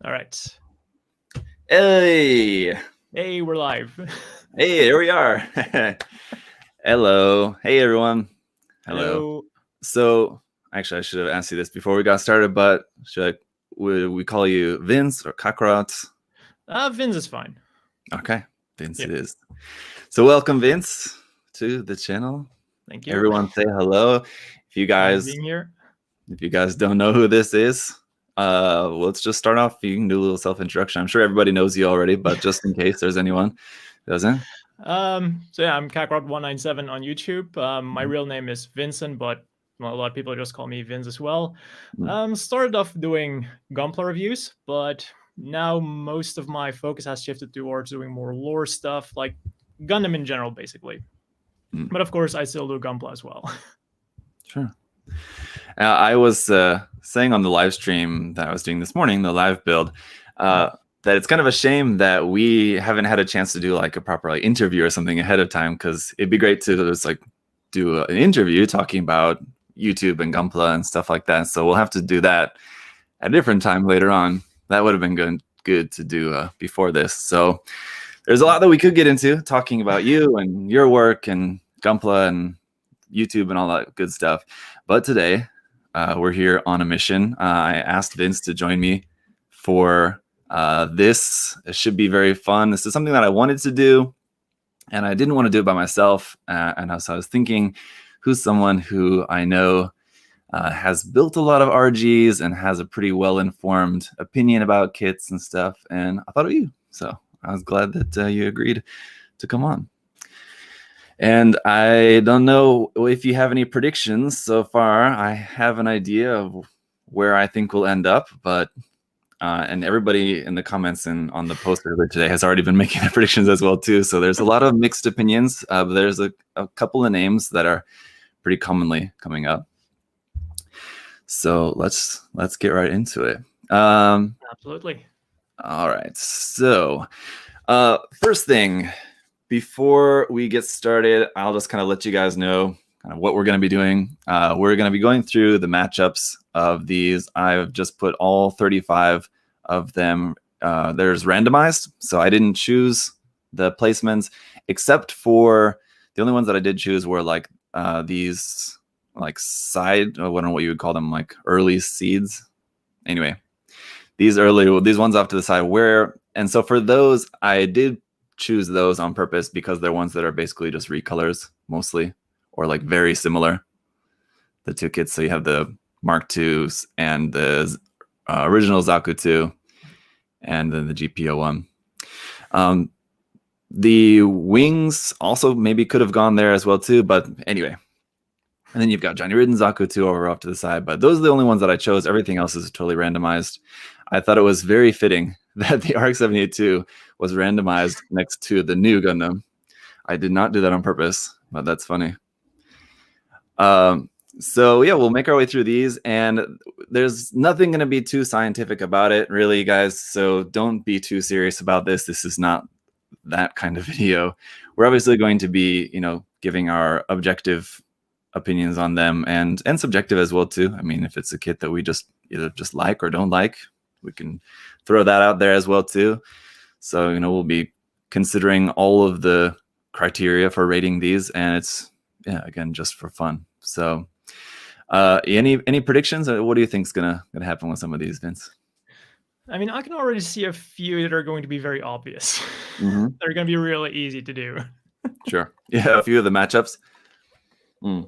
All right. Hey, We're live. hey, here we are. Hello. Hey, everyone. Hello. So, actually, I should have asked you this before we got started, but would we call you Vince or Kakarot? Vince is fine. Okay, Vince it is. So, welcome, Vince, to the channel. Thank you. Everyone say hello. If you guys don't know who this is, let's just start off. You can do a little self-introduction. I'm sure everybody knows you already, but just in case there's anyone who doesn't. So yeah, I'm Kakarot197 on YouTube. My real name is Vincent, but a lot of people just call me Vince as well. Started off doing Gunpla reviews, but now most of my focus has shifted towards doing more lore stuff, like Gundam in general, basically. But of course, I still do Gunpla as well. Sure. I was saying on the live stream that I was doing this morning, the live build, that it's kind of a shame that we haven't had a chance to do like a proper interview or something ahead of time, because it'd be great to just do an interview talking about YouTube and Gunpla and stuff like that. So we'll have to do that at a different time later on. That would have been good to do before this. So there's a lot that we could get into talking about you and your work and Gunpla and YouTube and all that good stuff. But today we're here on a mission. I asked Vince to join me for this. It should be very fun. This is something that I wanted to do, and I didn't want to do it by myself. So I was thinking, who's someone who I know has built a lot of RGs and has a pretty well-informed opinion about kits and stuff. And I thought of you. So I was glad that you agreed to come on. And I don't know if you have any predictions so far. I have an idea of where I think we'll end up, but and everybody in the comments and on the post earlier today has already been making their predictions as well too. So there's a lot of mixed opinions. But there's a couple of names that are pretty commonly coming up. So let's get right into it. Absolutely. All right. So first thing, before we get started, I'll just kind of let you guys know kind of what we're going to be doing. We're going to be going through the matchups of these. I've just put all 35 of them. There's randomized, so I didn't choose the placements, except for the only ones that I did choose were these side, I don't know what you would call them, early seeds. Anyway, these ones off to the side and so for those, I did choose those on purpose because they're ones that are basically just recolors mostly, or very similar, the two kits. So you have the Mark IIs and the original Zaku II, and then the GPO one. The wings also maybe could have gone there as well too, but anyway. And then you've got Johnny Ridden, Zaku II over off to the side, but those are the only ones that I chose. Everything else is totally randomized. I thought it was very fitting that the RX-78 was randomized next to the Nu Gundam. I did not do that on purpose, but that's funny. So yeah, we'll make our way through these, and there's nothing going to be too scientific about it, really, guys. So don't be too serious about this. This is not that kind of video. We're obviously going to be, giving our objective opinions on them and subjective as well too. I mean, if it's a kit that we either just like or don't like, we can throw that out there as well too. So we'll be considering all of the criteria for rating these, and it's again just for fun. So any predictions? What do you think is gonna happen with some of these, Vince? I mean, I can already see a few that are going to be very obvious. They're going to be really easy to do. Sure. Yeah, a few of the matchups.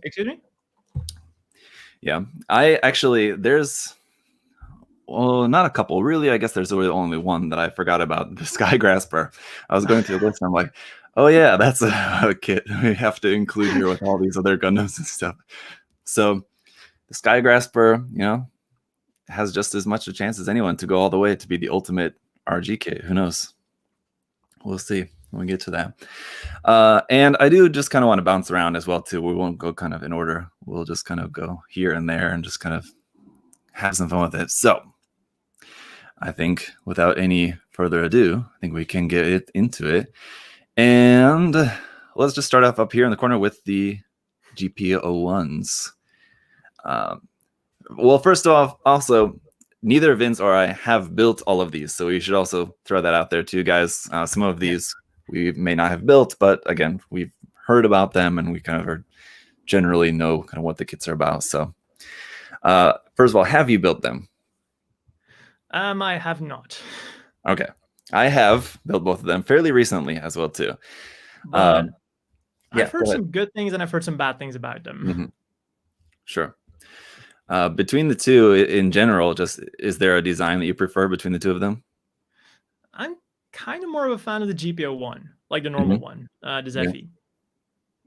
Excuse me? Yeah, there's not a couple, really. I guess there's really only one that I forgot about, the Sky Grasper. I was going through the list and I'm like, oh yeah, that's a kit we have to include here with all these other Gundams and stuff. So the Sky Grasper, has just as much a chance as anyone to go all the way to be the ultimate RG kit. Who knows? We'll see when we get to that. And I do just kind of want to bounce around as well too. We won't go kind of in order. We'll just kind of go here and there and just kind of have some fun with it. So I think without any further ado, I think we can get into it. And let's just start off up here in the corner with the GPO1s. Well, first off, also, neither Vince or I have built all of these, so we should also throw that out there too, guys. Some of these we may not have built, but again, we've heard about them and we kind of generally know kind of what the kits are about. So first of all, have you built them? I have not. Okay. I have built both of them fairly recently as well too. But yeah, I've heard some good things and I've heard some bad things about them. Mm-hmm. Sure. Between the two in general, just is there a design that you prefer between the two of them? I'm kind of more of a fan of the GPO one, like the normal one, the Zephy.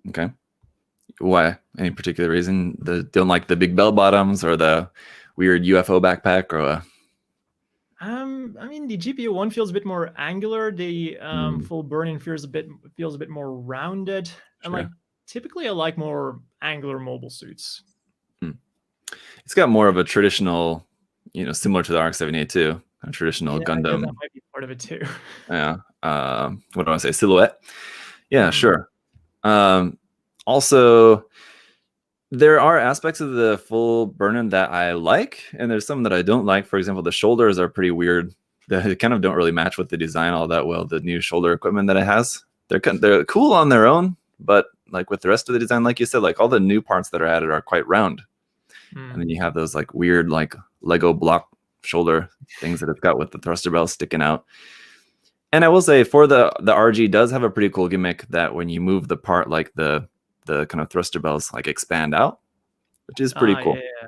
Yeah. Okay. Why? Any particular reason? Don't like the big bell bottoms or the weird UFO backpack or I mean, the GPO one feels a bit more angular. The full burn-in feels a bit more rounded, and like typically I like more angular mobile suits. It's got more of a traditional, similar to the RX-78 too, a traditional Gundam. That might be part of it too. Yeah. What do I say? Silhouette. Yeah, sure. Also, there are aspects of the full burn-in that I like, and there's some that I don't like. For example, the shoulders are pretty weird. They kind of don't really match with the design all that well. The new shoulder equipment that it has, they're cool on their own, but like with the rest of the design, like you said, like all the new parts that are added are quite round. And then you have those like weird like Lego block shoulder things that it's got with the thruster bells sticking out. And I will say for the RG does have a pretty cool gimmick that when you move the part, like the kind of thruster bells like expand out, which is pretty cool. Yeah.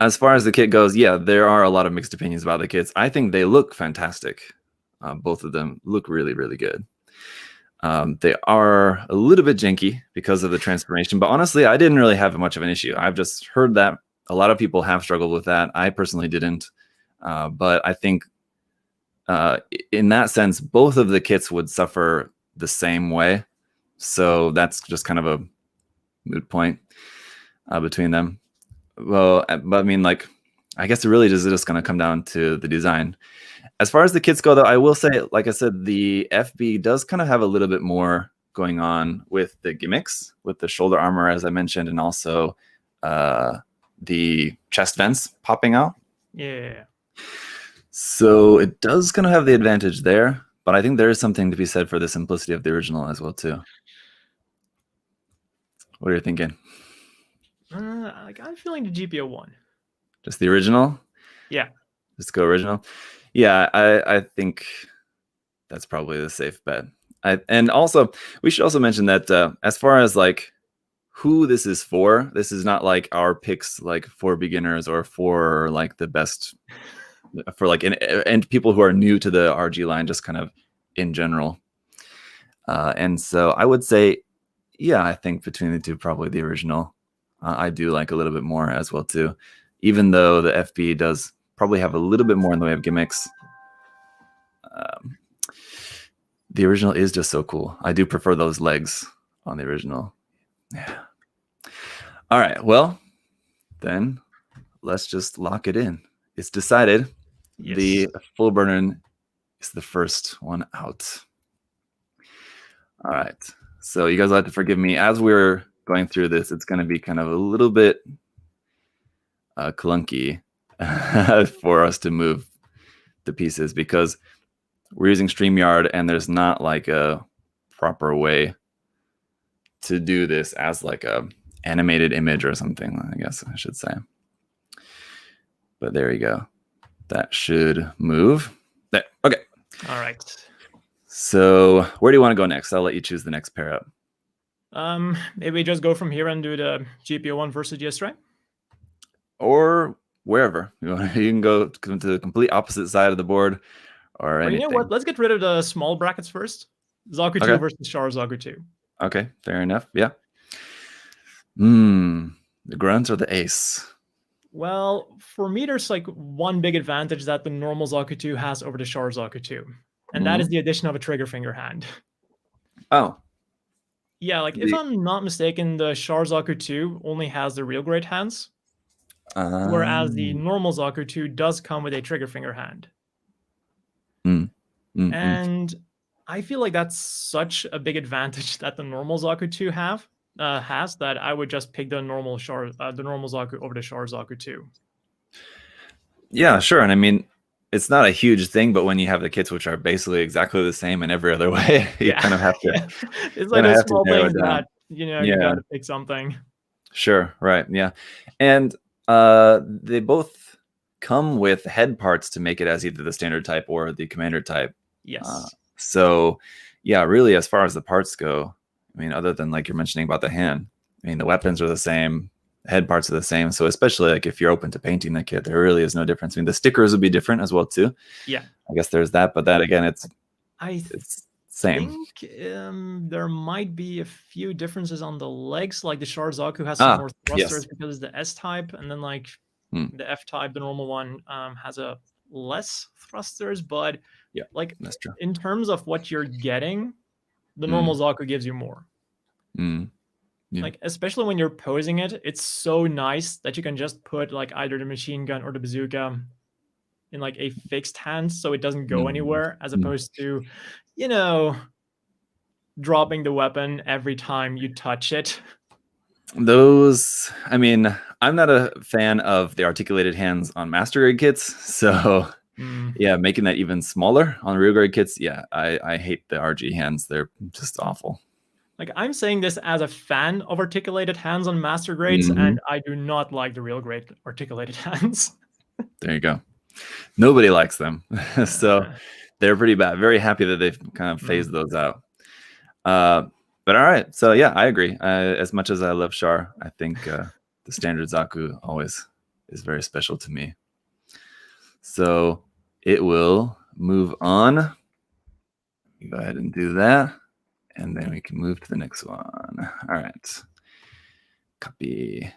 As far as the kit goes, yeah, there are a lot of mixed opinions about the kits. I think they look fantastic. Both of them look really, really good. They are a little bit janky because of the transformation, but honestly, I didn't really have much of an issue. I've just heard that a lot of people have struggled with that. I personally didn't, but I think in that sense, both of the kits would suffer the same way. So that's just kind of a moot point between them. Well, but I mean, like, I guess it really is just going to come down to the design. As far as the kits go, though, I will say, like I said, the FB does kind of have a little bit more going on with the gimmicks, with the shoulder armor, as I mentioned, and also the chest vents popping out. Yeah. So it does kind of have the advantage there, but I think there is something to be said for the simplicity of the original as well, too. What are you thinking? I'm feeling the GPO one. Just the original? Yeah. Just go original? Yeah, I think that's probably the safe bet. And also, we should also mention that as far as like who this is for, this is not like our picks like for beginners or for like the best for like and people who are new to the RG line, just kind of in general. And so I would say, yeah, I think between the two, probably the original. I do like a little bit more as well too, even though the FB does probably have a little bit more in the way of gimmicks. The original is just so cool. I do prefer those legs on the original. Yeah. All right. Well, then let's just lock it in. It's decided. Yes. The full burn-in is the first one out. All right. So you guys will have to forgive me as we're going through this. It's going to be kind of a little bit clunky for us to move the pieces because we're using StreamYard and there's not like a proper way to do this as like a animated image or something, I guess I should say. But there you go. That should move. There. Okay. All right. So where do you want to go next? I'll let you choose the next pair up. Maybe just go from here and do the GPO1 versus the Astray? Or wherever. You can go to the complete opposite side of the board or anything. You know what? Let's get rid of the small brackets first. Zaku II versus Char Zaku II. Okay, fair enough. Yeah. The grunt or the ace? Well, for me, there's like one big advantage that the normal Zaku II has over the Char Zaku II. And that is the addition of a trigger finger hand. Oh. Yeah, like if I'm not mistaken, the Char Zaku II only has the real grade hands. Whereas the normal Zaku II does come with a trigger finger hand. And I feel like that's such a big advantage that the normal Zaku II has that I would just pick the normal Zaku over the Char Zaku II. Yeah, sure. And I mean, it's not a huge thing, but when you have the kits which are basically exactly the same in every other way, you Yeah, kind of have to yeah. It's like kind of those have to small narrow things it down. that you Yeah, got to pick something. sure, right, yeah. And they both come with head parts to make it as either the standard type or the commander type. Yes. So, yeah, really, as far as the parts go, I mean, other than like you're mentioning about the hand, I mean, the weapons are the same, head parts are the same. So, especially like if you're open to painting the kit, there really is no difference. I mean, the stickers would be different as well too. Yeah. I guess there's that, but that again, I it's same. think there might be a few differences on the legs. Like the Char Zaku has some more thrusters Yes. because it's the S type, and then like Hmm. the F type, the normal one, has a less thrusters. But Yeah, like that's true. in terms of what you're getting, the Mm. normal Zaku gives you more. Mm. Yeah. Like especially when you're posing it, it's so nice that you can just put like either the machine gun or the bazooka in like a fixed hand, so it doesn't go Mm. anywhere, as Mm. opposed to, dropping the weapon every time you touch it. Those, I mean, I'm not a fan of the articulated hands on master grade kits, so yeah, making that even smaller on real grade kits, yeah, I hate the RG hands. They're just awful. Like, I'm saying this as a fan of articulated hands on master grades, and I do not like the real grade articulated hands. There you go. Nobody likes them. So they're pretty bad. Very happy that they've kind of phased those out. But all right. So yeah, I agree. As much as I love Char, I think the standard Zaku always is very special to me. So it will move on. Go ahead and do that. And then we can move to the next one. All right. Copy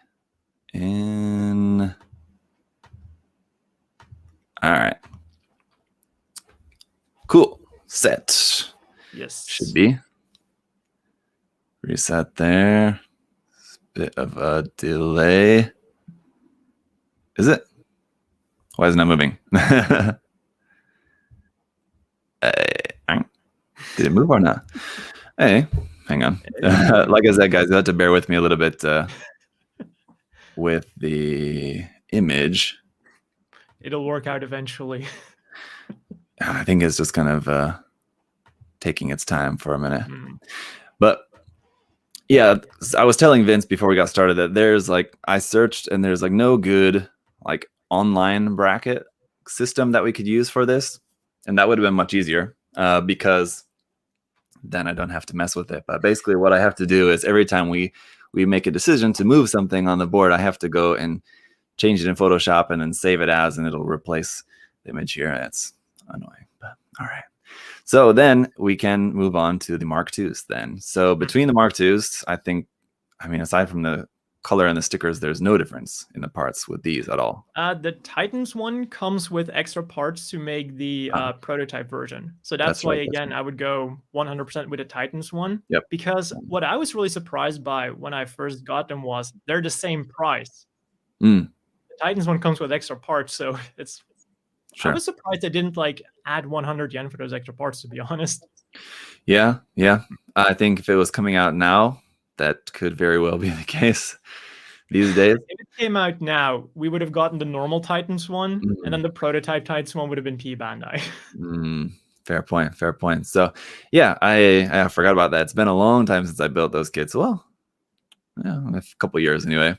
in. All right. Cool. Set. Yes. Should be. Reset there. Bit of a delay. Is it? Why is it not moving? Did it move or not? Hey, hang on. Like I said, guys, you have to bear with me a little bit with the image. It'll work out eventually. I think it's just kind of taking its time for a minute. But yeah, I was telling Vince before we got started that there's like, I searched and there's like no good like online bracket system that we could use for this. And that would have been much easier because then I don't have to mess with it. But basically what I have to do is every time we make a decision to move something on the board, I have to go and change it in Photoshop and then save it as, and it'll replace the image here. That's annoying, but all right. So then we can move on to the Mark IIs then. So between the Mark IIs, I think, I mean, aside from the color and the stickers, there's no difference in the parts with these at all. The Titans one comes with extra parts to make the prototype version. So that's why, right, again, I would go 100% with the Titans one. Yep. Because what I was really surprised by when I first got them was they're the same price. The Titans one comes with extra parts, so it's... Sure. I was surprised they didn't like add 100 yen for those extra parts, to be honest. Yeah. I think if it was coming out now, that could very well be the case these days. If it came out now, we would have gotten the normal Titans one, and then the prototype Titans one would have been P Bandai. Fair point. So yeah, I forgot about that. It's been a long time since I built those kits. Well, yeah, a couple years anyway.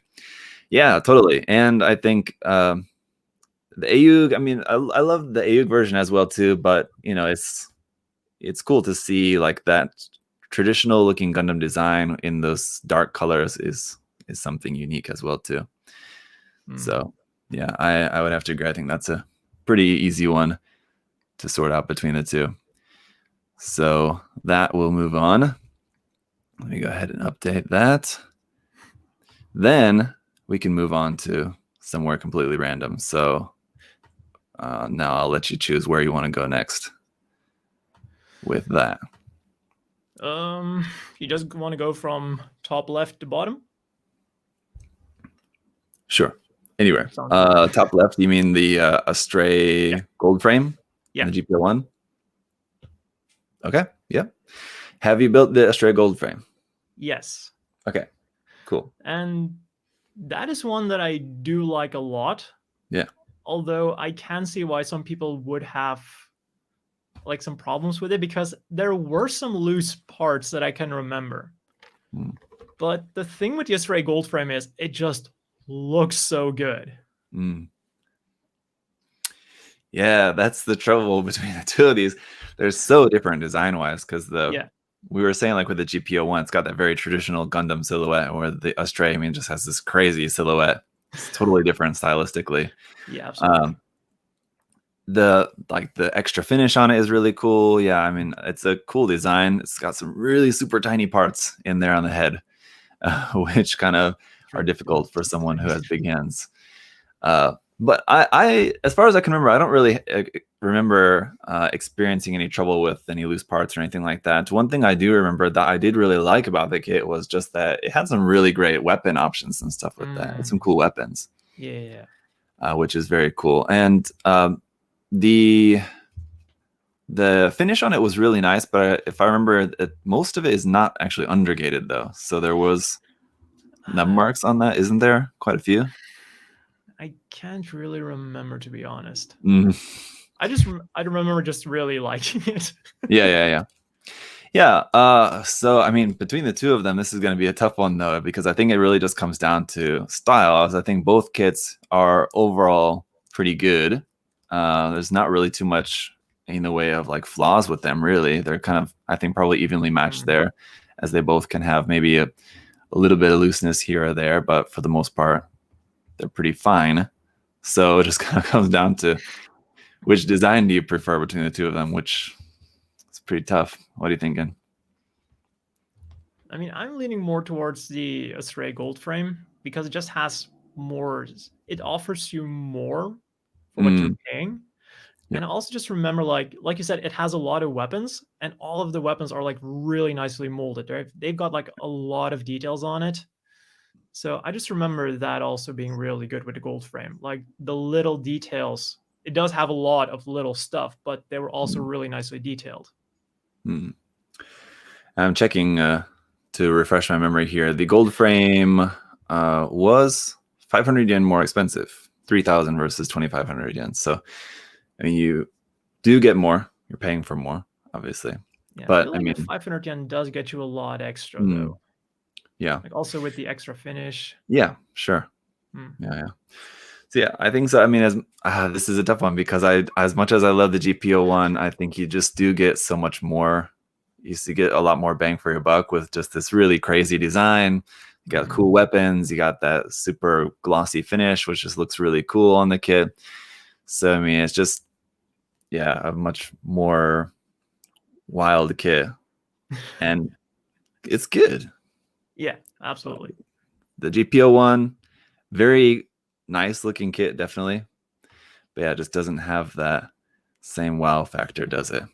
Yeah, totally. And I think the AEUG, I mean, I love the AEUG version as well too, but you know, it's cool to see like that traditional looking Gundam design in those dark colors is something unique as well too. So yeah, I would have to agree. I think that's a pretty easy one to sort out between the two. So that will move on. Let me go ahead and update that. Then we can move on to somewhere completely random. So now I'll let you choose where you want to go next with that. You just want to go from top left to bottom? Sure. Anywhere. Top left, you mean the Astray gold frame? Yeah. The GPL1? Okay. Yeah. Have you built the Astray gold frame? Yes. Okay. Cool. And that is one that I do like a lot. Yeah. Although I can see why some people would have like some problems with it, because there were some loose parts that I can remember. But the thing with the Astray gold frame is it just looks so good. Yeah, that's the trouble between the two of these. They're so different design-wise, because we were saying, like, with the GPO1, it's got that very traditional Gundam silhouette, where the Astray, I mean, just has this crazy silhouette. It's totally different stylistically. Yeah, absolutely. The extra finish on it is really cool. Yeah, I mean, it's a cool design. It's got some really super tiny parts in there on the head, which kind of are difficult for someone who has big hands. But I, as far as I can remember, I don't really remember experiencing any trouble with any loose parts or anything like that. One thing I do remember that I did really like about the kit was just that it had some really great weapon options and stuff with that. Some cool weapons. Yeah. Which is very cool. And the finish on it was really nice, but if I remember, most of it is not actually undergated though. So there was nub marks on that, isn't there? Quite a few. I can't really remember, to be honest. Mm. I remember just really liking it. Yeah. So I mean, between the two of them, this is going to be a tough one though, because I think it really just comes down to style. As I think both kits are overall pretty good. There's not really too much in the way of like flaws with them, really. They're kind of, I think, probably evenly matched there, as they both can have maybe a little bit of looseness here or there, but for the most part, they're pretty fine. So it just kind of comes down to which design do you prefer between the two of them, which is pretty tough. What are you thinking? I mean, I'm leaning more towards the Astray gold frame, because it just has more, it offers you more for what you're paying. And I also just remember, like you said, it has a lot of weapons, and all of the weapons are like really nicely molded. They've got like a lot of details on it. So I just remember that also being really good with the gold frame. Like the little details, it does have a lot of little stuff, but they were also really nicely detailed. I'm checking to refresh my memory here. The gold frame was 500 yen more expensive, 3,000 versus 2,500 yen. So, I mean, you do get more. You're paying for more, obviously. Yeah, but I mean, 500 yen does get you a lot extra, though. Yeah. Like also with the extra finish. Yeah, sure. Yeah. So yeah, I think so. I mean, this is a tough one, because as much as I love the GPO1, I think you just do get so much more. You used to get a lot more bang for your buck with just this really crazy design. You got cool weapons. You got that super glossy finish, which just looks really cool on the kit. So I mean, it's just a much more wild kit, and it's good. Yeah, absolutely. The GPO1, very nice looking kit, definitely. But yeah, it just doesn't have that same wow factor, does it?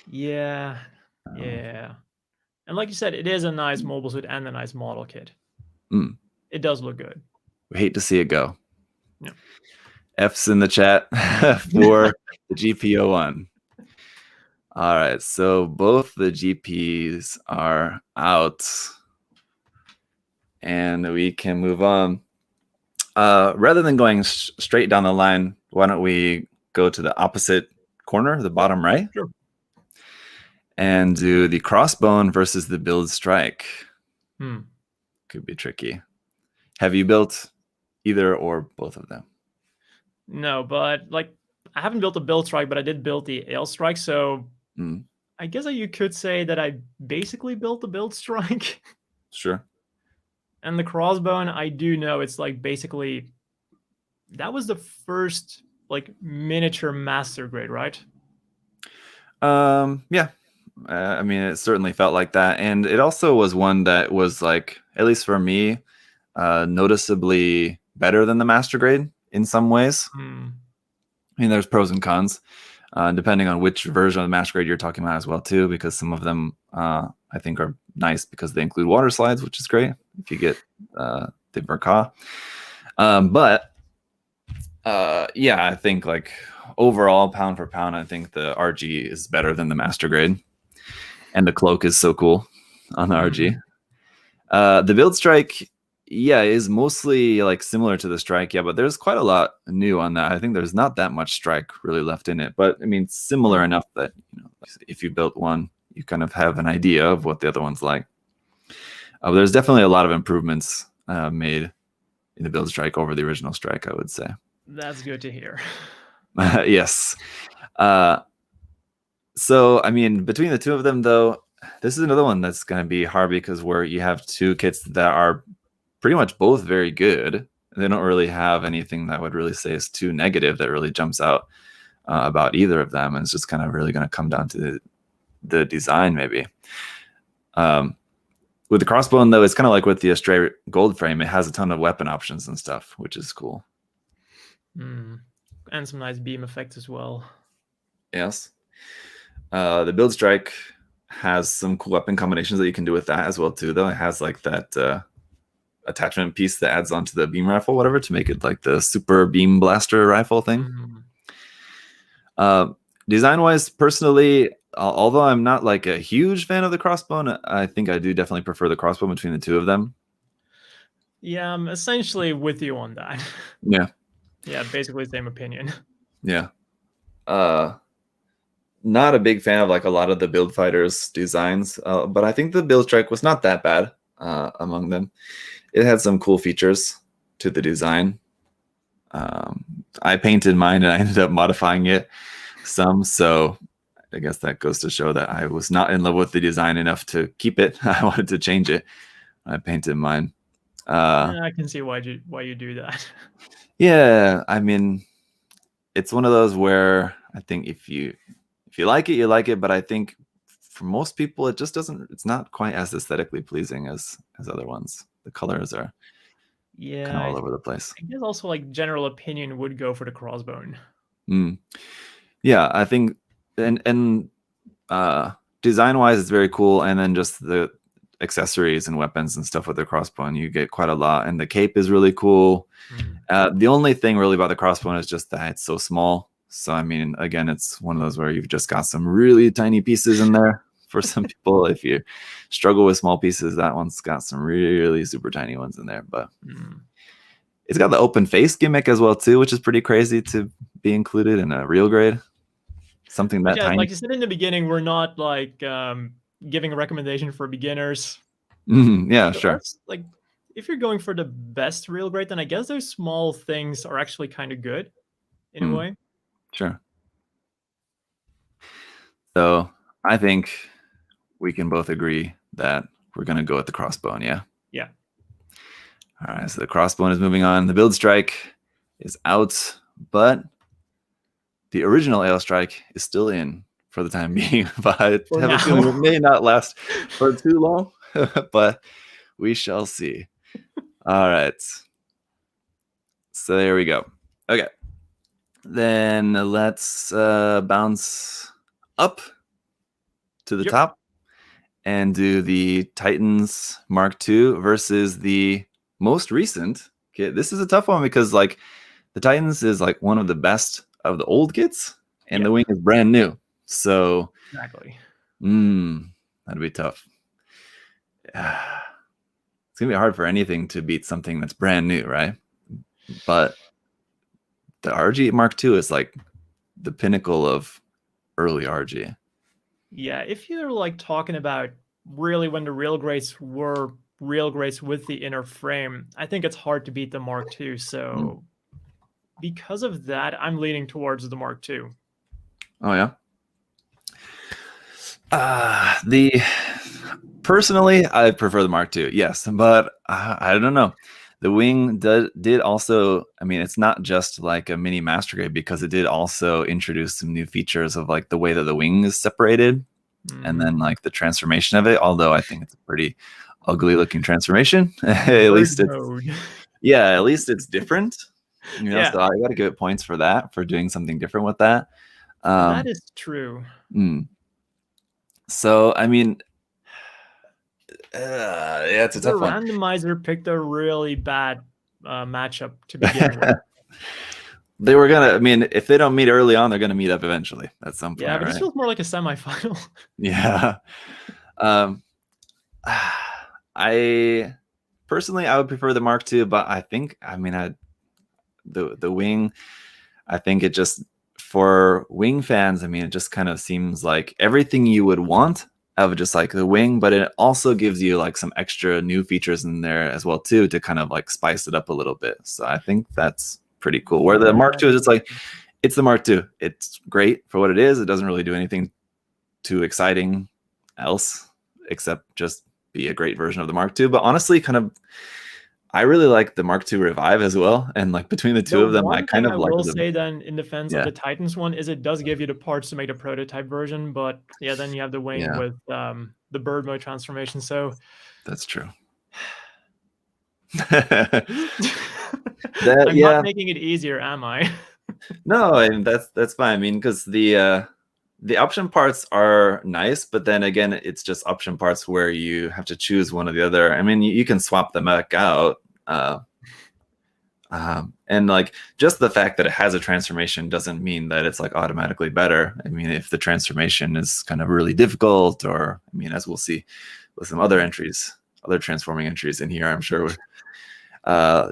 Yeah. And like you said, it is a nice mobile suit and a nice model kit. It does look good. We hate to see it go. Yeah. F's in the chat for the GPO1. All right, so both the GPs are out, and we can move on. Rather than going straight down the line, why don't we go to the opposite corner, the bottom right? Sure. And do the Crossbone versus the Build Strike. Could be tricky. Have you built either or both of them? No, but like I haven't built a Build Strike, but I did build the Ale Strike, so I guess you could say that I basically built the Build Strike. Sure. And the Crossbone, I do know it's like basically that was the first like miniature master grade, right? Yeah. I mean, it certainly felt like that, and it also was one that was like, at least for me, noticeably better than the master grade in some ways. I mean, there's pros and cons, depending on which version of the master grade you're talking about as well too, because some of them I think are nice because they include water slides, which is great if you get the Verka. But yeah, I think like overall, pound for pound, I think the RG is better than the master grade, and the cloak is so cool on the RG. The Build Strike, yeah, is mostly like similar to the strike. Yeah, but there's quite a lot new on that. I think there's not that much strike really left in it, but I mean, similar enough that if you built one, you kind of have an idea of what the other one's like. There's definitely a lot of improvements made in the build strike over the original strike, I would say. That's good to hear. Yes. So, I mean, between the two of them, though, this is another one that's going to be hard because where you have two kits that are pretty much both very good. They don't really have anything that would really say is too negative that really jumps out about either of them. And it's just kind of really going to come down to the design, maybe. With the Crossbone, though, it's kind of like with the Astray gold frame. It has a ton of weapon options and stuff, which is cool. And some nice beam effects as well. Yes. The build strike has some cool weapon combinations that you can do with that as well, too, though. It has like that attachment piece that adds onto the beam rifle, whatever, to make it like the super beam blaster rifle thing. Design-wise, personally, although I'm not like a huge fan of the Crossbone, I think I do definitely prefer the Crossbone between the two of them. Yeah, I'm essentially with you on that. Yeah. Yeah, basically the same opinion. Yeah. Not a big fan of like a lot of the build fighters designs, but I think the build strike was not that bad among them. It had some cool features to the design. I painted mine and I ended up modifying it some, so I guess that goes to show that I was not in love with the design enough to keep it. I wanted to change it. I painted mine. I can see why you do that. Yeah, I mean, it's one of those where I think if you like it, you like it, but I think for most people it just doesn't, it's not quite as aesthetically pleasing as other ones. The colors are kind of all over the place. I guess also like general opinion would go for the Crossbone. Yeah, I think and design wise it's very cool, and then just the accessories and weapons and stuff with the Crossbone, you get quite a lot, and the cape is really cool. The only thing really about the Crossbone is just that it's so small. So I mean, again, it's one of those where you've just got some really tiny pieces in there for some people. If you struggle with small pieces, that one's got some really super tiny ones in there. But it's got the open face gimmick as well too, which is pretty crazy to be included in a real grade. Something that tiny. Like you said in the beginning, we're not like giving a recommendation for beginners. Yeah, so sure. Like if you're going for the best real grade, then I guess those small things are actually kind of good in a way. Sure. So I think we can both agree that we're going to go with the Crossbone, yeah? Yeah. All right, so the Crossbone is moving on. The build strike is out, but the original AL strike is still in for the time being. But I have a feeling it may not last for too long, but we shall see. All right. So there we go. Okay. Then let's bounce up to the top and do the Titans Mark II versus the most recent kit. This is a tough one because like the Titans is like one of the best of the old kits, and the wing is brand new. So exactly. That'd be tough. It's gonna be hard for anything to beat something that's brand new, right? But the RG Mark II is like the pinnacle of early RG. Yeah, if you're like talking about really when the real grades were real grades with the inner frame, I think it's hard to beat the Mark II. So because of that, I'm leaning towards the Mark II. Oh yeah. Personally, I prefer the Mark II. Yes, but I don't know. The wing did also, I mean, it's not just like a mini master grade, because it did also introduce some new features of like the way that the wing is separated and then like the transformation of it. Although I think it's a pretty ugly looking transformation. At least it's different. You know, so I got to give it points for that, for doing something different with that. That is true. So, I mean, yeah, it's a tough one. The randomizer picked a really bad matchup to begin with. They were gonna, I mean, if they don't meet early on, they're gonna meet up eventually at some point. Yeah, but this feels more like a semifinal. personally, I would prefer the Mark II, but I think, I mean, the wing, I think it just, for wing fans, I mean, it just kind of seems like everything you would want of just like the wing, but it also gives you like some extra new features in there as well too, to kind of like spice it up a little bit. So I think that's pretty cool. Where the Mark II is just like, it's the Mark II. It's great for what it is. It doesn't really do anything too exciting else except just be a great version of the Mark II. But honestly, kind of, I really like the Mark II Revive as well, and like between the two of them, I kind of like will them. say then in defense of the Titans one is it does give you the parts to make the prototype version, but yeah, then you have the wing with the bird mode transformation. So that's true. I'm not making it easier, am I? No, and that's fine. I mean, because the option parts are nice, but then again, it's just option parts where you have to choose one or the other. I mean, you can swap them back out. And like just the fact that it has a transformation doesn't mean that it's like automatically better. I mean, if the transformation is kind of really difficult, or I mean, as we'll see with some other entries, other transforming entries in here, I'm sure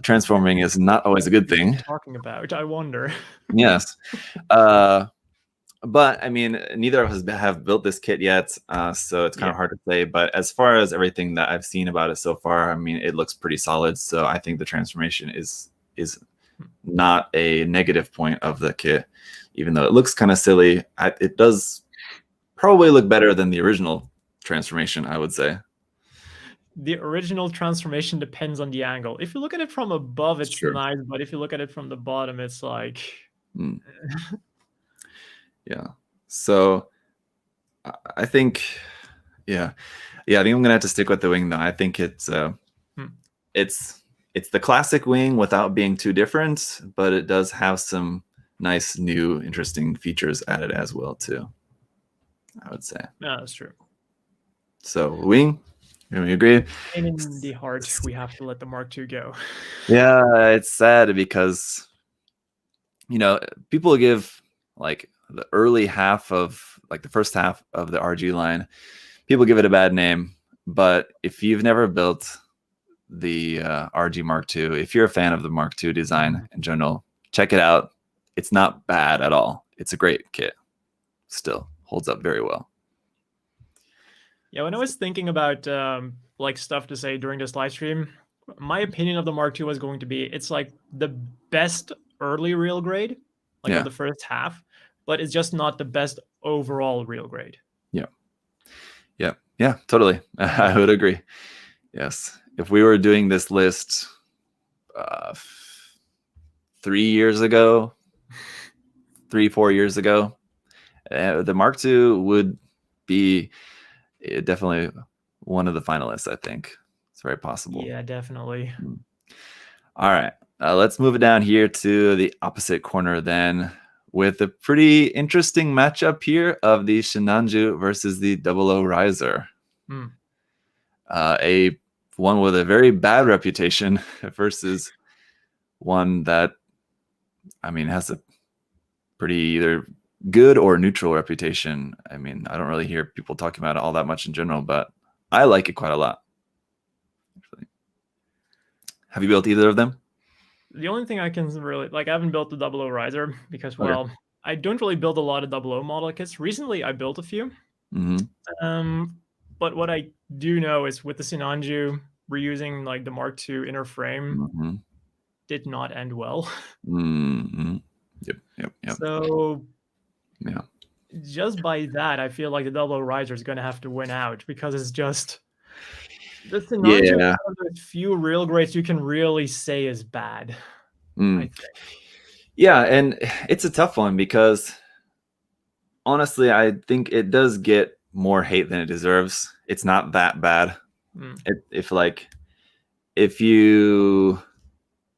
transforming is not always a good thing. Talking about, I wonder. Yes. But I mean, neither of us have built this kit yet, so it's kind of hard to say. But as far as everything that I've seen about it so far, I mean, it looks pretty solid. So I think the transformation is not a negative point of the kit, even though it looks kind of silly. It does probably look better than the original transformation, I would say. The original transformation depends on the angle. If you look at it from above, it's nice, but if you look at it from the bottom, it's like... Yeah. So I think, I think I'm gonna have to stick with the wing though. I think it's the classic wing without being too different, but it does have some nice new interesting features added as well too, I would say. Yeah, that's true. So wing, we agree. And in the heart, we have to let the Mark II go. Yeah, it's sad because, you know, people give like the early half of like the first half of the RG line, people give it a bad name. But if you've never built the RG Mark II, if you're a fan of the Mark II design in general, check it out. It's not bad at all. It's a great kit. Still holds up very well. Yeah, when I was thinking about like stuff to say during this live stream, my opinion of the Mark II was going to be it's like the best early real grade, like of the first half, but it's just not the best overall real grade. Yeah, totally. I would agree. Yes. If we were doing this list 3 years ago, 3-4 years ago, the Mark II would be definitely one of the finalists, I think. It's very possible. Yeah, definitely. All right. Let's move it down here to the opposite corner then, with a pretty interesting matchup here of the Sinanju versus the 00 Riser. A one with a very bad reputation versus one that, I mean, has a pretty either good or neutral reputation. I mean, I don't really hear people talking about it all that much in general, but I like it quite a lot. Actually. Have you built either of them? The only thing I can really, like, I haven't built the 00 Riser because, well, I don't really build a lot of 00 model kits. Recently, I built a few. But what I do know is with the Sinanju, reusing like the Mark II inner frame did not end well. Yep. So just by that, I feel like the 00 Riser is going to have to win out because it's just the Sinanju one of those few real grades you can really say is bad. I think. Yeah, and it's a tough one because honestly, I think it does get more hate than it deserves. It's not that bad. If you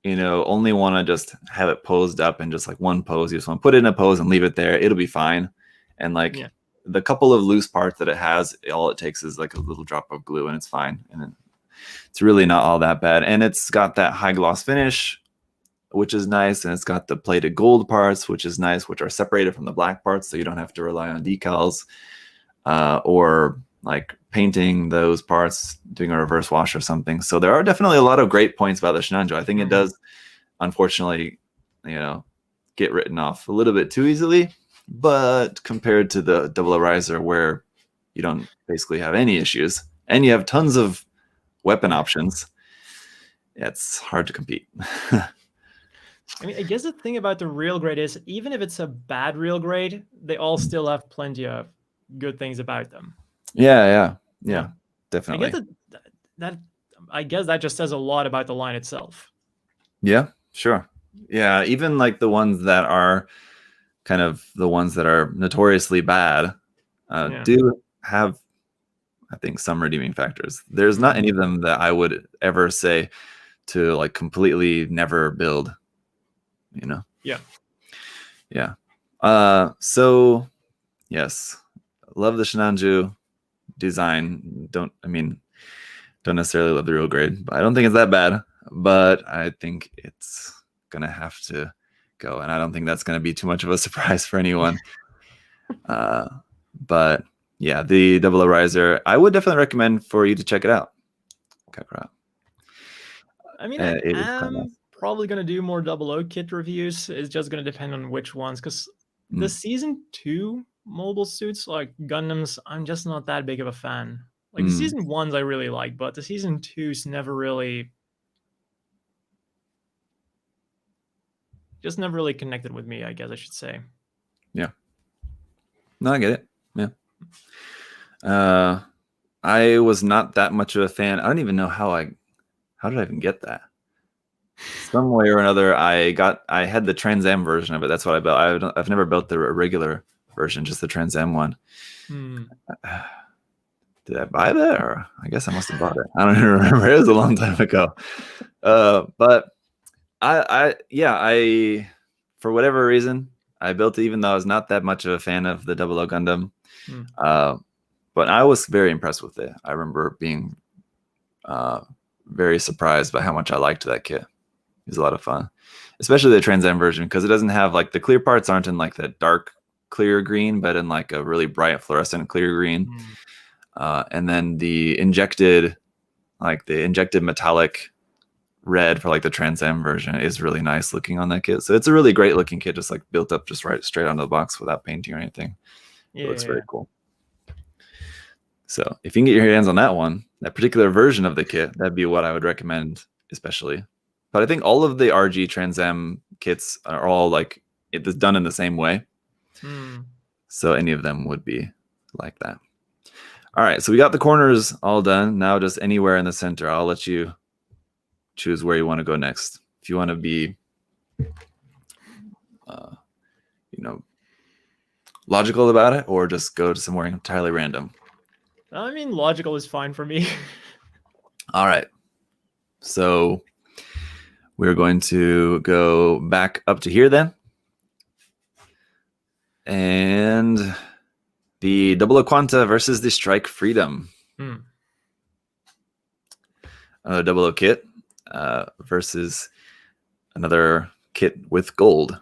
only want to just have it posed up and just like one pose, you just want to put it in a pose and leave it there, it'll be fine. And like the couple of loose parts that it has, all it takes is like a little drop of glue and it's fine. And it's really not all that bad. And it's got that high gloss finish, which is nice. And it's got the plated gold parts, which is nice, which are separated from the black parts. So you don't have to rely on decals or like painting those parts, doing a reverse wash or something. So there are definitely a lot of great points about the Sinanju. I think it does, unfortunately, get written off a little bit too easily. But compared to the Double Riser, where you don't basically have any issues and you have tons of weapon options, it's hard to compete. I mean, I guess the thing about the real grade is, even if it's a bad real grade, they all still have plenty of good things about them. Yeah, I definitely. guess that just says a lot about the line itself. Yeah, sure. Yeah, even like the ones that are kind of the ones that are notoriously bad do have, I think, some redeeming factors. There's not any of them that I would ever say to like completely never build, Yeah. So yes, love the Sinanju design. Don't necessarily love the real grade, but I don't think it's that bad. But I think it's gonna have to go, and I don't think that's gonna be too much of a surprise for anyone. But yeah, the Double Riser, I would definitely recommend for you to check it out. Kakarot. I mean, I'm probably gonna do more 00 kit reviews. It's just gonna depend on which ones, because the season 2 mobile suits, like Gundams, I'm just not that big of a fan. Like the season 1s I really like, but the season 2s never really connected with me, I guess I should say. Yeah. No, I get it. Yeah. I was not that much of a fan. I don't even know how did I even get that? Some way or another, I had the Trans Am version of it. That's what I built. I've never built the regular version, just the Trans Am one. Did I buy that, or I guess I must have bought it? I don't even remember. It was a long time ago. But I for whatever reason, I built it, even though I was not that much of a fan of the 00 Gundam. But I was very impressed with it. I remember being very surprised by how much I liked that kit. It was a lot of fun, especially the Trans Am version, because it doesn't have like the clear parts aren't in like that dark clear green, but in like a really bright fluorescent clear green. And then the injected metallic red for like the Trans Am version is really nice looking on that kit. So it's a really great looking kit, just like built up just right straight onto the box without painting or anything. It looks very cool. So if you can get your hands on that particular version of the kit, that'd be what I would recommend, especially. But I think all of the RG Trans Am kits are all like it's done in the same way. So any of them would be like that. All right, so we got the corners all done. Now just anywhere in the center. I'll let you choose where you want to go next. If you want to be, logical about it, or just go to somewhere entirely random. I mean, logical is fine for me. All right. So we're going to go back up to here then. And the 00 Quanta versus the Strike Freedom. 00 kit versus another kit with gold.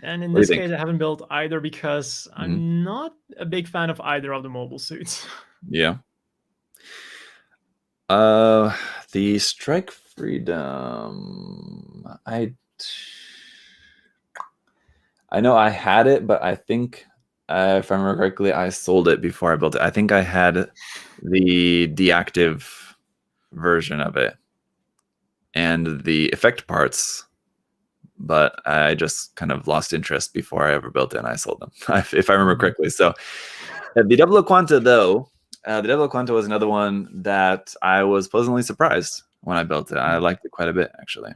And in this case, I haven't built either because I'm not a big fan of either of the mobile suits. Yeah. The Strike Freedom. I know I had it, but I think if I remember correctly, I sold it before I built it. I think I had the deactive version of it and the effect parts, but I just kind of lost interest before I ever built it, and I sold them, if I remember correctly. So the 00 Quanta, though, the 00 Quanta was another one that I was pleasantly surprised when I built it. I liked it quite a bit, actually.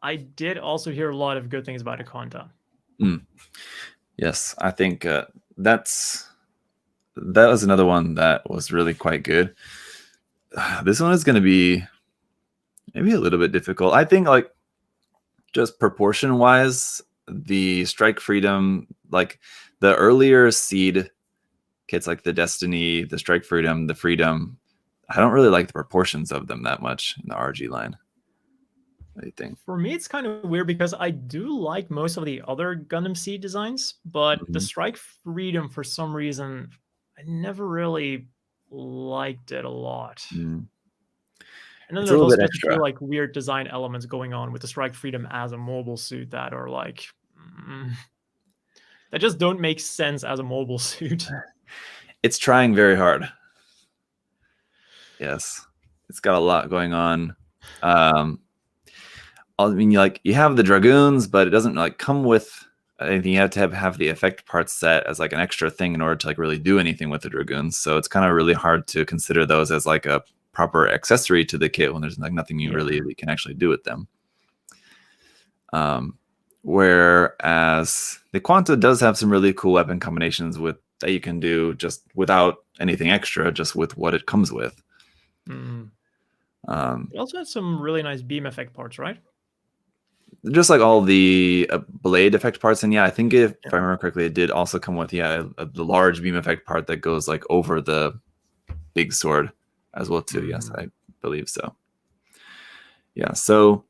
I did also hear a lot of good things about the Quanta. Yes, I think that was another one that was really quite good. This one is going to be maybe a little bit difficult. I think, like, just proportion wise, the Strike Freedom, like the earlier seed kits, like the Destiny, the Strike Freedom, the Freedom, I don't really like the proportions of them that much in the RG line. What do you think? For me, it's kind of weird because I do like most of the other Gundam Seed designs, but the Strike Freedom, for some reason, I never really liked it a lot. Mm. And then It's a there's little also bit just a few extra. like weird design elements going on with the Strike Freedom as a mobile suit that are like that just don't make sense as a mobile suit. It's trying very hard. Yes, it's got a lot going on. I mean, you have the dragoons, but it doesn't like come with anything. You have to have the effect parts set as like an extra thing in order to like really do anything with the dragoons. So it's kind of really hard to consider those as like a proper accessory to the kit when there's like nothing you really can actually do with them. Whereas the Quanta does have some really cool weapon combinations with that you can do just without anything extra, just with what it comes with. It also has some really nice beam effect parts, right? Just like all the blade effect parts, and I think if I remember correctly, it did also come with the large beam effect part that goes like over the big sword as well too. Yes, I believe so. Yeah, so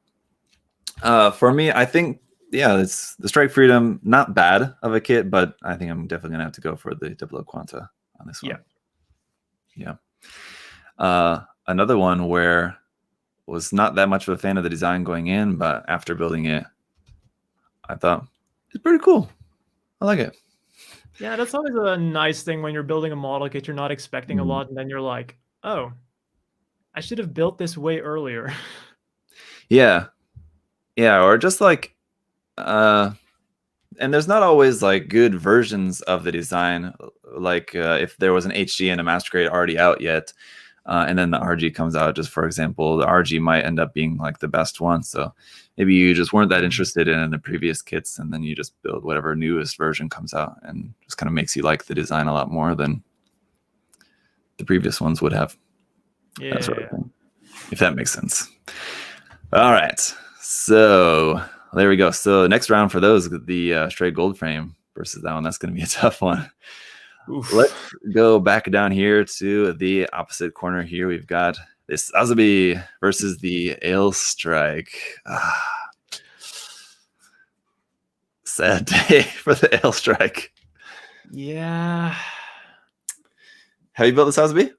for me, I think it's the Strike Freedom, not bad of a kit, but I think I'm definitely gonna have to go for the Double Quanta on this one. Yeah. Another one where was not that much of a fan of the design going in, but after building it, I thought it's pretty cool. I like it. Yeah, that's always a nice thing when you're building a model kit. You're not expecting a lot, and then you're like, oh, I should have built this way earlier. Yeah, or just like, and there's not always like good versions of the design. Like if there was an HG and a Master Grade already out yet, and then the RG comes out, just for example, the RG might end up being like the best one. So maybe you just weren't that interested in the previous kits, and then you just build whatever newest version comes out, and just kind of makes you like the design a lot more than the previous ones would have. Yeah, sort of thing, if that makes sense. All right, so there we go. So next round for those, the Stray Gold Frame versus that one. That's going to be a tough one. Oof. Let's go back down here to the opposite corner here. We've got this Sazabi versus the Ale Strike. Sad day for the Ale Strike. Yeah. Have you built the Sazabi?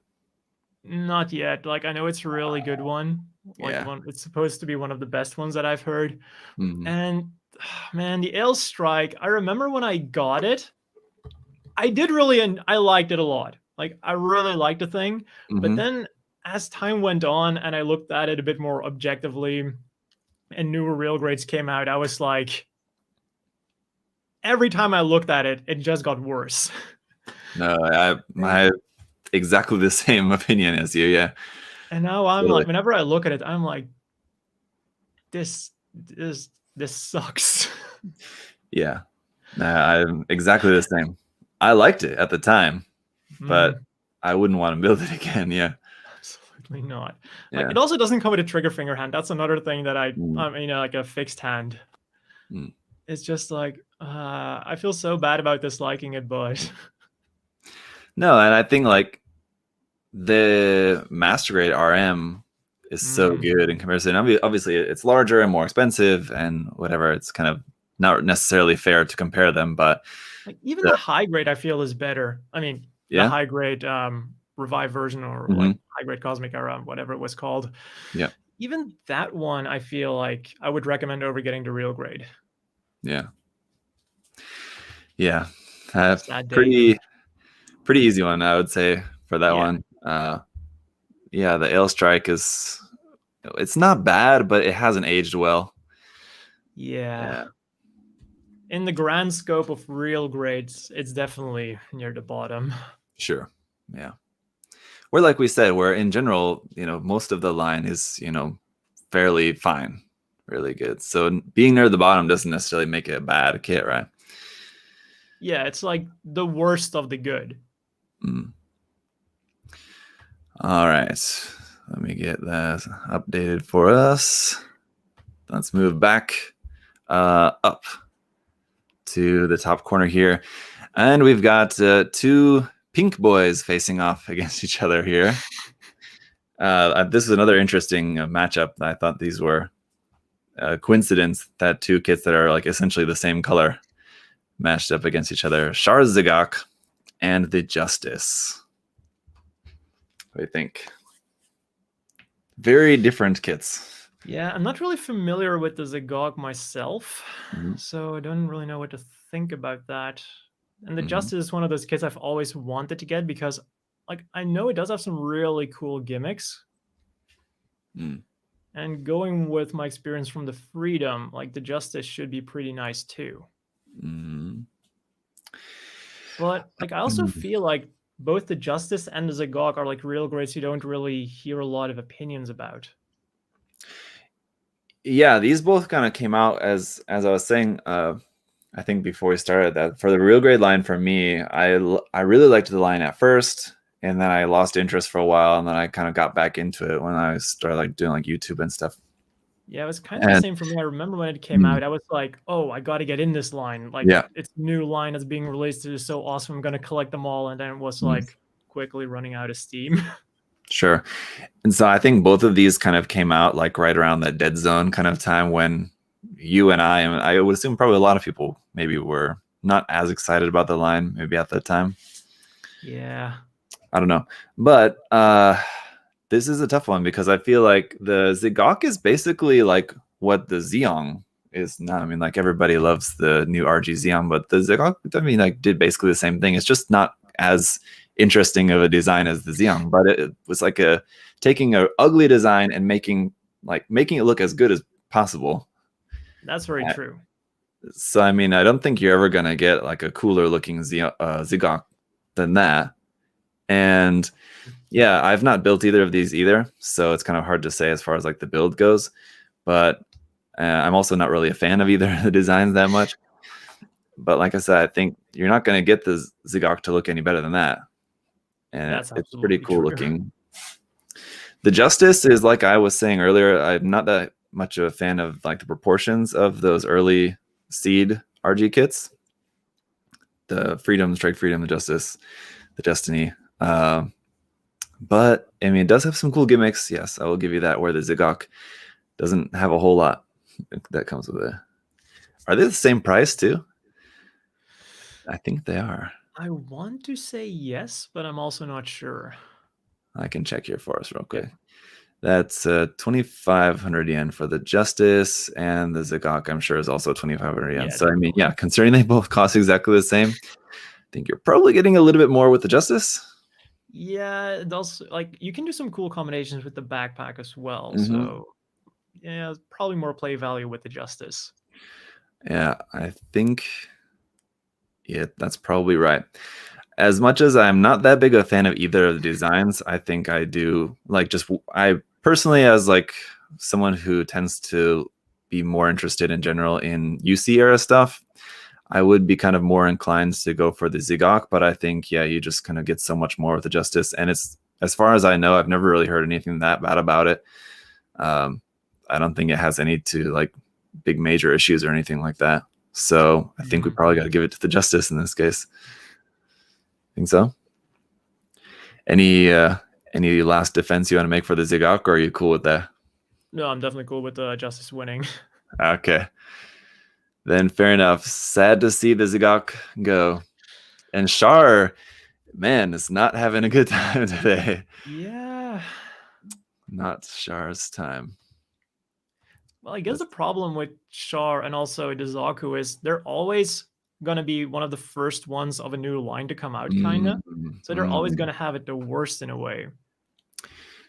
Not yet. Like, I know it's a really good one. Like, it's supposed to be one of the best ones that I've heard. And man, the Ale Strike, I remember when I got it, I did really, and I liked it a lot. Like, I really liked the thing. But then as time went on and I looked at it a bit more objectively and newer real grades came out, I was like, every time I looked at it, it just got worse. No, I exactly the same opinion as you. Yeah. And now I'm like, whenever I look at it, I'm like, this sucks. Yeah. I'm exactly the same. I liked it at the time, but I wouldn't want to build it again. Yeah. Absolutely not. Like, it also doesn't come with a trigger finger hand. That's another thing that I mean, like a fixed hand. It's just like, I feel so bad about disliking it, but no, and I think like the Master Grade RM is so good in comparison. Obviously, it's larger and more expensive and whatever. It's kind of not necessarily fair to compare them, but like even the high grade I feel is better. I mean, the high grade revive version or like high grade cosmic era, whatever it was called. Yeah. Even that one, I feel like I would recommend over getting the real grade. Yeah. Yeah. Pretty easy one, I would say, for that one. Yeah, the Ale Strike it's not bad, but it hasn't aged well. Yeah. In the grand scope of real grades, it's definitely near the bottom. Sure. Yeah. Where, like we said, where in general, most of the line is, fairly fine, really good. So being near the bottom doesn't necessarily make it a bad kit, right? Yeah, it's like the worst of the good. All right. Let me get that updated for us. Let's move back up to the top corner here. And we've got two pink boys facing off against each other here. This is another interesting matchup. I thought these were a coincidence that two kits that are like essentially the same color matched up against each other. Char and the Justice. What do you think? Very different kits. Yeah, I'm not really familiar with the Zagog myself, so I don't really know what to think about that. And the Justice is one of those kits I've always wanted to get because, like, I know it does have some really cool gimmicks. And going with my experience from the Freedom, like, the Justice should be pretty nice too. But, like, I also feel like both the Justice and the Zagog are, like, real grades you don't really hear a lot of opinions about. Yeah, these both kind of came out as I was saying, I think before we started, that for the real grade line, for me, I really liked the line at first, and then I lost interest for a while, and then I kind of got back into it when I started like doing like YouTube and stuff. Yeah, it was kind of the same for me. I remember when it came out, I was like, oh, I got to get in this line. Like, it's a new line that's being released. It is so awesome. I'm going to collect them all. And then it was like quickly running out of steam. Sure. And so I think both of these kind of came out like right around that dead zone kind of time when you and I would assume probably a lot of people maybe were not as excited about the line maybe at that time. Yeah. I don't know. But this is a tough one because I feel like the Zigok is basically like what the Zeong is now. I mean, like everybody loves the new RG Zeong, but the Zigok, I mean, like did basically the same thing. It's just not as interesting of a design as the Zeong, but it was like taking an ugly design and making it look as good as possible. That's very true. So I mean, I don't think you're ever gonna get like a cooler looking Zigok than that. And yeah, I've not built either of these either, so it's kind of hard to say as far as like the build goes. But I'm also not really a fan of either of the designs that much. But like I said, I think you're not going to get the Zigok to look any better than that. And it's pretty cool looking. The Justice is, like I was saying earlier, I'm not that much of a fan of like the proportions of those early seed RG kits. The Freedom, the Strike Freedom, the Justice, the Destiny. But I mean, it does have some cool gimmicks. Yes, I will give you that. Where the Zigok doesn't have a whole lot that comes with it. Are they the same price too? I think they are. I want to say yes, but I'm also not sure. I can check here for us real quick. That's 2,500 yen for the Justice, and the Zigok, I'm sure, is also 2,500 yen. So I mean, yeah, considering they both cost exactly the same, I think you're probably getting a little bit more with the Justice. Yeah, it does. Like, you can do some cool combinations with the backpack as well. So yeah, probably more play value with the Justice. Yeah, I think that's probably right. As much as I'm not that big a fan of either of the designs, I think I do like I personally, as like someone who tends to be more interested in general in UC era stuff, I would be kind of more inclined to go for the Zigok, but I think, yeah, you just kind of get so much more with the Justice. And it's, as far as I know, I've never really heard anything that bad about it. I don't think it has any like big major issues or anything like that. So I think we probably got to give it to the Justice in this case. Think so? Any last defense you want to make for the Zigok, or are you cool with that? No, I'm definitely cool with the Justice winning. Okay. Then fair enough. Sad to see the Zigok go. And Char, man, is not having a good time today. Yeah. Not Char's time. Well, I guess the problem with Char and also the Zaku is they're always going to be one of the first ones of a new line to come out, kind of. So they're always going to have it the worst in a way.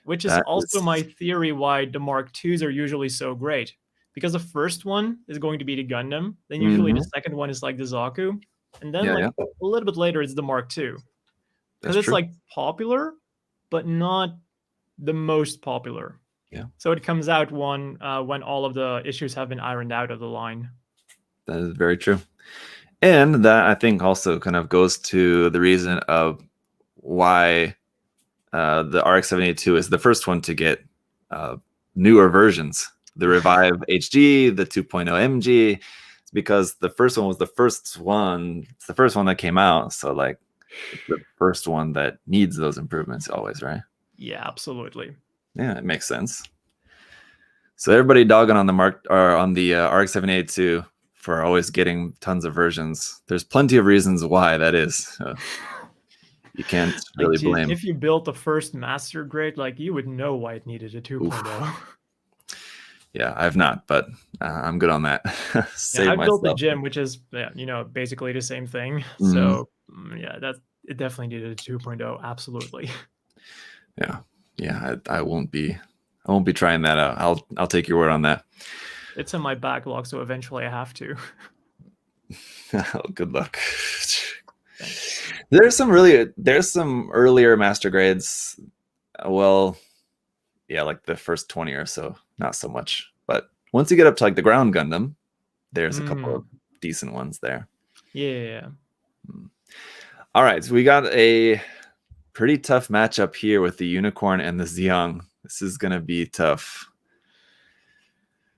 Which is also my theory why the Mark IIs are usually so great. Because the first one is going to be the Gundam, then usually the second one is like the Zaku, and then a little bit later it's the Mark II. Because it's like popular, but not the most popular. Yeah. So it comes out when all of the issues have been ironed out of the line. That is very true. And that, I think, also kind of goes to the reason of why the RX-782 is the first one to get newer versions. The Revive HG, the 2.0 MG, it's because the first one was the first one. It's the first one that came out. So, like, it's the first one that needs those improvements always, right? Yeah, absolutely. Yeah, it makes sense. So everybody dogging on the RX-782 for always getting tons of versions. There's plenty of reasons why that is. You can't Like, really dude, blame. if you built the first master grade, like you would know why it needed a 2.0. Yeah, I've not, but I'm good on that. Yeah, Save I built the myself. gym, which is basically the same thing. Mhm. So yeah, it definitely needed a 2.0. Absolutely. Yeah. I won't be trying that out. I'll take your word on that. It's in my backlog, so eventually I have to. Good luck. Thanks. There's some earlier master grades. Well, yeah, like the first 20 or so, not so much. But once you get up to like the ground Gundam, there's a couple of decent ones there. Yeah. All right, so we got a pretty tough matchup here with the Unicorn and the Zeong. This is gonna be tough.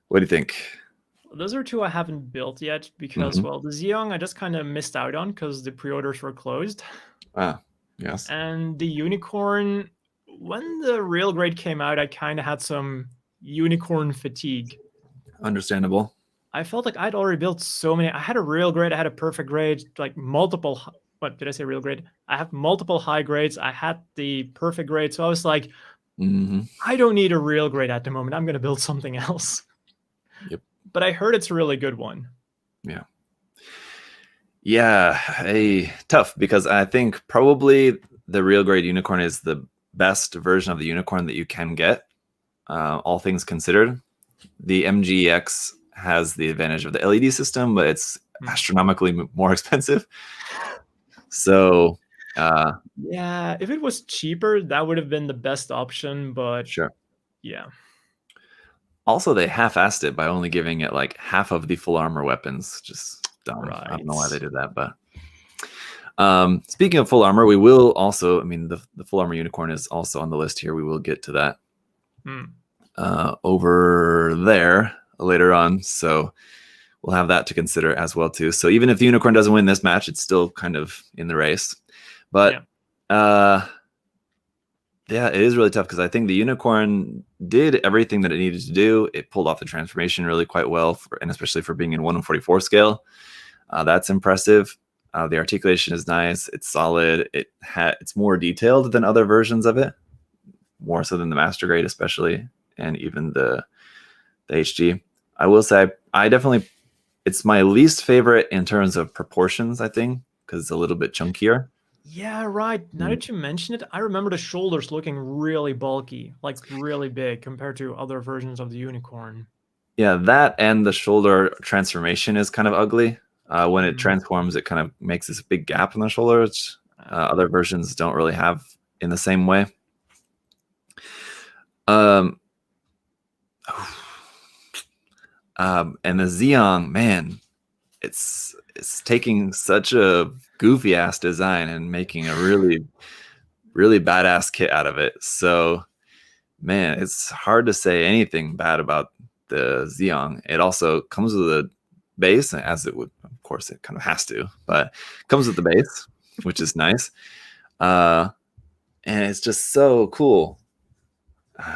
What do you think? Those are two I haven't built yet because, well, the Zeong I just kind of missed out on because the pre-orders were closed. Ah, yes. And the Unicorn, when the Real Grade came out, I kind of had some Unicorn fatigue. Understandable. I felt like I'd already built so many. I had a Real Grade, I had a perfect grade, like multiple. What did I say? Real Grade? I have multiple high grades. I had the perfect grade. So I was like, I don't need a Real Grade at the moment. I'm going to build something else. Yep. But I heard it's a really good one. Yeah. Yeah, tough because I think probably the Real Grade Unicorn is the best version of the Unicorn that you can get, all things considered. The MGX has the advantage of the LED system, but it's astronomically more expensive. So, yeah, if it was cheaper, that would have been the best option, but sure. Yeah. Also, they half-assed it by only giving it like half of the full armor weapons. Just dumb. Right. I don't know why they did that, but speaking of full armor, we will also, I mean, the full armor Unicorn is also on the list here. We will get to that over there later on. So we'll have that to consider as well too. So even if the Unicorn doesn't win this match, it's still kind of in the race. But yeah, it is really tough because I think the Unicorn did everything that it needed to do. It pulled off the transformation really quite well, and especially for being in 1/44 scale. That's impressive. The articulation is nice. It's solid. It's more detailed than other versions of it, more so than the Master Grade especially, and even the HG. I will say I definitely, it's my least favorite in terms of proportions, I think, because it's a little bit chunkier. Yeah, right. Now that you mention it, I remember the shoulders looking really bulky, like really big compared to other versions of the Unicorn. Yeah, that and the shoulder transformation is kind of ugly. When it transforms, it kind of makes this big gap in the shoulder, which other versions don't really have in the same way. And the Zeong, man, it's taking such a goofy ass design and making a really, really badass kit out of it. So, man, it's hard to say anything bad about the Zeong. It also comes with a base, as it would, of course, it kind of has to, but it comes with the base, which is nice. And it's just so cool.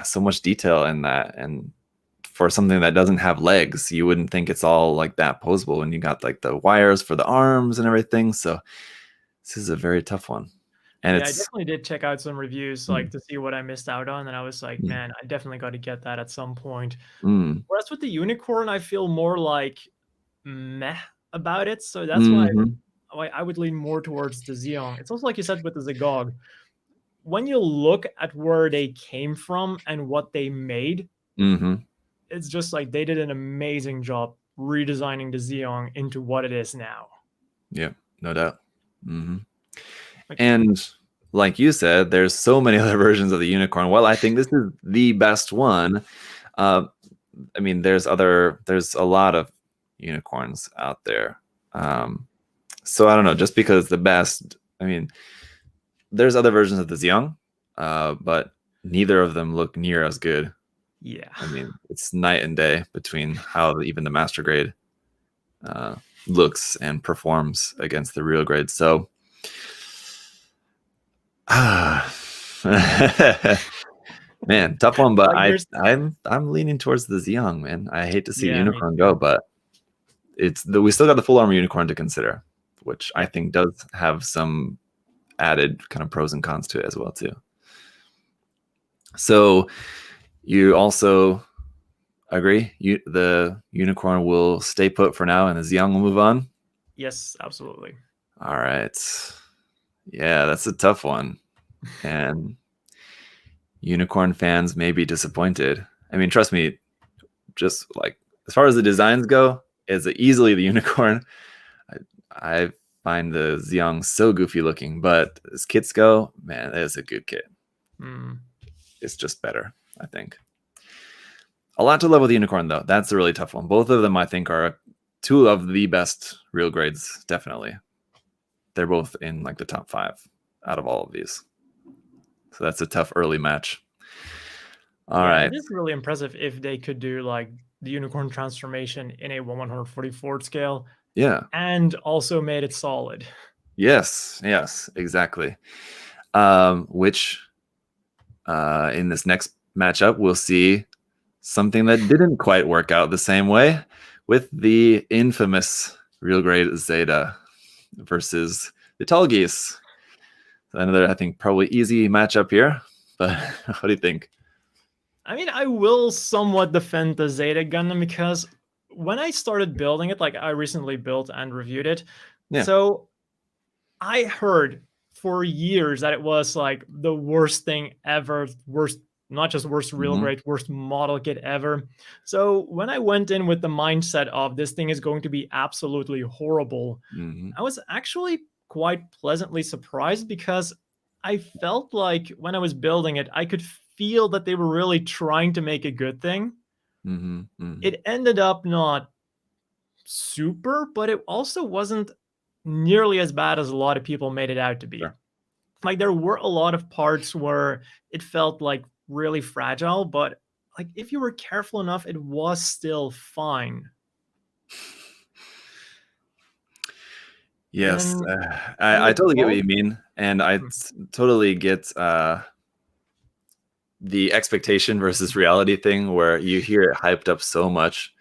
So much detail in that. And for something that doesn't have legs, you wouldn't think it's all like that posable when you got like the wires for the arms and everything. So this is a very tough one. And yeah, I definitely did check out some reviews like to see what I missed out on, and I was like, man, I definitely got to get that at some point. Whereas with the Unicorn, I feel more like meh about it, so that's why I would lean more towards the Zeong. It's also like you said with the Zagog. When you look at where they came from and what they made, it's just like they did an amazing job redesigning the Zeong into what it is now. Yeah, no doubt. And like you said, there's so many other versions of the Unicorn. Well, I think this is the best one. I mean, there's a lot of Unicorns out there. So I don't know, just because the best, I mean, there's other versions of the Zeong, but neither of them look near as good. Yeah. I mean, it's night and day between how even the Master Grade looks and performs against the Real Grade. So, man, tough one. But like I'm leaning towards the Zeong, man. I hate to see the Unicorn go, but we still got the full armor Unicorn to consider, which I think does have some added kind of pros and cons to it as well too. So you also agree the unicorn will stay put for now and the Zeong will move on? Yes, absolutely. All right. Yeah, that's a tough one. And unicorn fans may be disappointed. I mean, trust me, just like as far as the designs go, it's easily the unicorn. I find the Zeong so goofy looking, but as kits go, man, that is a good kit. It's just better, I think. A lot to love with the unicorn, though. That's a really tough one. Both of them, I think, are two of the best real grades, definitely. They're both in like the top 5 out of all of these. So that's a tough early match. All right. It is really impressive if they could do like the unicorn transformation in a 144th scale. Yeah. And also made it solid. Yes, exactly. Which in this next matchup, we'll see something that didn't quite work out the same way with the infamous Real Grade Zeta versus the Tallgeese. Another, I think, probably easy matchup here. But what do you think? I mean, I will somewhat defend the Zeta Gundam because when I started building it, like I recently built and reviewed it. Yeah. So I heard for years that it was like the worst thing ever, not just worst real grade, worst model kit ever. So when I went in with the mindset of this thing is going to be absolutely horrible, I was actually quite pleasantly surprised because I felt like when I was building it, I could feel that they were really trying to make a good thing. It ended up not super, but it also wasn't nearly as bad as a lot of people made it out to be. Sure. Like there were a lot of parts where it felt like really fragile, but like if you were careful enough, it was still fine. Yes, I totally get what you mean, and I totally get the expectation versus reality thing where you hear it hyped up so much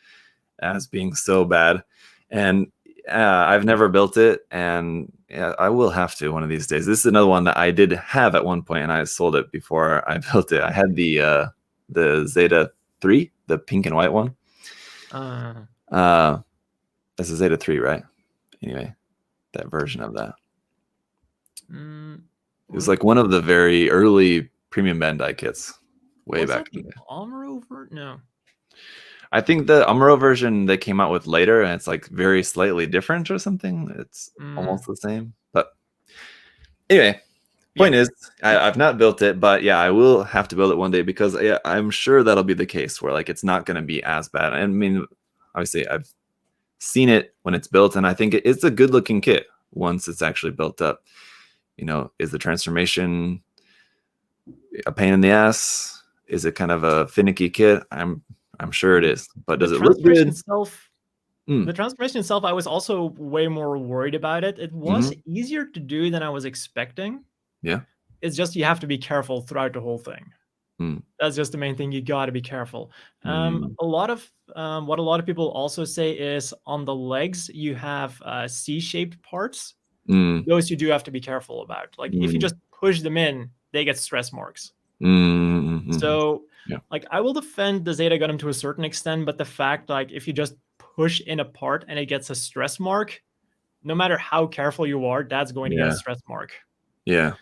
as being so bad. And I've never built it, and I will have to one of these days. This is another one that I did have at one point, and I sold it before I built it. I had the Zeta 3, the pink and white one. That's a Zeta 3, right? Anyway, that version of that. It was like one of the very early premium Bandai kits way back in the day. Amuro? No. I think the Amuro version they came out with later, and it's like very slightly different or something. It's almost the same. But anyway, point is, I've not built it, but yeah, I will have to build it one day because I'm sure that'll be the case where like it's not going to be as bad. I mean, obviously, I've seen it when it's built, and I think it's a good looking kit once it's actually built up. You know, is the transformation a pain in the ass? Is it kind of a finicky kit? I'm sure it is, but does it look good? The transformation itself, I was also way more worried about it. It was easier to do than I was expecting. Yeah. It's just you have to be careful throughout the whole thing. That's just the main thing. You got to be careful. A lot of what a lot of people also say is on the legs, you have C-shaped parts. Those you do have to be careful about. Like if you just push them in, they get stress marks. So like I will defend the Zeta Gundam to a certain extent, but the fact like if you just push in a part and it gets a stress mark, no matter how careful you are, that's going to get a stress mark. Yeah.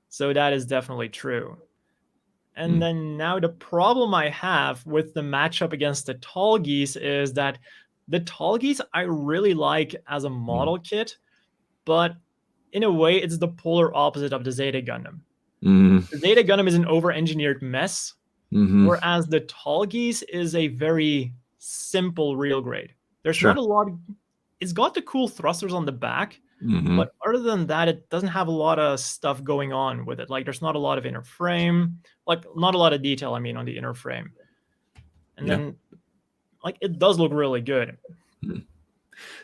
So that is definitely true. And then now the problem I have with the matchup against the Tallgeese is that the Tallgeese I really like as a model kit, but in a way it's the polar opposite of the Zeta Gundam. The Zeta Gundam is an over-engineered mess, whereas the Tallgeese is a very simple real grade. There's not a lot of, it's got the cool thrusters on the back, but other than that, it doesn't have a lot of stuff going on with it. Like there's not a lot of inner frame, like not a lot of detail, I mean, on the inner frame. And then like it does look really good.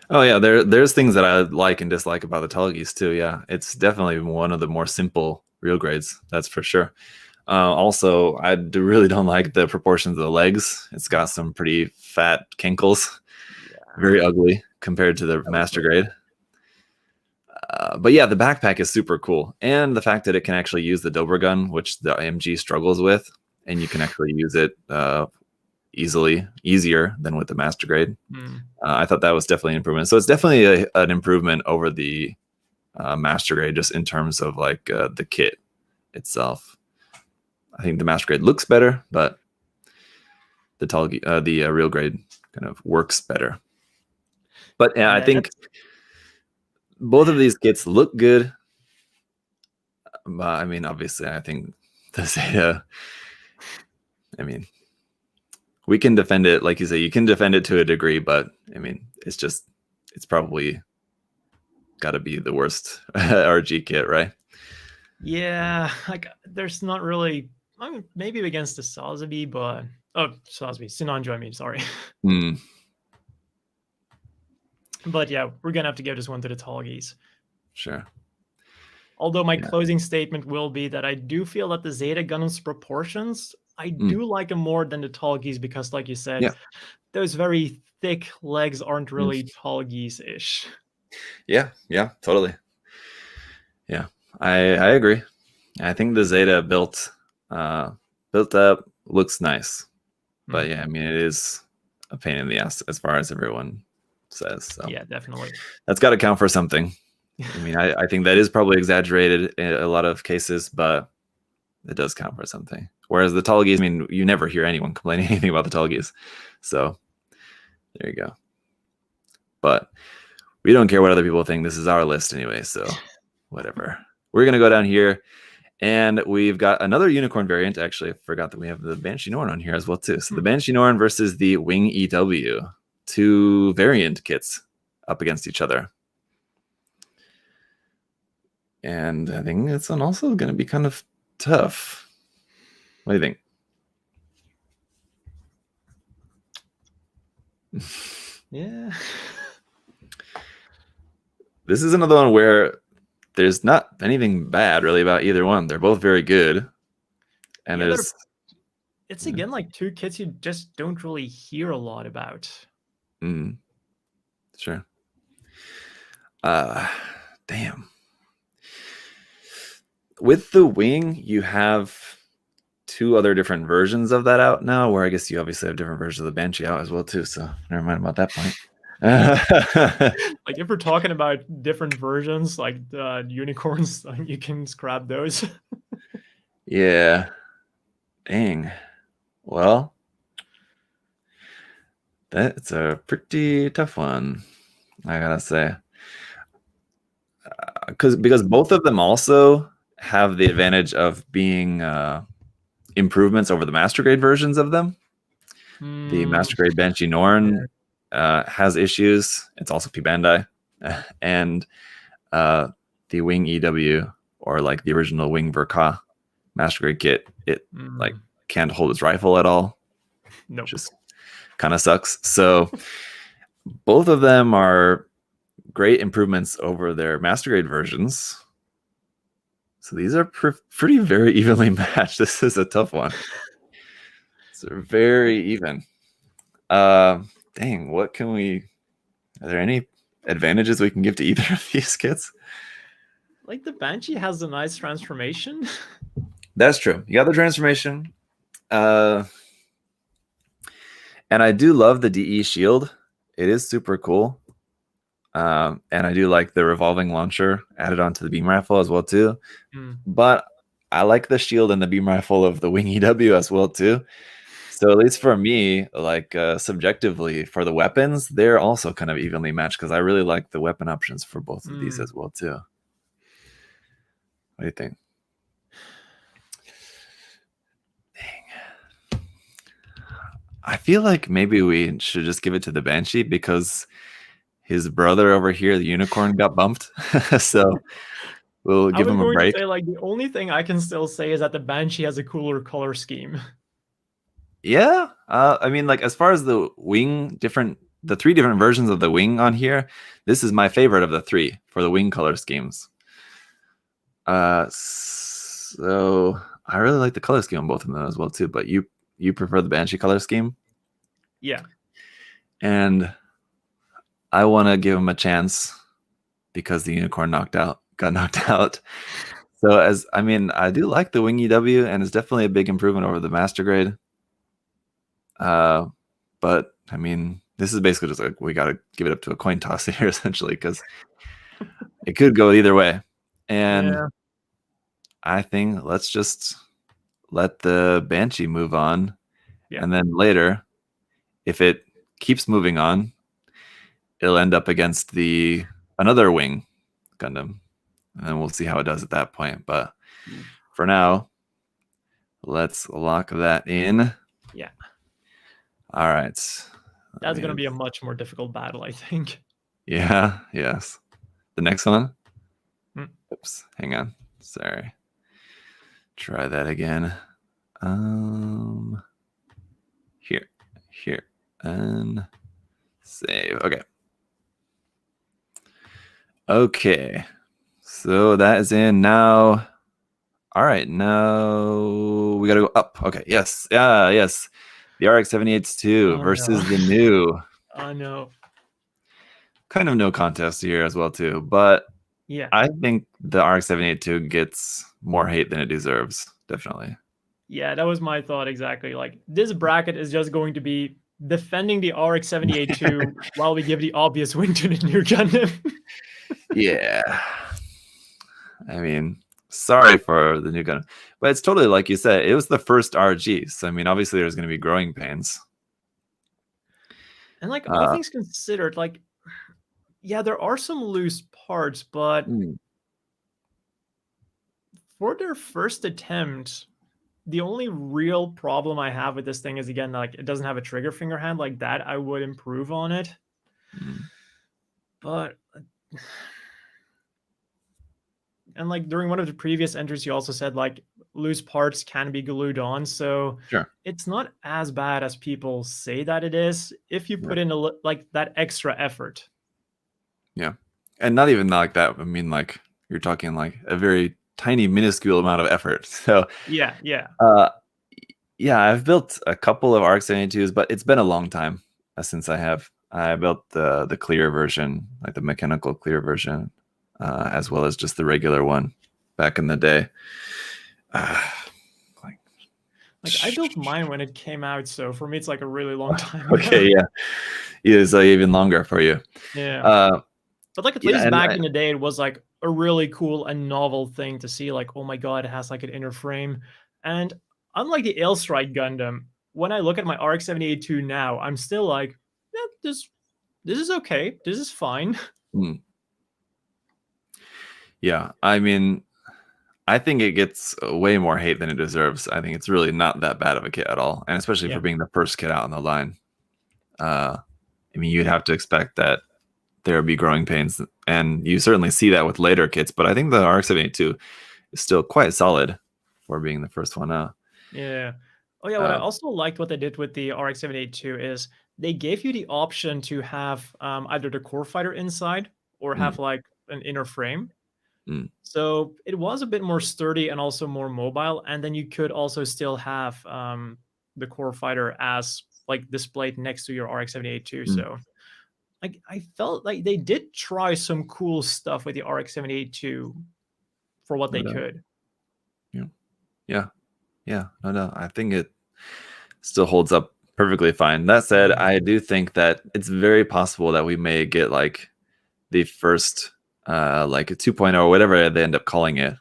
Oh yeah, there's things that I like and dislike about the Tallgeese too. Yeah, it's definitely one of the more simple real grades, that's for sure. Also, I really don't like the proportions of the legs. It's got some pretty fat kinkles, very ugly compared to the master grade. But yeah, the backpack is super cool, and the fact that it can actually use the Dober gun, which the AMG struggles with, and you can actually use it easier than with the Master Grade. I thought that was definitely an improvement. So it's definitely an improvement over the Master Grade, just in terms of like the kit itself. I think the Master Grade looks better, but the Real Grade kind of works better. But yeah, I think both of these kits look good. But I mean, obviously, I think the Zeta, I mean, we can defend it, like you say, you can defend it to a degree, but I mean, it's probably got to be the worst RG kit, right? Yeah, like there's not really. I mean, maybe against the Sazabi, but Sazabi, Sinanju. I mean, sorry. But yeah, we're gonna have to give this one to the Tallgeese. Sure. Although my closing statement will be that I do feel that the Zeta Gundam's proportions, I do like them more than the Tallgeese, because, like you said, those very thick legs aren't really Tallgeese-ish. Yeah, totally. Yeah, I agree. I think the Zeta built up looks nice, but yeah, I mean, it is a pain in the ass as far as everyone says. So yeah, definitely. That's got to count for something. I mean, I think that is probably exaggerated in a lot of cases, but it does count for something. Whereas the Tallgeese, I mean, you never hear anyone complaining anything about the Tallgeese. So there you go. But we don't care what other people think. This is our list anyway, so whatever. We're going to go down here, and we've got another unicorn variant. Actually, I forgot that we have the Banshee Norn on here as well, too. So the Banshee Norn versus the Wing EW. 2 variant kits up against each other. And I think this one also going to be kind of tough. What do you think? Yeah. This is another one where there's not anything bad really about either one. They're both very good. And it's again like 2 kits you just don't really hear a lot about. Sure. Damn. With the Wing, you have 2 other different versions of that out now, where I guess you obviously have different versions of the Banshee out as well, too. So never mind about that point. Like, if we're talking about different versions, like the unicorns, you can scrap those. Yeah. Dang. Well, that's a pretty tough one, I gotta say. Because both of them also have the advantage of being improvements over the Master Grade versions of them. The Master Grade Banshee Norn has issues. It's also P Bandai. And the Wing EW, or like the original Wing Verka Master Grade kit, it like can't hold its rifle at all. Nope. Just kind of sucks. So both of them are great improvements over their Master Grade versions. So these are pretty very evenly matched. This is a tough one. It's very even. Dang, what can we... Are there any advantages we can give to either of these kits? Like, the Banshee has a nice transformation. That's true. You got the transformation. And I do love the DE shield. It is super cool. And I do like the revolving launcher added onto the beam rifle as well, too. But I like the shield and the beam rifle of the Wing EW as well, too. So at least for me, like subjectively, for the weapons, they're also kind of evenly matched, because I really like the weapon options for both of these as well, too. What do you think? Dang. I feel like maybe we should just give it to the Banshee, because his brother over here, the unicorn, got bumped. So we'll give him a break. Say, like, the only thing I can still say is that the Banshee has a cooler color scheme. Yeah. I mean, like, as far as the Wing, the 3 different versions of the Wing on here, this is my favorite of the 3 for the Wing color schemes. So I really like the color scheme on both of them as well, too. But you prefer the Banshee color scheme? Yeah. And I want to give him a chance, because the unicorn got knocked out. So I do like the Wing EW, and it's definitely a big improvement over the Master Grade. But I mean, this is basically just like we got to give it up to a coin toss here, essentially, because it could go either way. And Yeah. I think let's just let the Banshee move on. Yeah. And then later, if it keeps moving on, it'll end up against another Wing Gundam. And then we'll see how it does at that point. But for now, let's lock that in. Yeah. All right. That's going to be a much more difficult battle, I think. Yeah. Yes. The next one? Mm. Oops. Hang on. Sorry. Try that again. Here. And save. Okay. So that is in now. All right. Now we got to go up. Okay. Yes. Yes. The RX-78-2 versus the Nu. I know. Kind of no contest here as well, too. But yeah, I think the RX-78-2 gets more hate than it deserves. Definitely. Yeah, that was my thought exactly. Like, this bracket is just going to be defending the RX-78-2 while we give the obvious win to the Nu Gundam. Yeah. I mean, sorry for the Nu Gundam. But it's totally like you said, it was the first RG. So, I mean, obviously there's going to be growing pains. And, like, all things considered, like, yeah, there are some loose parts, but for their first attempt, the only real problem I have with this thing is, again, like, it doesn't have a trigger finger hand like that. I would improve on it. But, and like during one of the previous entries, you also said like loose parts can be glued on. So sure, it's not as bad as people say that it is if you put in like that extra effort. Yeah. And not even like that. I mean, like you're talking like a very tiny, minuscule amount of effort. So yeah. Yeah, I've built a couple of RX-72s, but it's been a long time since I built the clear version, like the mechanical clear version, as well as just the regular one back in the day. Like I built mine when it came out, so for me it's like a really long time ago. Okay, yeah. It is even longer for you. Yeah. But like at least back in the day, it was like a really cool and novel thing to see. Like, oh my god, it has like an inner frame. And unlike the Ailstrike Gundam, when I look at my RX-78-2 now, I'm still like, yeah, this is okay. This is fine. Yeah, I mean, I think it gets way more hate than it deserves. I think it's really not that bad of a kit at all, and especially for being the first kit out on the line. I mean, you'd have to expect that there would be growing pains, and you certainly see that with later kits. But I think the RX-78-2 is still quite solid for being the first one out. Yeah. Oh yeah. What I also liked what they did with the RX-78-2 is they gave you the option to have either the core fighter inside or have like an inner frame. So it was a bit more sturdy and also more mobile. And then you could also still have the core fighter as like displayed next to your RX-78-2. So like I felt like they did try some cool stuff with the RX-78-2 for what they could. Yeah. No. I think it still holds up perfectly fine. That said, I do think that it's very possible that we may get like the first like a 2.0 or whatever they end up calling it,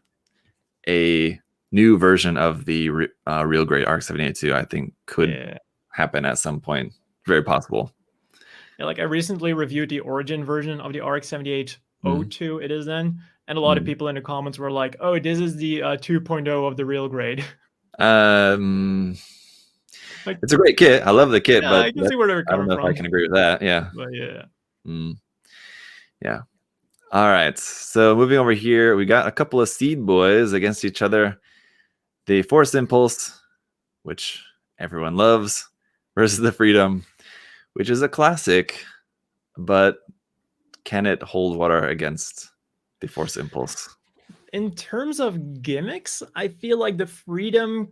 a new version of the Real Grade RX-78-2. I think could happen at some point. Very possible. Yeah, like I recently reviewed the Origin version of the RX-78-02. It is then, and a lot of people in the comments were like, "Oh, this is the 2.0 of the Real Grade." Like, it's a great kit. I love the kit, but I can see where they're coming from. I don't know if I can agree with that. Yeah. But yeah. Yeah. All right. So moving over here, we got a couple of Seed Boys against each other. The Force Impulse, which everyone loves, versus the Freedom, which is a classic, but can it hold water against the Force Impulse? In terms of gimmicks, I feel like the Freedom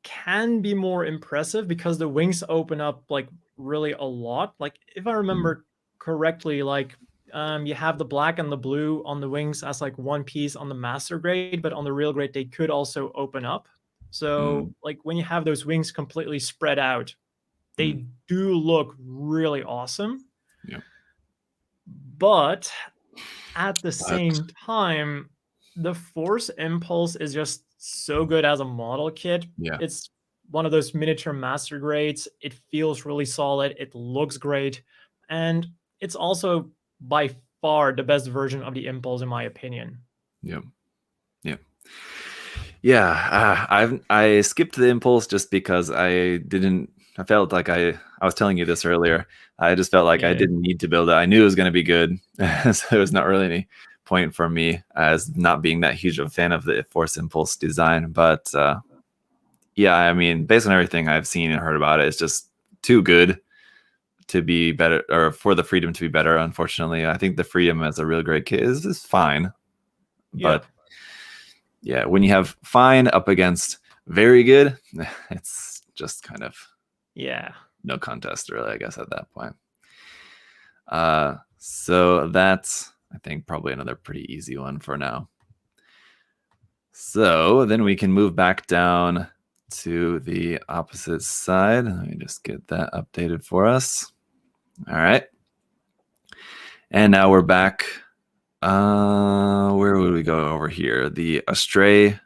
can be more impressive because the wings open up like really a lot. Like if I remember correctly, like you have the black and the blue on the wings as like one piece on the master grade, but on the real grade they could also open up. So like when you have those wings completely spread out, they do look really awesome. Yeah. But at the same time, the Force Impulse is just so good as a model kit. Yeah. It's one of those miniature master grades. It feels really solid. It looks great. And it's also by far the best version of the Impulse, in my opinion. Yeah. Yeah. Yeah. I skipped the Impulse just because I felt like I was telling you this earlier. I just felt like I didn't need to build it. I knew it was going to be good. So there was not really any point for me as not being that huge of a fan of the Force Impulse design. But yeah, I mean, based on everything I've seen and heard about it, it's just too good to be better, or for the Freedom to be better. Unfortunately, I think the Freedom as a real great kit is fine. But yeah, when you have fine up against very good, it's just kind of no contest really, I guess, at that point. So that's, I think, probably another pretty easy one for now. So then we can move back down to the opposite side. Let me just get that updated for us. All right. And now we're back. Where would we go over here? The Astray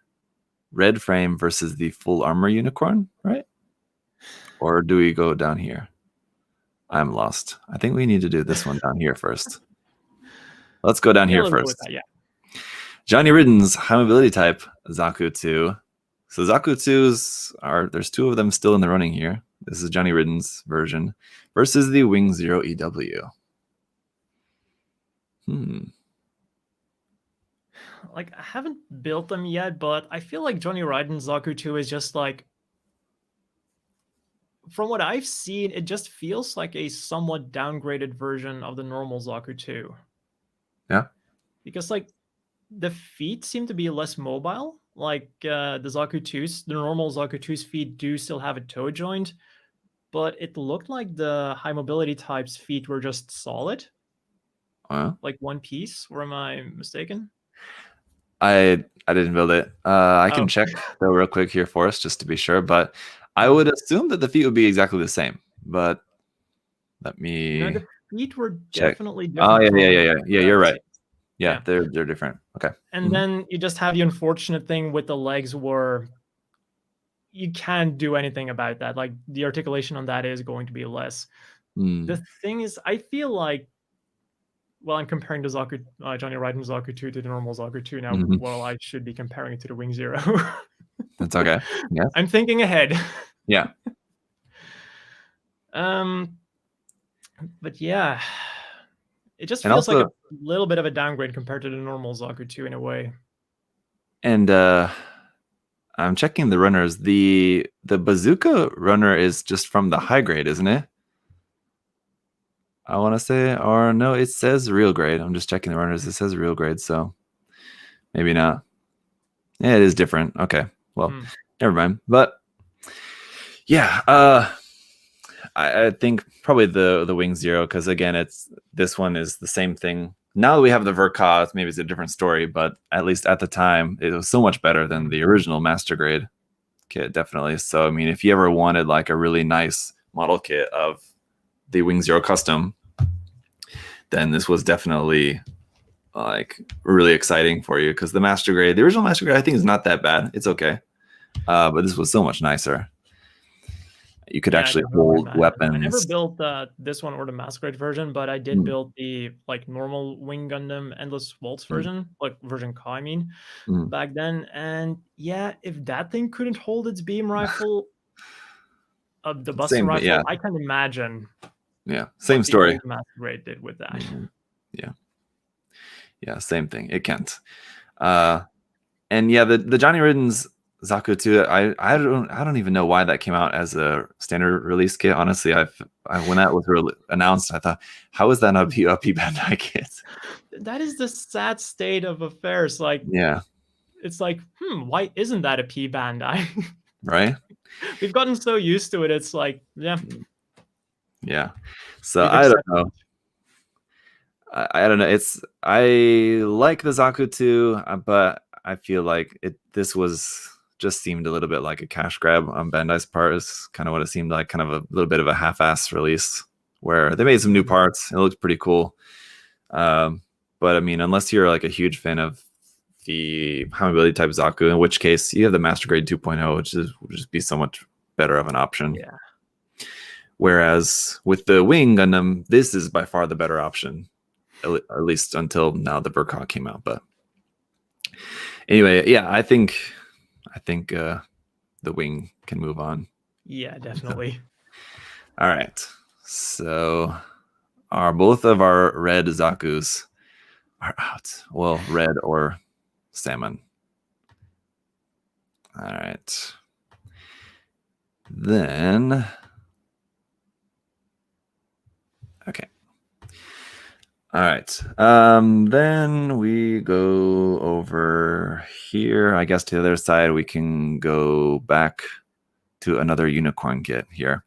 red frame versus the full armor unicorn, right? Or do we go down here? I'm lost. I think we need to do this one down here first. Let's go down here first. Johnny Ridden's high mobility type, Zaku II. So Zaku II's there's two of them still in the running here. This is Johnny Ridden's version versus the Wing Zero EW. Like, I haven't built them yet, but I feel like Johnny Ridden's Zaku II is just like, from what I've seen, it just feels like a somewhat downgraded version of the normal Zaku II. Yeah. Because like the feet seem to be less mobile. Like the Zaku II's, the normal Zaku II's feet do still have a toe joint, but it looked like the high mobility type's feet were just solid. Like one piece, or am I mistaken? I didn't build it. I can check though real quick here for us just to be sure, but I would assume that the feet would be exactly the same. But let me the feet were check. Definitely different. Yeah, you're right. Yeah, they're different. Okay. And then you just have the unfortunate thing with the legs where you can't do anything about that. Like the articulation on that is going to be less. The thing is, I feel like, well, I'm comparing the Zaku, Johnny Ridden's Zaku II to the normal Zaku II now. Well, I should be comparing it to the Wing Zero. That's okay. Yeah. I'm thinking ahead. Yeah. But yeah, it just feels like a little bit of a downgrade compared to the normal Zaku II in a way. And I'm checking the runners. The bazooka runner is just from the high grade, isn't it? I want to say, or no, it says real grade. I'm just checking the runners. It says real grade, so maybe not. Yeah, it is different. Okay, well, never mind. But yeah, I think probably the Wing Zero, because again, this one is the same thing. Now that we have the Verka, maybe it's a different story, but at least at the time, it was so much better than the original Master Grade kit, definitely. So I mean, if you ever wanted like a really nice model kit of the Wing Zero custom, then this was definitely like really exciting for you, because the original Master Grade, I think is not that bad. It's okay, but this was so much nicer. You could actually hold weapons. I never built this one or the Master Grade version, but I did build the like normal Wing Gundam Endless Waltz version, like version K, I mean, back then. And yeah, if that thing couldn't hold its beam rifle, the Buster rifle, I can imagine. Yeah, same story. Master Grade did with that. Yeah, same thing. It can't. And yeah, the Johnny Ridden's Zaku II, I don't even know why that came out as a standard release kit. Honestly, when that was announced, I thought, how is that not a P Bandai kit? That is the sad state of affairs. Like, yeah, it's like, why isn't that a P Bandai? Right? We've gotten so used to it. It's like, yeah. So I don't know. I don't know. I like the Zaku II, but I feel like this was just seemed a little bit like a cash grab on Bandai's part. Is kind of what it seemed like, kind of a little bit of a half-ass release where they made some new parts. It looked pretty cool. But I mean, unless you're like a huge fan of the high mobility type Zaku, in which case you have the Master Grade 2.0, which would just be so much better of an option. Yeah. Whereas with the Wing Gundam, this is by far the better option, at least until now the Burkhawk came out. But anyway, yeah, I think the Wing can move on. Yeah, definitely. All right. So both of our red Zakus are out. Well, red or salmon. All right. Then, okay. All right. Then we go over here. I guess to the other side, we can go back to another unicorn kit here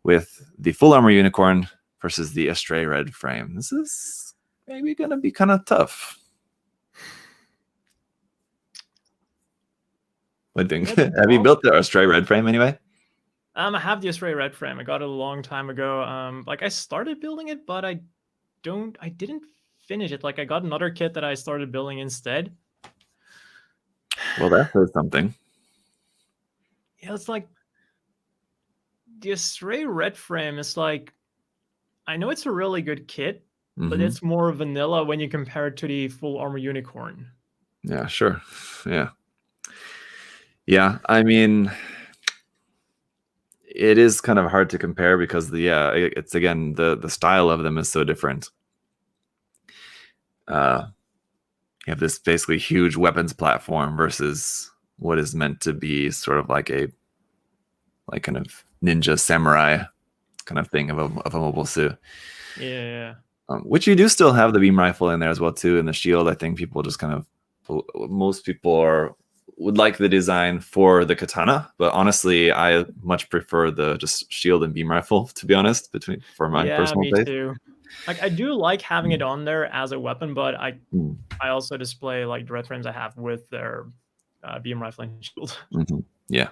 with the full armor unicorn versus the Astray red frame. This is maybe going to be kind of tough. What do you think? Have you built the Astray red frame anyway? I have the Astray red frame. I got it a long time ago. Like I started building it, but I didn't finish it. Like I got another kit that I started building instead. Well, that says something. Yeah, it's like the Astray red frame is like, I know it's a really good kit, but it's more vanilla when you compare it to the full armor unicorn. Yeah, sure. Yeah. Yeah, I mean, it is kind of hard to compare because it's again the style of them is so different. You have this basically huge weapons platform versus what is meant to be sort of like kind of ninja samurai kind of thing of a mobile suit. Yeah. Which you do still have the beam rifle in there as well too, and the shield. I think people just kind of most people would like the design for the katana, but honestly, I much prefer the just shield and beam rifle, to be honest, for my personal taste. Yeah, me too. Like I do like having it on there as a weapon, but I also display like the red frames I have with their beam rifle and shield. Yeah.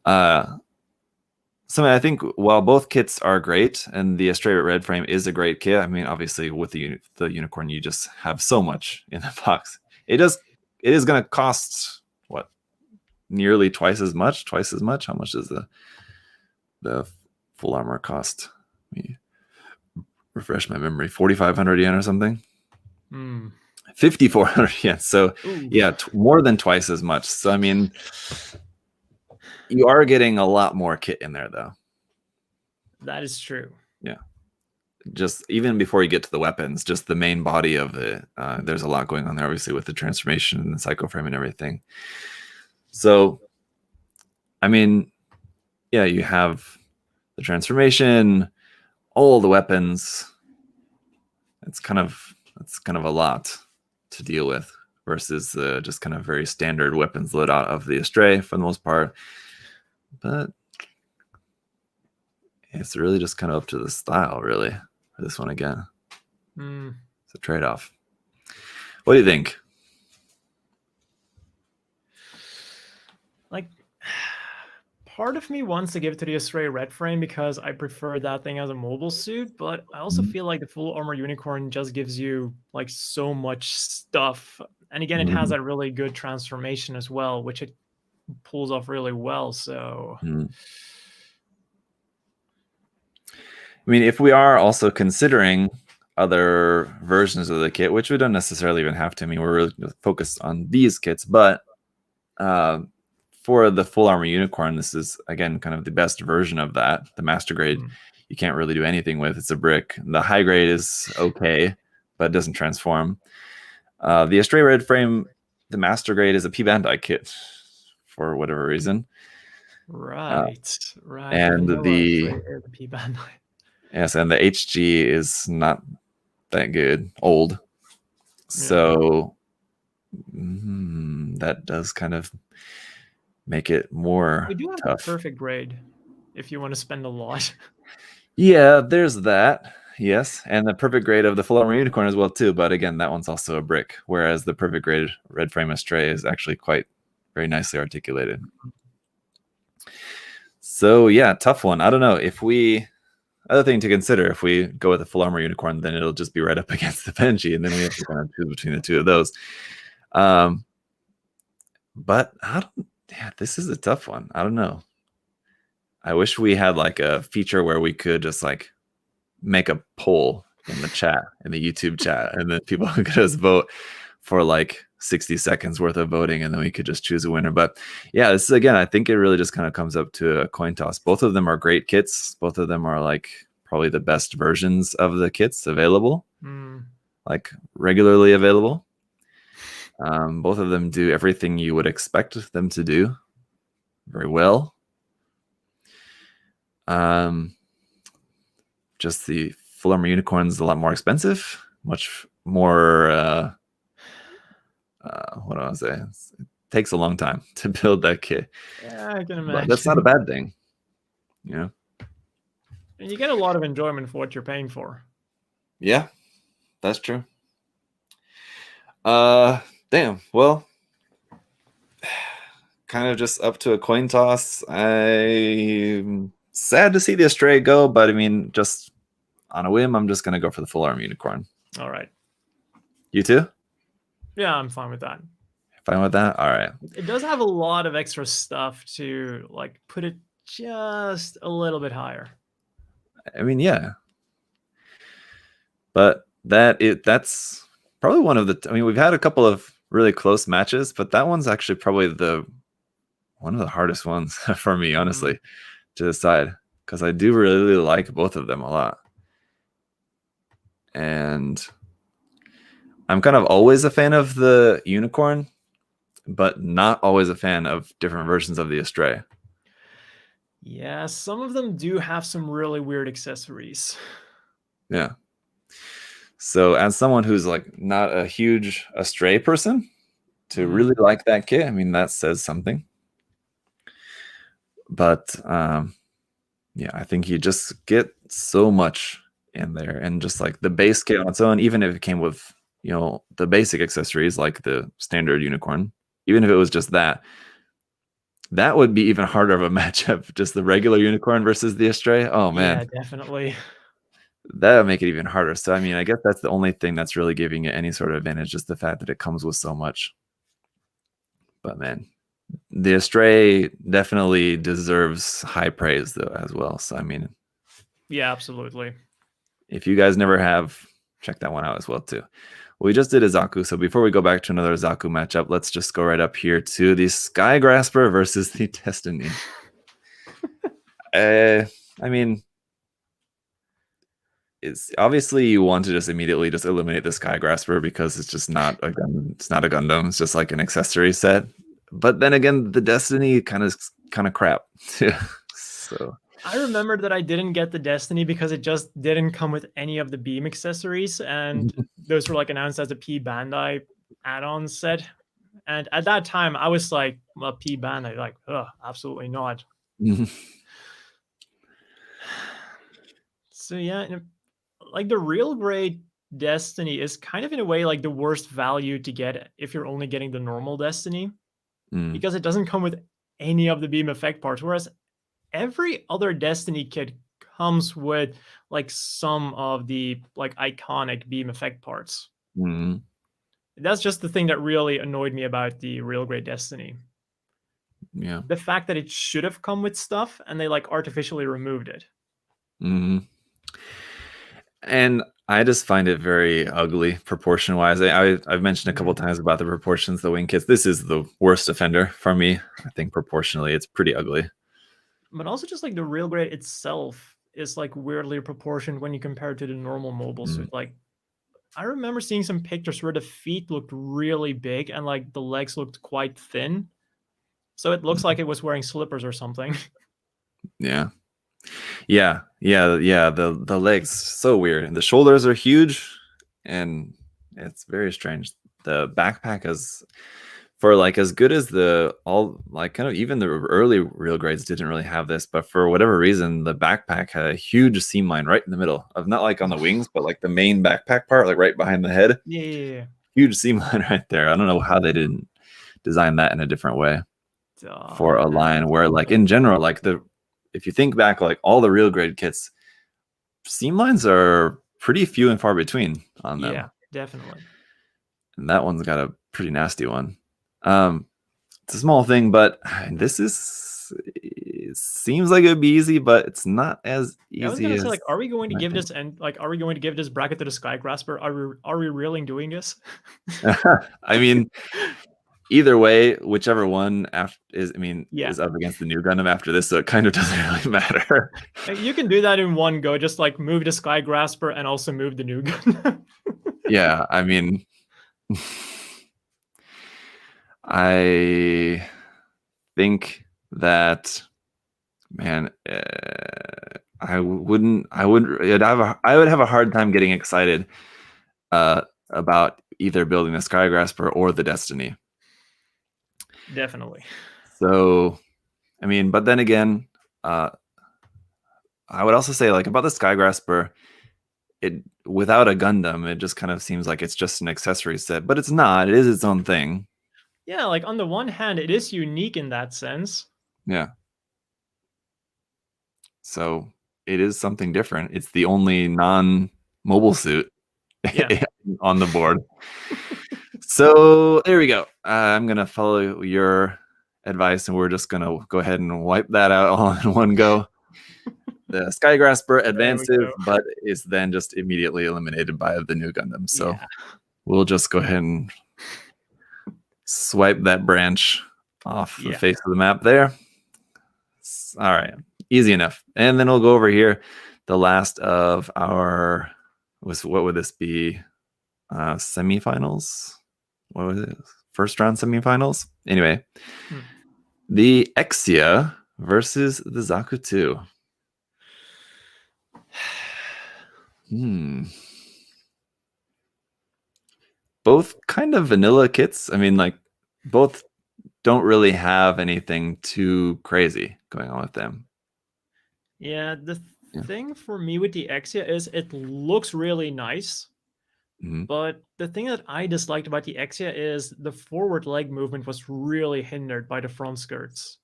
So I think while both kits are great, and the Astray red frame is a great kit, I mean, obviously with the unicorn, you just have so much in the box. It is going to cost what, nearly twice as much. How much does the full armor cost? Let me refresh my memory. 4,500 yen or something. 5,400 yen. So yeah, more than twice as much. So I mean, you are getting a lot more kit in there, though. That is true. Yeah. Just even before you get to the weapons, just the main body of it, there's a lot going on there, obviously, with the transformation and the psycho frame and everything. So, I mean, yeah, you have the transformation, all the weapons. It's kind of a lot to deal with versus the just kind of very standard weapons loadout of the Astray for the most part. But it's really just kind of up to the style, really. This one again. It's a trade-off. What do you think? Like, part of me wants to give it to the Astray red frame because I prefer that thing as a mobile suit, but I also feel like the full armor unicorn just gives you like so much stuff. And again, it has that really good transformation as well, which it pulls off really well. So I mean, if we are also considering other versions of the kit, which we don't necessarily even have to. I mean, we're really focused on these kits, but for the full armor unicorn, this is again kind of the best version of that. The master grade, you can't really do anything with. It's a brick. The high grade is okay, but it doesn't transform. The Astray red frame, the master grade is a P Bandai kit for whatever reason. Right. And the P Bandai. Yes, and the HG is not that good, old. So that does kind of make it more We do have tough. a perfect grade if you want to spend a lot. Yeah, there's that. Yes, and the perfect grade of the full armor unicorn as well too. But again, that one's also a brick, whereas the perfect grade red frame Astray is actually quite very nicely articulated. So yeah, tough one. I don't know if we. Other thing to consider, if we go with the full armor unicorn, then it'll just be right up against the Banshee, and then we have to kind of choose between the two of those. But I don't. Yeah, this is a tough one. I don't know. I wish we had like a feature where we could just like make a poll in the chat, in the YouTube chat, and then people could just vote for like 60 seconds worth of voting, and then we could just choose a winner. But yeah, this is, again, I think it really just kind of comes up to a coin toss. Both of them are great kits. Both of them are like probably the best versions of the kits available, like regularly available. Both of them do everything you would expect them to do very well. Just the full armor unicorn is a lot more expensive, much more what do I say? It takes a long time to build that kit. Yeah, I can imagine. But that's not a bad thing, you know. And you get a lot of enjoyment for what you're paying for. Yeah, that's true. Damn. Well, kind of just up to a coin toss. I'm sad to see the Astray go, but I mean, just on a whim, I'm just gonna go for the full armor unicorn. All right. You too? Yeah, I'm fine with that. Fine with that? All right. It does have a lot of extra stuff to like put it just a little bit higher. I mean, yeah. But that's probably one of the. I mean, we've had a couple of really close matches, but that one's actually probably one of the hardest ones for me, honestly, to decide, because I do really like both of them a lot, and I'm kind of always a fan of the unicorn, but not always a fan of different versions of the Astray. Yeah, some of them do have some really weird accessories. Yeah. So as someone who's like not a huge Astray person, to really like that kit, I mean, that says something. But yeah, I think you just get so much in there, and just like the base kit on its own, even if it came with, you know, the basic accessories like the standard unicorn, even if it was just that would be even harder of a matchup, just the regular unicorn versus the Astray. Oh man. Yeah, definitely. That would make it even harder. So I mean, I guess that's the only thing that's really giving it any sort of advantage, just the fact that it comes with so much. But man, the Astray definitely deserves high praise though as well. So I mean, yeah, absolutely. If you guys never have, check that one out as well too. We just did a Zaku, so before we go back to another Zaku matchup, let's just go right up here to the Sky Grasper versus the Destiny. I mean, it's obviously you want to just immediately just eliminate the Sky Grasper because it's just not a gun. It's not a Gundam. It's just like an accessory set. But then again, the Destiny kind of crap too. So I remember that I didn't get the Destiny because it just didn't come with any of the beam accessories, and those were like announced as a P Bandai add-on set. And at that time, I was like, well, P Bandai, like, absolutely not. So yeah, like the real grade Destiny is kind of in a way like the worst value to get if you're only getting the normal Destiny, because it doesn't come with any of the beam effect parts, whereas every other Destiny kit comes with like some of the like iconic beam effect parts. That's just the thing that really annoyed me about the real grade Destiny. Yeah, the fact that it should have come with stuff and they like artificially removed it. And I just find it very ugly proportion wise. I've mentioned a couple times about the proportions of the wing kits. This is the worst offender for me. I think proportionally it's pretty ugly. But also just like the real grade itself is like weirdly proportioned when you compare it to the normal mobile suit. Like I remember seeing some pictures where the feet looked really big and like the legs looked quite thin. So it looks like it was wearing slippers or something. Yeah. The legs, so weird. And the shoulders are huge and it's very strange. The backpack is for like as good as the all like kind of even the early real grades didn't really have this, but for whatever reason the backpack had a huge seam line right in the middle of, not like on the wings, but like the main backpack part, like right behind the head. Yeah. Huge seam line right there. I don't know how they didn't design that in a different way for a line where like in general, like if you think back, like all the real grade kits, seam lines are pretty few and far between on them. Yeah, definitely. And that one's got a pretty nasty one. It's a small thing, but it seems like it would be easy, but it's not as easy. I was gonna as say, like, are we going to give think. this are we going to give this bracket to the Sky Grasper? Are we really doing this? I mean, either way, whichever one is up against the Nu Gundam after this, so it kind of doesn't really matter. You can do that in one go, just like move the Sky Grasper and also move the Nu Gundam. Yeah, I mean, I think that, man, I would have a hard time getting excited about either building the Sky Grasper or the Destiny. Definitely. So, I mean, but then again, I would also say, like, about the Sky Grasper, it without a Gundam, it just kind of seems like it's just an accessory set, but it's not. It is its own thing. Yeah, like on the one hand, it is unique in that sense. Yeah. So it is something different. It's the only non-mobile suit on the board. So there we go. I'm gonna follow your advice, and we're just gonna go ahead and wipe that out all in one go. The Sky Grasper advances, but is then just immediately eliminated by the Nu Gundam. So we'll just go ahead and swipe that branch off the face of the map there. All right, easy enough. And then we'll go over here. The last of our what would this be? Semifinals? What was it? First round semifinals? Anyway, the Exia versus the Zaku II. Both kind of vanilla kits. I mean, like, both don't really have anything too crazy going on with them. Yeah, the thing for me with the Exia is it looks really nice. But the thing that I disliked about the Exia is the forward leg movement was really hindered by the front skirts.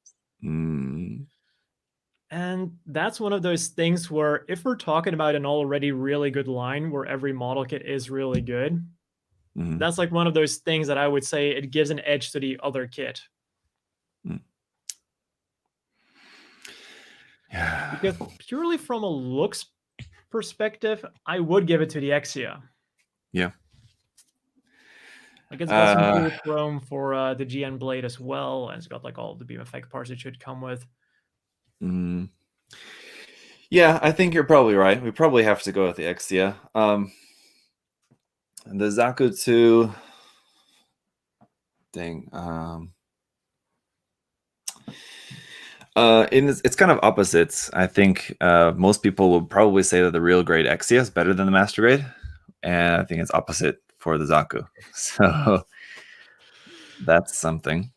And that's one of those things where if we're talking about an already really good line where every model kit is really good, that's like one of those things that I would say it gives an edge to the other kit. Yeah. Because purely from a looks perspective, I would give it to the Exia. Yeah. Like, it's got some cool chrome for the GN blade as well, and it's got like all the beam effect parts it should come with. Yeah, I think you're probably right. We probably have to go with the Exia. The Zaku II thing. It's kind of opposites. I think most people will probably say that the real grade Exia is better than the master grade, and I think it's opposite for the Zaku. So that's something.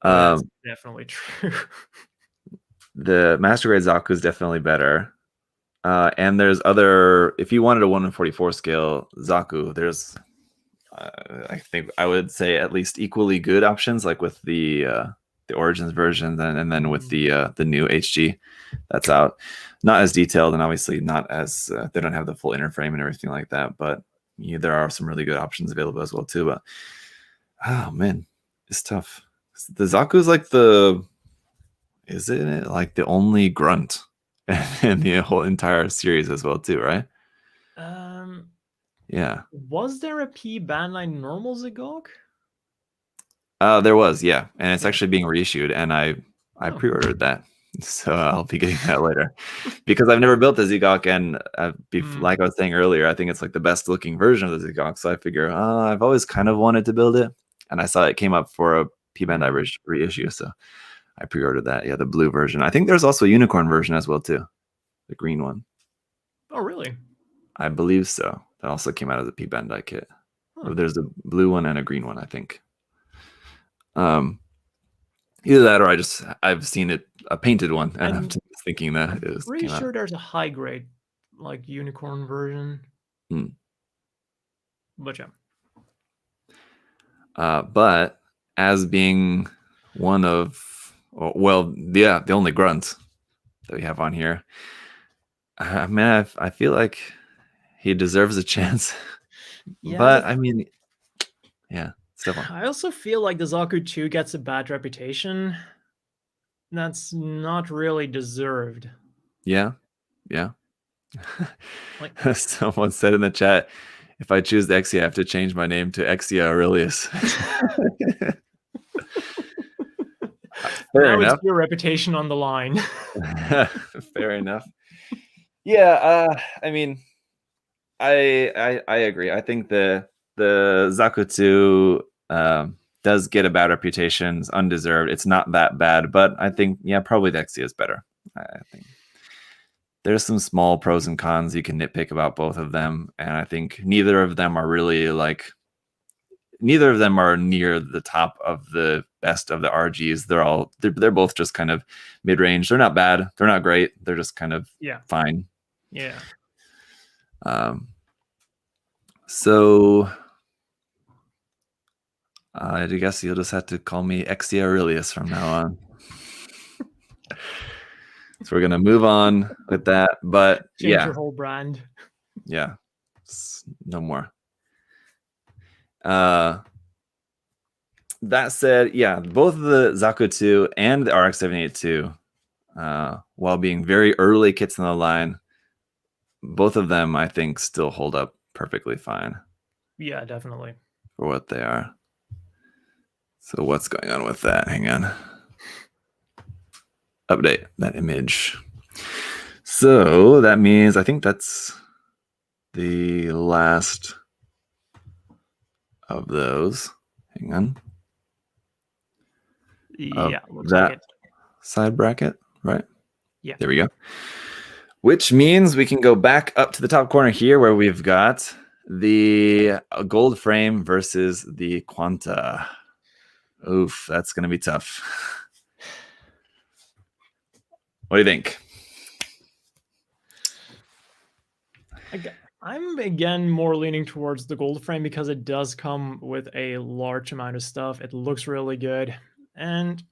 That's definitely true. The master grade Zaku is definitely better. And there's other, if you wanted a 1/44 scale Zaku, there's I think I would say at least equally good options, like with the Origins version, and then with the new HG that's out. Not as detailed, and obviously not as they don't have the full inner frame and everything like that. But there are some really good options available as well too. But oh man, it's tough. The Zaku is like isn't it like the only grunt in the whole entire series as well too, right? Yeah. Was there a P bandline normal Zagok? There was, yeah, and it's actually being reissued, and I pre-ordered that, so I'll be getting that later because I've never built the Zigok, and like I was saying earlier, I think it's like the best looking version of the Zigok. So I figure I've always kind of wanted to build it, and I saw it came up for a P Bandai reissue, so I pre-ordered that. Yeah, the blue version. I think there's also a unicorn version as well too, the green one. Oh, really? I believe so. That also came out as a P Bandai kit. There's a blue one and a green one, I think. Either that, or I've seen a painted one, and I'm And just thinking that it pretty came out. sure there's a high grade, like unicorn version. But yeah. But as being one of, the only grunt that we have on here, man, I feel like he deserves a chance. Yeah, But I mean, yeah, I also feel like the Zaku II gets a bad reputation. That's not really deserved. Yeah. Like, someone said in the chat, if I choose the Exia, I have to change my name to Exia Aurelius. Fair now enough. it's your reputation on the line. Fair enough. Yeah, I mean, I agree. I think the Zaku II does get a bad reputation. It's undeserved. It's not that bad, but I think probably the Exia is better. I think there's some small pros and cons you can nitpick about both of them, and I think neither of them are really neither of them are near the top of the best of the RGs. They're both just kind of mid-range. They're not bad. They're not great. They're just kind of fine. Yeah. So I guess you'll just have to call me Exia Aurelius from now on. So we're gonna move on with that, but Change your whole brand. Yeah, no more. That said, both the Zaku II and the RX-782, while being very early kits in the line, both of them I think still hold up perfectly fine. Yeah, definitely. For what they are. So what's going on with that? Hang on. Update that image. So that means I think that's the last of those. Hang on. Yeah, looks that like it. Side bracket, right? Yeah. There we go. Which means we can go back up to the top corner here where we've got the gold frame versus the Quanta. Oof, that's going to be tough. What do you think? I'm again more leaning towards the gold frame because it does come with a large amount of stuff. It looks really good. And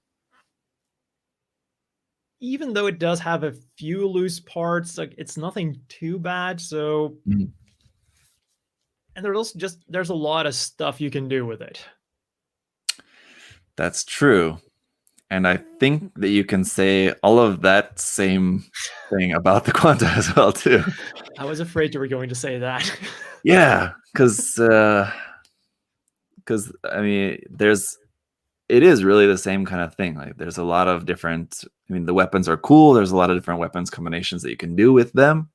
even though it does have a few loose parts, like it's nothing too bad. So, and there's also there's a lot of stuff you can do with it. That's true. And I think that you can say all of that same thing about the Quanta as well, too. I was afraid you were going to say that. Yeah, because I mean, it is really the same kind of thing. Like there's a lot of different, I mean, the weapons are cool. There's a lot of different weapons combinations that you can do with them.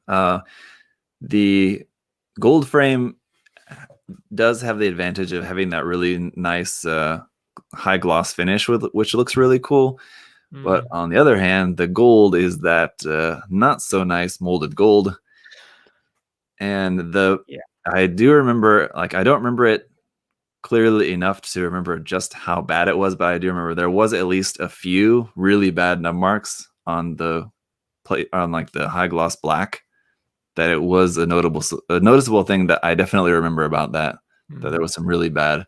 The gold frame does have the advantage of having that really nice high gloss finish, which looks really cool. But on the other hand, the gold is that not so nice molded gold. And I do remember, like, I don't remember it clearly enough to remember just how bad it was, but I do remember there was at least a few really bad nub marks on the plate, on like the high gloss black, that it was a noticeable thing that I definitely remember about that there was some really bad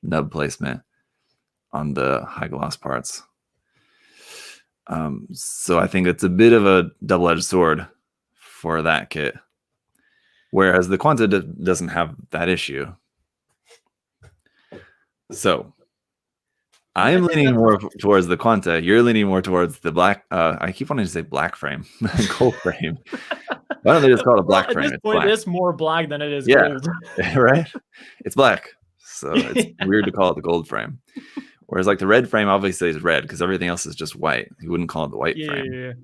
nub placement on the high gloss parts. So I think it's a bit of a double-edged sword for that kit, whereas the Quanta doesn't have that issue. So I'm leaning more towards the Quanta. You're leaning more towards the black. I keep wanting to say black frame, gold frame. Why don't they just call it a black frame? At this point, it is more black than it is gold. Right? It's black. So it's weird to call it the gold frame. Whereas like the red frame obviously is red because everything else is just white. You wouldn't call it the white frame.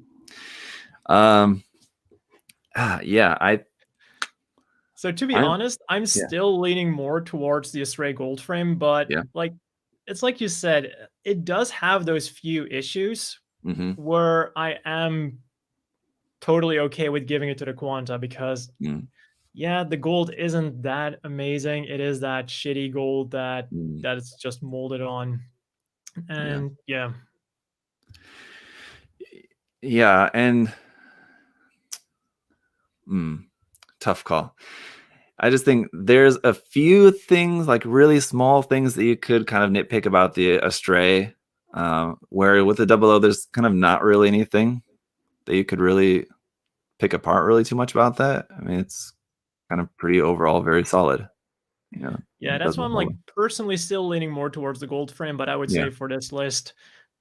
So to be honest, I'm still leaning more towards the Astray gold frame, but like it's like you said, it does have those few issues where I am totally okay with giving it to the Quanta because Yeah, the gold isn't that amazing. It is that shitty gold that Mm, it's just molded on. yeah. And yeah. Yeah, and tough call. I just think there's a few things, like really small things that you could kind of nitpick about the Astray, where with the double O, there's kind of not really anything that you could really pick apart really too much about that. I mean, it's kind of pretty overall very solid. You know, Yeah, it that's does a why I'm whole like personally still leaning more towards the gold frame, but I would yeah. say for this list,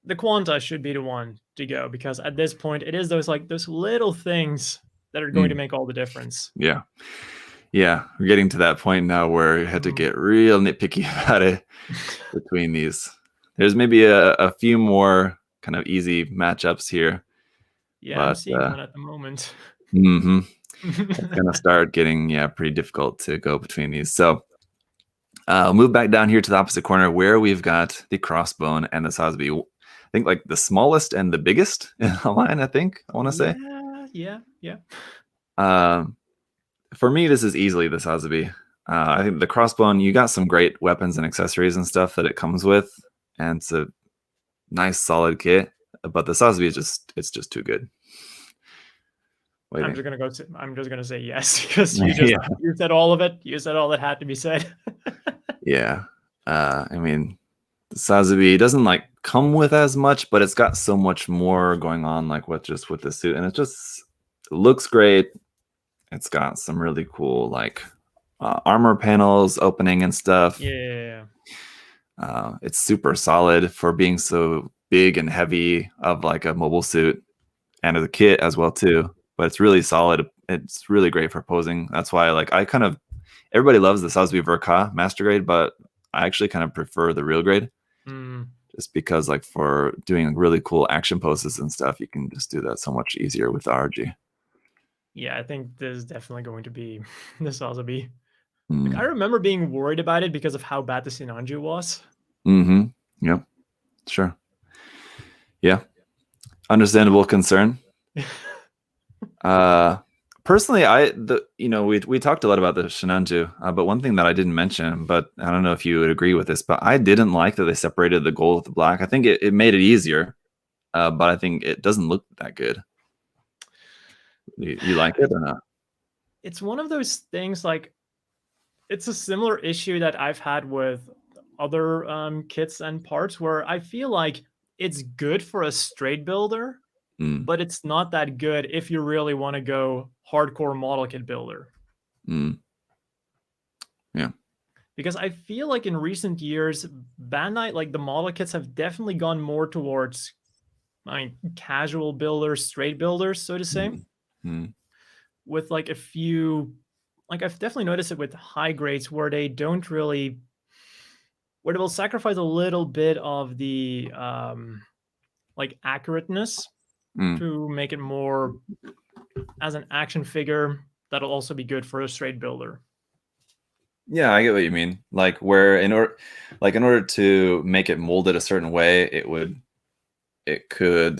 the Quanta should be the one to go because at this point it is those little things that are going to Mm, make all the difference. yeah. Yeah. We're getting to that point now where you had to Mhm. get real nitpicky about it between these. There's maybe a few more kind of easy matchups here, Yeah, I'm but seeing one at the moment. mhm. It's gonna start getting pretty difficult to go between these. So I'll move back down here to the opposite corner where we've got the Crossbone and the Sazabi. I think like the smallest and the biggest in the line, I think I want to say. Yeah. Um, for me, this is easily the Sazabi. I think the Crossbone, you got some great weapons and accessories and stuff that it comes with, and it's a nice solid kit. But the Sazabi is it's just too good. What do you think? I'm just gonna say yes because Yeah. you said all of it. You said all that had to be said. Yeah. I mean, the Sazabi doesn't like come with as much, but it's got so much more going on, like with the suit, and it looks great. It's got some really cool like armor panels opening and stuff. Yeah. It's super solid for being so big and heavy of like a mobile suit and as a kit as well too. But it's really solid. It's really great for posing. That's why like I kind of everybody loves the Sazabi Verka Master Grade, but I actually kind of prefer the Real Grade. Mm. Just because like for doing really cool action poses and stuff, you can just do that so much easier with the RG. Yeah, I think this is definitely going to be the Sazabi. Like I Mm. remember being worried about it because of how bad the Sinanju was. Mm-hmm. Yep. Sure. Yeah. Understandable concern. Uh personally we talked a lot about the Shinanju, but one thing that I didn't mention, but I don't know if you would agree with this, but I didn't like that they separated the gold with the black. I think it made it easier, but I think it doesn't look that good. You like it or not? It's one of those things like it's a similar issue that I've had with other kits and parts where I feel like it's good for a straight builder, Mm, but it's not that good if you really want to go hardcore model kit builder. mm, yeah. Because I feel like in recent years, Bandai, like the model kits have definitely gone more towards casual builders, straight builders, so to say, Mm, mm, with like a few, like I've definitely noticed it with high grades where they don't really, where they will sacrifice a little bit of the like accurateness mm. to make it more as an action figure that'll also be good for a straight builder. Yeah, I get what you mean. Like where in order to make it molded a certain way, it could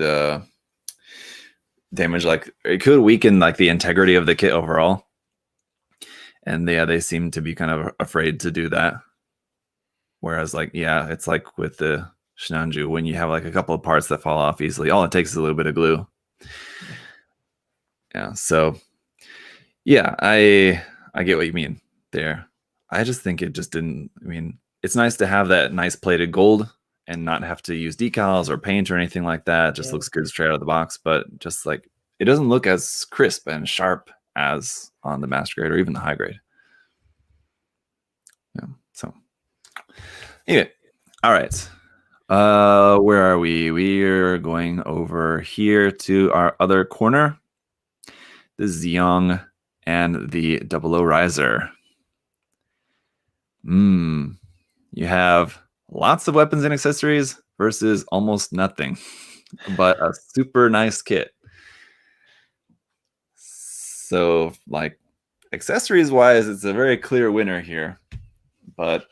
damage like it could weaken like the integrity of the kit overall. And they seem to be kind of afraid to do that. Whereas like it's like with the Shinanju when you have like a couple of parts that fall off easily, all it takes is a little bit of glue. Yeah, so yeah, I get what you mean there. I just think it just didn't. I mean, it's nice to have that nice plated gold and not have to use decals or paint or anything like that. It just Yeah. looks good straight out of the box, but just like it doesn't look as crisp and sharp as on the master grade or even the high grade. Yeah. So anyway, all right. Where are we? We're going over here to our other corner, the Zeong and the Double O Riser. You have lots of weapons and accessories versus almost nothing, but a super nice kit. So, like, accessories wise, it's a very clear winner here. But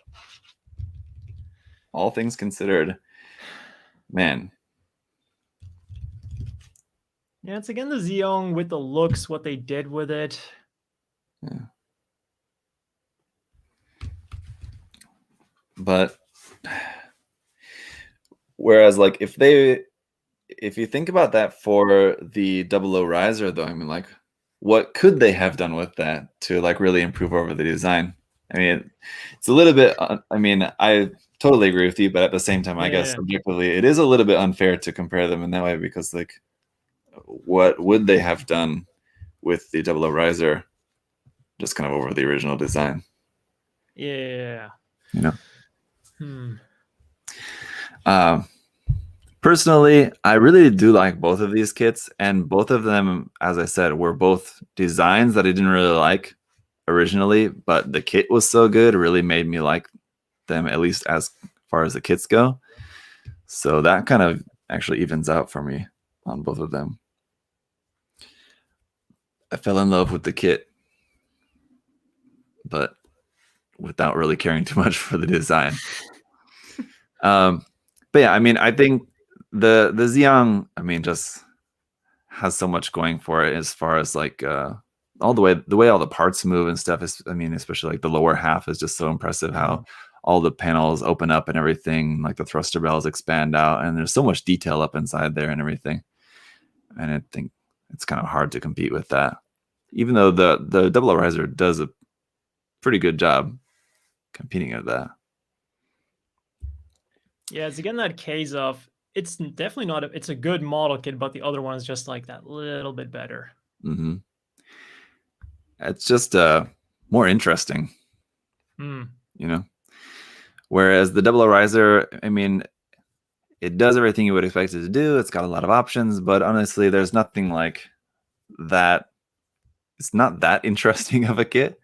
all things considered, man. Yeah, it's again the Zeong with the looks, what they did with it. Yeah. But whereas, like, if you think about that for the Double O Riser, though, I mean, like, what could they have done with that to like really improve over the design? I mean, it's a little bit. I mean, I totally agree with you, but at the same time, I guess Yeah. objectively, it is a little bit unfair to compare them in that way because, like, what would they have done with the Double O Riser, just kind of over the original design? Yeah. You know. Hmm. Personally, I really do like both of these kits, and both of them, as I said, were both designs that I didn't really like originally, but the kit was so good, it really made me like them, at least as far as the kits go. So that kind of actually evens out for me on both of them. I fell in love with the kit, but without really caring too much for the design. But yeah, I mean, I think the Zeong, I mean, just has so much going for it as far as like all the way all the parts move and stuff is, I mean, especially like the lower half is just so impressive how all the panels open up and everything, like the thruster bells expand out, and there's so much detail up inside there and everything. And I think it's kind of hard to compete with that, even though the Double O Riser does a pretty good job competing at that. Yeah, it's again that case of it's definitely not it's a good model kit, but the other one is just like that little bit better. Mm-hmm. It's just more interesting, you know. Whereas the Double O Riser, I mean, it does everything you would expect it to do. It's got a lot of options, but honestly, there's nothing like that. It's not that interesting of a kit.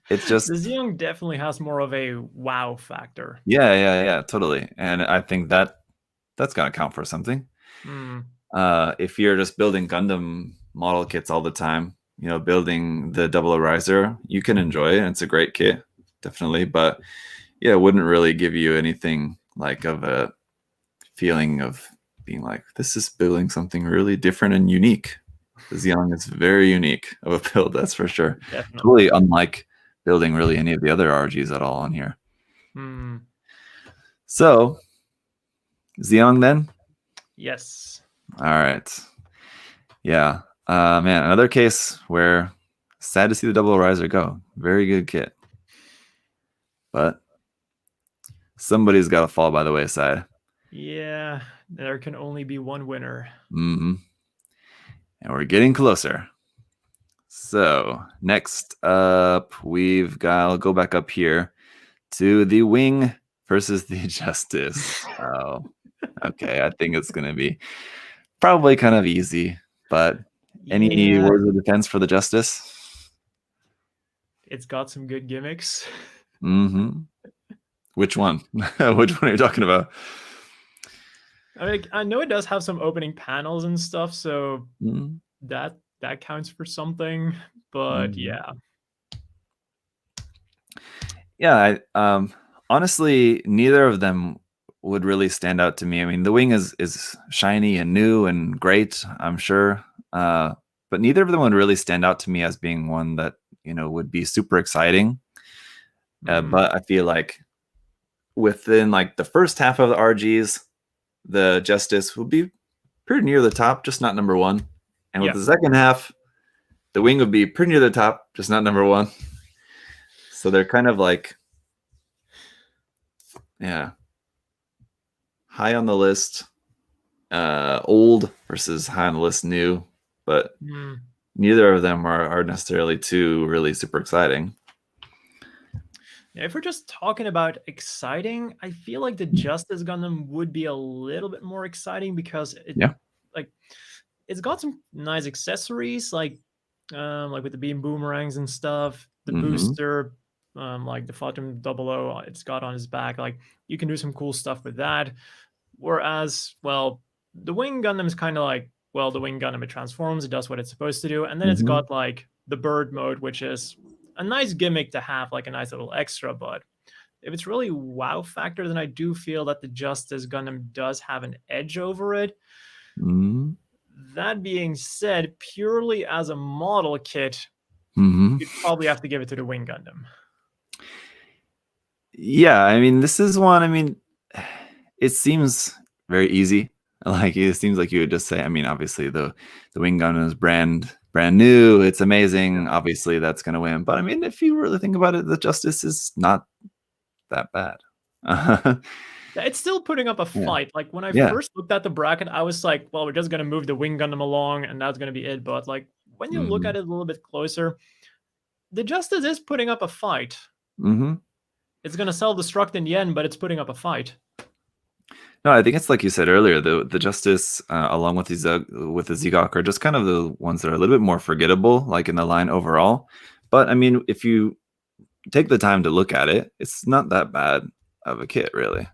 It's just the Zeong definitely has more of a wow factor. yeah, totally. And I think that's gotta count for something. If you're just building Gundam model kits all the time, you know, building the Double O Riser, you can enjoy it. It's a great kit, definitely. But yeah, it wouldn't really give you anything like of a feeling of being like, this is building something really different and unique. The Zeong is very unique of a build, that's for sure. Definitely. Totally unlike building really any of the other RGs at all on here. So, Zeong then? Yes. All right. Yeah. Man, another case where sad to see the Double O Riser go. Very good kit. But somebody's got to fall by the wayside. Yeah, there can only be one winner. And we're getting closer. So next up, I'll go back up here to the Wing versus the Justice. Oh, okay. I think it's going to be probably kind of easy, but any words of defense for the Justice? It's got some good gimmicks. Which one? Which one are you talking about? I mean, I know it does have some opening panels and stuff, so that counts for something. But yeah. Yeah, honestly, neither of them would really stand out to me. I mean, the Wing is shiny and new and great, I'm sure. But neither of them would really stand out to me as being one that, you know, would be super exciting. But I feel like within like the first half of the RGs, the Justice would be pretty near the top, just not number one. And with the second half, the Wing would be pretty near the top, just not number one. So they're kind of like, yeah, high on the list, old versus high on the list new, but neither of them are necessarily too really super exciting. Yeah, if we're just talking about exciting, I feel like the Justice Gundam would be a little bit more exciting because it's got some nice accessories like with the beam boomerangs and stuff, the booster, like the Phantom 00 it's got on his back. Like you can do some cool stuff with that. Whereas, well, the Wing Gundam is kind of like, well, the Wing Gundam, it transforms, it does what it's supposed to do, and then it's got like the bird mode, which is a nice gimmick to have, like a nice little extra. But if it's really wow factor, then I do feel that the Justice Gundam does have an edge over it. That being said, purely as a model kit, you'd probably have to give it to the Wing Gundam. Yeah, I mean, this is one. I mean, it seems very easy. Like it seems like you would just say. I mean, obviously the wing gun is brand new. It's amazing. Obviously, that's gonna win. But I mean, if you really think about it, the Justice is not that bad. It's still putting up a Yeah. fight. Like when I Yeah. first looked at the bracket, I was like, well, we're just gonna move the wing Gundam along, and that's gonna be it. But like when you look Mm-hmm. at it a little bit closer, the Justice is putting up a fight. Mm-hmm. It's gonna self-destruct in the end, but it's putting up a fight. No, I think it's like you said earlier. The Justice, along with the Zegok, are just kind of the ones that are a little bit more forgettable, like in the line overall. But I mean, if you take the time to look at it, it's not that bad of a kit, really.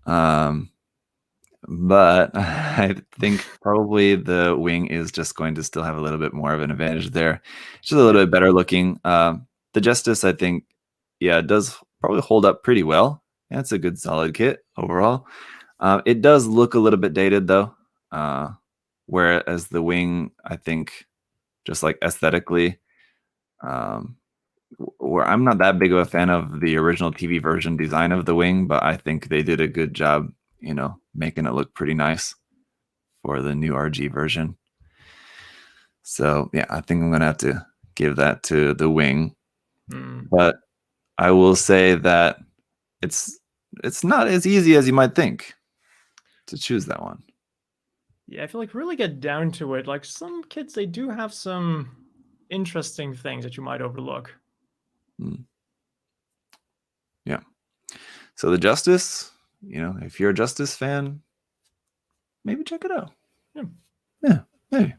But I think probably the wing is just going to still have a little bit more of an advantage there. Just a little bit better looking. The Justice, I think, yeah, it does probably hold up pretty well. Yeah, it's a good solid kit overall. It does look a little bit dated though. Whereas the wing, I think, just like aesthetically, where I'm not that big of a fan of the original TV version design of the wing, but I think they did a good job, making it look pretty nice for the new RG version. So yeah, I think I'm gonna have to give that to the wing. But I will say that it's not as easy as you might think to choose that one. Yeah, if you like really get down to it, like some kids, they do have some interesting things that you might overlook. Yeah. So the Justice, if you're a Justice fan, maybe check it out. Yeah, maybe.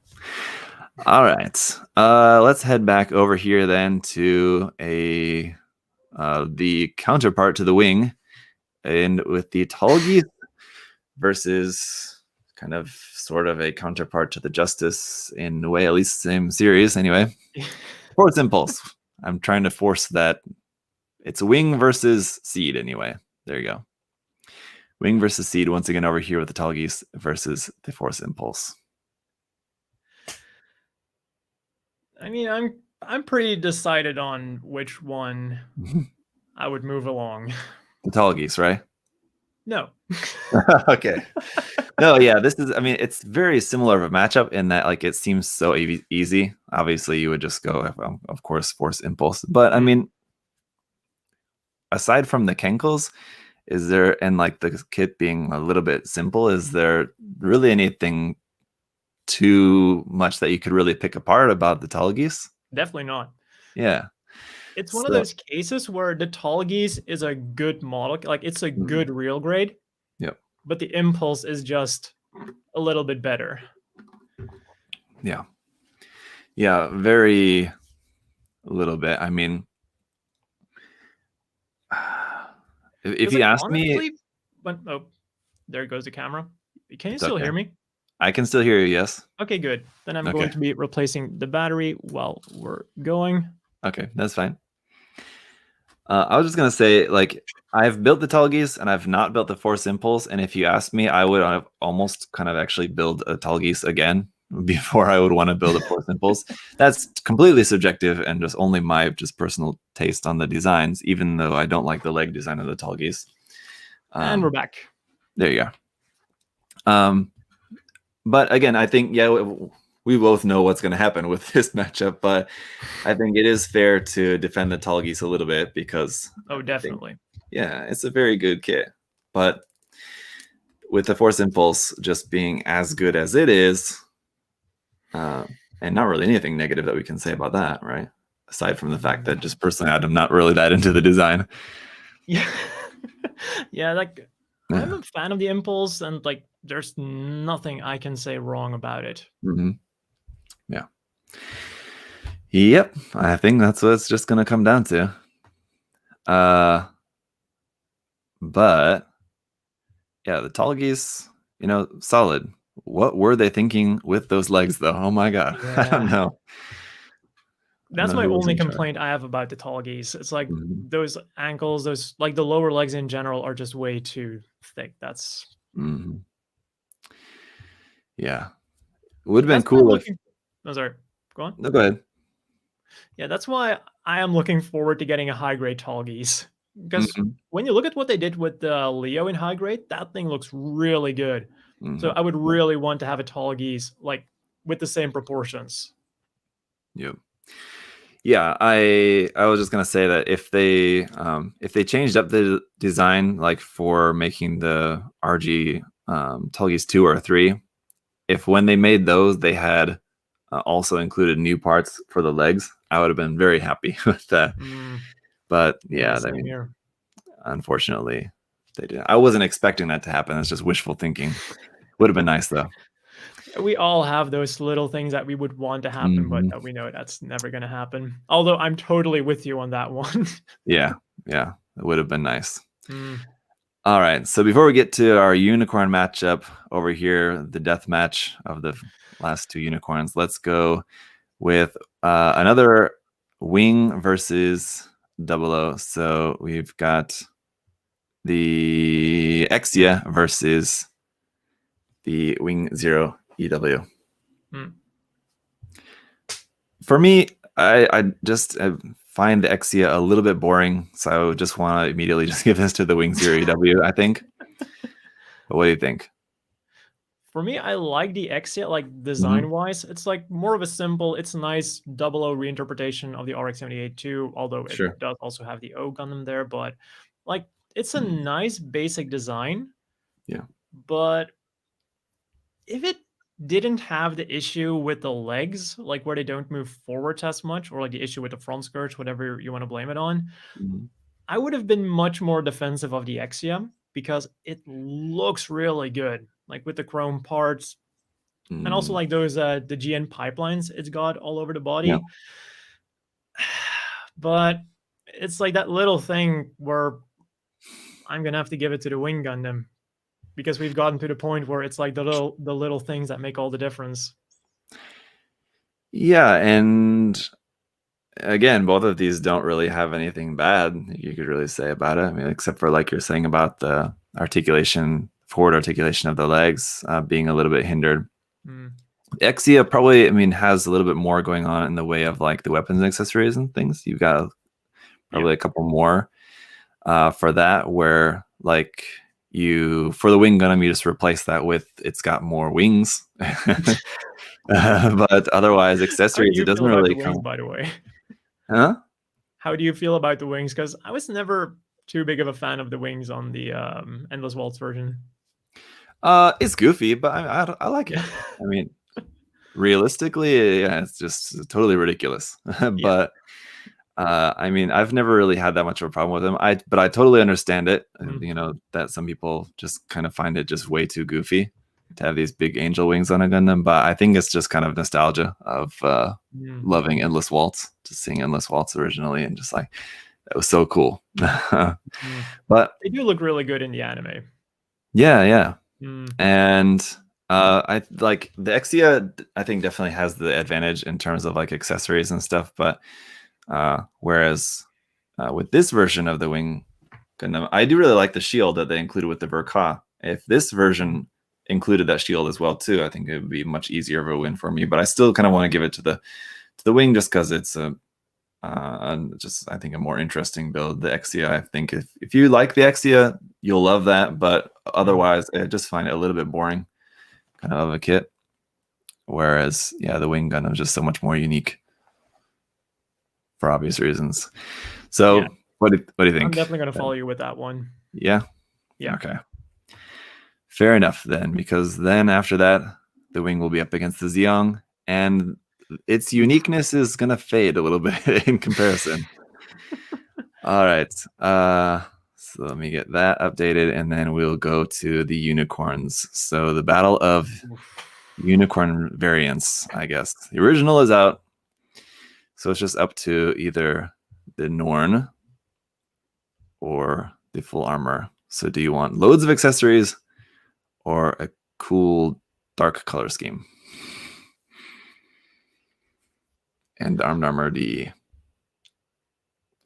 All right. Let's head back over here then to the counterpart to the wing, and with the Tallgeese versus kind of sort of a counterpart to the Justice in a way, at least same series anyway. Force Impulse. I'm trying to force that. It's Wing versus Seed anyway. There you go. Wing versus Seed once again over here with the Tallgeese versus the Force Impulse. I mean, I'm pretty decided on which one I would move along. The Tallgeese, right? No. Okay. No, yeah, this is, I mean, it's very similar of a matchup in that, like, it seems so easy. Obviously, you would just go, of course, Force Impulse. But, I mean, aside from the Kenkles, is there, and like the kit being a little bit simple, is there really anything too much that you could really pick apart about the Tallgeese? Definitely not. Yeah. It's one of those cases where the Tallgeese is a good model, like it's a good real grade. Yep. But the Impulse is just a little bit better. Yeah. Yeah, very little bit. I mean, if you ask me, oh, there goes the camera. Can you it's still okay. hear me? I can still hear you, yes. Okay, good. Then I'm going to be replacing the battery while we're going. Okay, that's fine. I was just gonna say, like, I've built the Tallgeese and I've not built the Force Impulse. And if you asked me, I would have almost kind of actually build a Tallgeese again before I would want to build a Force Impulse. That's completely subjective and just only my just personal taste on the designs, even though I don't like the leg design of the Tallgeese. And we're back. There you go. But again, I think, yeah, we both know what's going to happen with this matchup, but I think it is fair to defend the Tallgeese a little bit because definitely. Yeah, it's a very good kit. But with the Force Impulse just being as good as it is, and not really anything negative that we can say about that, right? Aside from the fact that just personally, I'm not really that into the design. Yeah. Yeah, like I'm a fan of the Impulse, and like there's nothing I can say wrong about it. Yeah. Yep, I think that's what it's just gonna come down to. But yeah, the Tallgeese, solid. What were they thinking with those legs, though? Oh my god, yeah. I don't know. That's my only complaint I have about the Tallgeese. It's like those ankles, those like the lower legs in general are just way too thick. That's yeah. It would have been cool if. Oh, sorry. Go on. No, go ahead. Yeah, that's why I am looking forward to getting a high grade Tallgeese because Mhm, when you look at what they did with Leo in high grade, that thing looks really good. So mhm. I would really want to have a Tallgeese like with the same proportions. Yep. Yeah, I was just gonna say that if they changed up the design like for making the RG Tallgeese 2 or 3, if when they made those they had also included new parts for the legs, I would have been very happy with that. Mm, But yeah, yeah, I same mean, here. unfortunately, they did. I wasn't expecting that to happen. It's just wishful thinking. Would have been nice though. We all have those little things that we would want to happen, but Hmm. we know that's never going to happen. Although I'm totally with you on that one. Yeah, yeah, it would have been nice. Mm, All right. So before we get to our unicorn matchup over here, the death match of the last two unicorns, let's go with another wing versus double O. So we've got the Exia versus the Wing Zero EW. mm. For me, I just find the Exia a little bit boring, so I just want to immediately just give this to the Wing Zero EW, I think. But what do you think? For me, I like the Exia, like Hmm. design wise. It's like more of a simple, it's a nice double O reinterpretation of the RX-78 too, although it Sure. does also have the O Gundam there. But like, it's a Mhm. nice basic design. Yeah. But if it didn't have the issue with the legs, like where they don't move forwards as much, or like the issue with the front skirts, whatever you want to blame it on, Mhm. I would have been much more defensive of the Exia because it looks really good, like with the chrome parts and also Mm. like those the GN pipelines it's got all over the Yeah. body. But it's like that little thing where I'm gonna have to give it to the Wing Gundam because we've gotten to the point where it's like the little things that make all the difference. Yeah, and again, both of these don't really have anything bad you could really say about it. I mean, except for like you're saying about the articulation, forward articulation of the legs being a little bit hindered. Mm, Exia probably, I mean, has a little bit more going on in the way of like the weapons and accessories and things. You've got yeah. probably a couple more for that, where like you for the wing gunum, you just replace that with it's got more wings. But otherwise, How do accessories, it you feel doesn't about the really wings, come. by the way? Huh? How do you feel about the wings? Because I was never too big of a fan of the wings on the Endless Waltz version. It's goofy, but I like it. Yeah. I mean, realistically, yeah, it's just totally ridiculous. Yeah. But I mean, I've never really had that much of a problem with them. But I totally understand it. Mm, You know that some people just kind of find it just way too goofy to have these big angel wings on a Gundam. But I think it's just kind of nostalgia of mm, loving Endless Waltz, just seeing Endless Waltz originally, and just like that was so cool. mm. But They do look really good in the anime. yeah, yeah. Mm, And I like the Exia. I think definitely has the advantage in terms of like accessories and stuff. But whereas with this version of the Wing Gundam, I do really like the shield that they included with the Verka. If this mm, version included that shield as well too, I think it would be much easier of a win for me. But I still kind of want to give it to the Wing just because it's a just I think a more interesting build. The Exia, I think if you like the Exia, you'll love that. But mm. otherwise, I just find it a little bit boring kind of a kit. Whereas, yeah, the Wing Gundam is just so much more unique for obvious reasons. Yeah, So, what do you I'm think? definitely gonna follow you with that one. Yeah. Yeah. Okay. Fair enough then, because then after that, the Wing will be up against the Zeong, and its Oof. uniqueness is gonna fade a little bit in comparison. All right. So let me get that updated, and then we'll go to the unicorns. So the battle of Oof. unicorn variants, I guess. The original is out. So it's just up to either the Norn or the full armor. So do you want loads of accessories or a cool dark color scheme? And the armed armor D,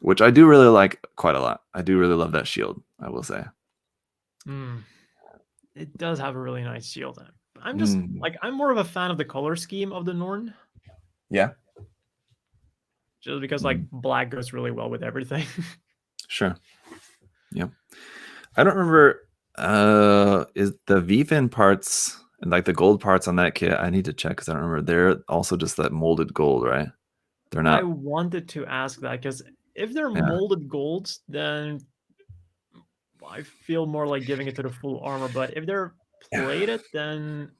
which I do really like quite a lot. I do really love that shield, I will say. Mm. It does have a really nice shield. I'm just Mm, like I'm more of a fan of the color scheme of the Norn. yeah. just because like black goes really well with everything. Sure. Yep. I don't remember. Is the V-fin parts and like the gold parts on that kit? I need to check because I don't remember. They're also just that molded gold, right? They're not. I wanted to ask that because if they're molded golds, then I feel more like giving it to the full armor. But if they're plated, then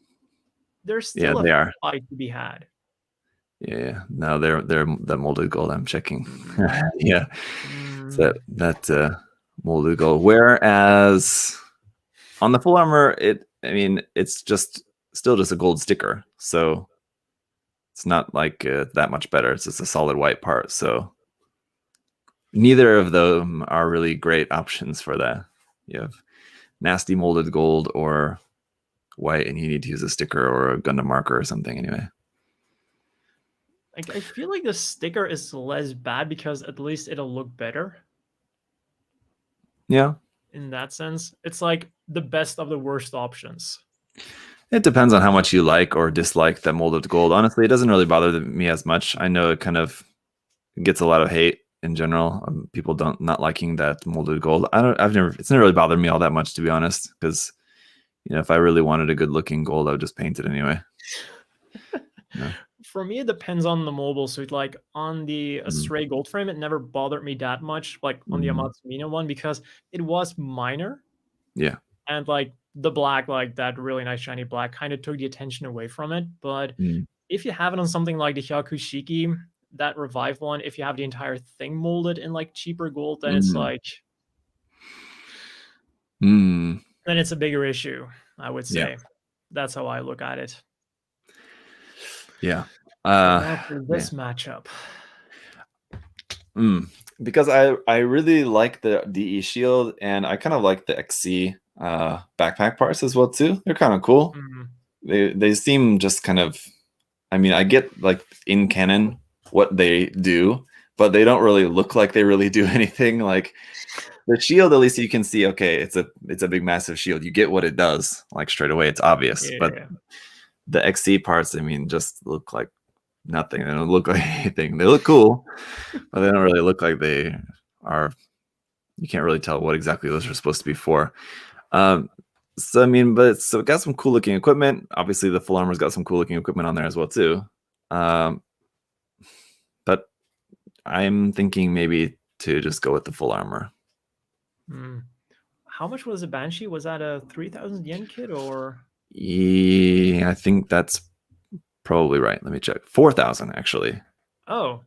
there's still they a are. fight to be had. Yeah. No, they're the molded gold. I'm checking. Yeah. So that molded gold. Whereas on the full armor, it's just still just a gold sticker. So it's not like that much better. It's just a solid white part. So neither of them are really great options for that. You have nasty molded gold or white, and you need to use a sticker or a Gundam marker or something anyway. I feel like the sticker is less bad because at least it'll look better. Yeah. In that sense, it's like the best of the worst options. It depends on how much you like or dislike that molded gold. Honestly, it doesn't really bother me as much. I know it kind of gets a lot of hate in general. People not liking that molded gold. It's never really bothered me all that much, to be honest, because if I really wanted a good looking gold, I would just paint it anyway. Yeah. For me, it depends on the mobile suit. Like on the Astray gold frame, it never bothered me that much. Like on the Amatsumina one, because it was minor. Yeah. And like the black, like that really nice shiny black, kind of took the attention away from it. But if you have it on something like the Hyakushiki, that revive one, if you have the entire thing molded in like cheaper gold, then it's like then it's a bigger issue, I would say. Yeah. That's how I look at it. Yeah. For this matchup. Because I really like the DE shield, and I kind of like the XC backpack parts as well too. They're kind of cool. They seem just kind of, I get like in canon what they do, but they don't really look like they really do anything. Like the shield, at least you can see, okay, it's a big massive shield. You get what it does, like straight away, it's obvious. Yeah. But the XC parts, just look like nothing. They don't look like anything. They look cool, but they don't really look like they are. You can't really tell what exactly those are supposed to be for. So it got some cool looking equipment. Obviously, the full armor's got some cool looking equipment on there as well too. But I'm thinking maybe to just go with the full armor. How much was the Banshee? Was that a 3,000 yen kit or? Yeah, I think that's probably right. Let me check. 4,000 actually. Oh.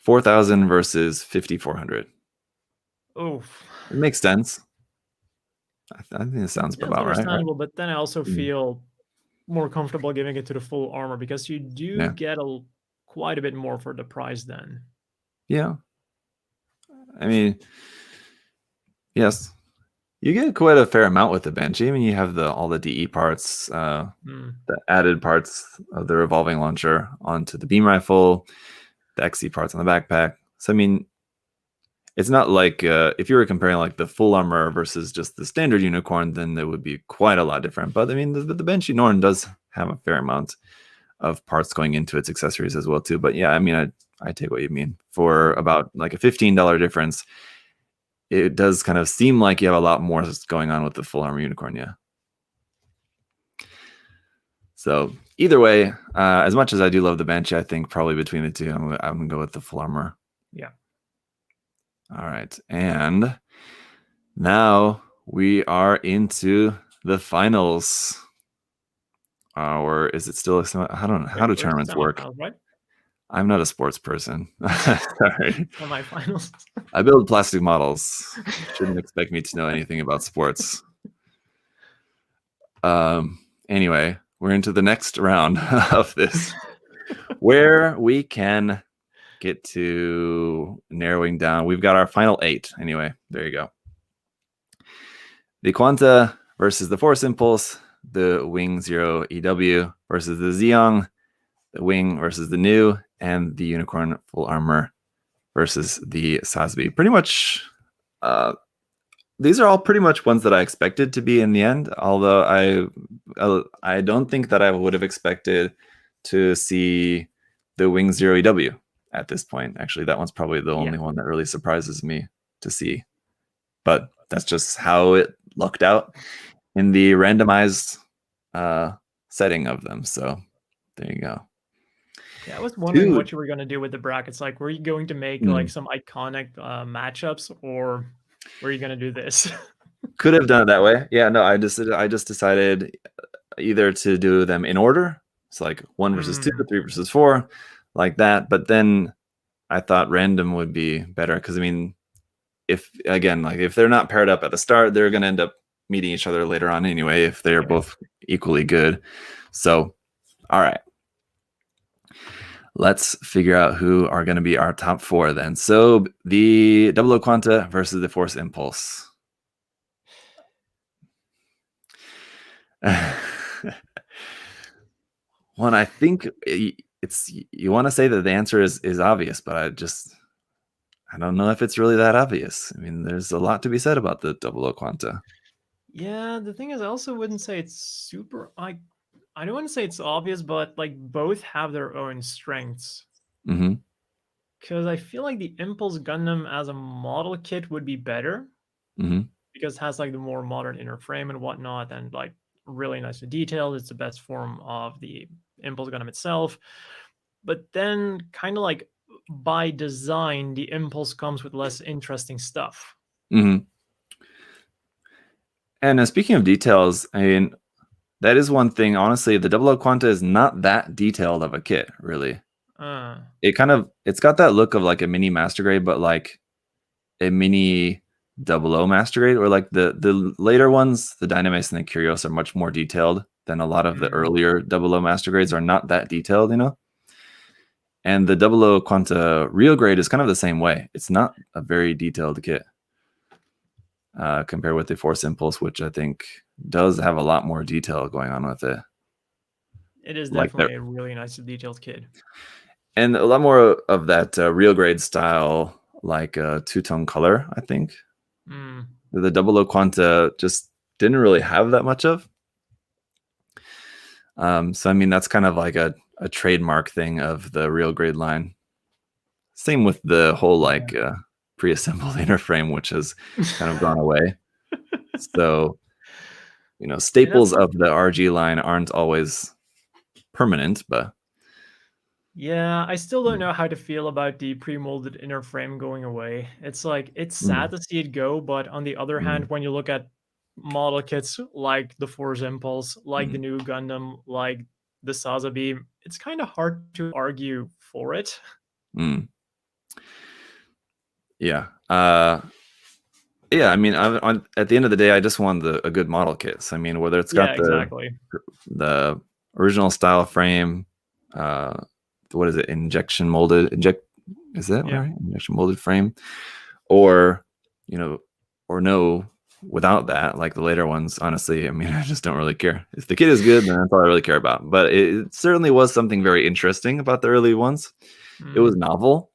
4,000 versus 5,400. Oh. It makes sense. I think it sounds about understandable, right. But then I also feel more comfortable giving it to the full armor because you do get quite a bit more for the price then. Yeah. Yes. You get quite a fair amount with the Banshee. You have all the DE parts, the added parts of the revolving launcher onto the beam rifle, the XC parts on the backpack. So it's not like if you were comparing like the full armor versus just the standard unicorn, then it would be quite a lot different. But the Banshee Norn does have a fair amount of parts going into its accessories as well too. But yeah, I take what you mean. For about like a $15 difference, it does kind of seem like you have a lot more going on with the full armor unicorn. Yeah. So either way, as much as I do love the Banshee, I think probably between the two, I'm gonna go with the full armor. Yeah. All right, and now we are into the finals. Or is it still? I don't know how do tournaments work. Right? I'm not a sports person. Sorry. Semifinals. I build plastic models. Shouldn't expect me to know anything about sports. Anyway, we're into the next round of this, where we can get to narrowing down. We've got our final 8. Anyway, there you go. The Quanta versus the Force Impulse, the Wing 0 EW versus the Zeong, the Wing versus the Nu, and the Unicorn Full Armor versus the Sazabi. Pretty much, these are all pretty much ones that I expected to be in the end, although I don't think that I would have expected to see the Wing 0 EW. at this point. Actually, that one's probably the only one that really surprises me to see. But that's just how it looked out in the randomized setting of them. So there you go. Yeah, I was wondering what you were going to do with the brackets. Like, were you going to make like some iconic matchups, or were you going to do this? Could have done it that way. Yeah, no, I just decided either to do them in order. It's like 1 versus 2, 3 versus 4, like that. But then I thought random would be better because, I mean, if they're not paired up at the start, they're going to end up meeting each other later on anyway if they're both equally good. So, all right. Let's figure out who are going to be our top 4 then. So the Double O Quanta versus the Force Impulse. One, I think it's, you want to say that the answer is obvious, but I don't know if it's really that obvious. I mean, there's a lot to be said about the Double O Quanta. Yeah, the thing is, I also wouldn't say it's super. I don't want to say it's obvious, but like both have their own strengths. Because I feel like the Impulse Gundam as a model kit would be better. Because it has like the more modern inner frame and whatnot, and like really nicely detailed. It's the best form of the Impulse Gundam itself. But then, kind of like by design, the Impulse comes with less interesting stuff. And speaking of details, I mean, that is one thing. Honestly, the Double O Quanta is not that detailed of a kit, really. It's got that look of like a mini Master Grade, but like a mini Double O Master Grade, or like the later ones, the Dynamis and the Curios are much more detailed than a lot of the earlier Double O Master Grades are not that detailed, you know? And the Double O Quanta Real Grade is kind of the same way. It's not a very detailed kit compared with the Force Impulse, which I think does have a lot more detail going on with it. It is definitely a really nice detailed kit. And a lot more of that Real Grade style, like two-tone color, I think. The Double O Quanta just didn't really have that much of. So, I mean, that's kind of like a trademark thing of the Real Grade line. Same with the whole like pre-assembled inner frame, which has kind of gone away. So, you know, staples of the RG line aren't always permanent, but yeah, I still don't know how to feel about the pre-molded inner frame going away. It's like, it's sad to see it go, but on the other hand, when you look at model kits like the Force Impulse, like the Nu Gundam, like the Sazabi, it's kind of hard to argue for it. Yeah. Yeah, I mean, at the end of the day, I just want a good model kit. So, I mean, whether it's got the original style frame, what is it? Injection molded? Is that right? Injection molded frame, or you know, or no, without that, like the later ones. Honestly, I mean, I just don't really care. If the kit is good, then that's all I really care about. But it certainly was something very interesting about the early ones. It was novel,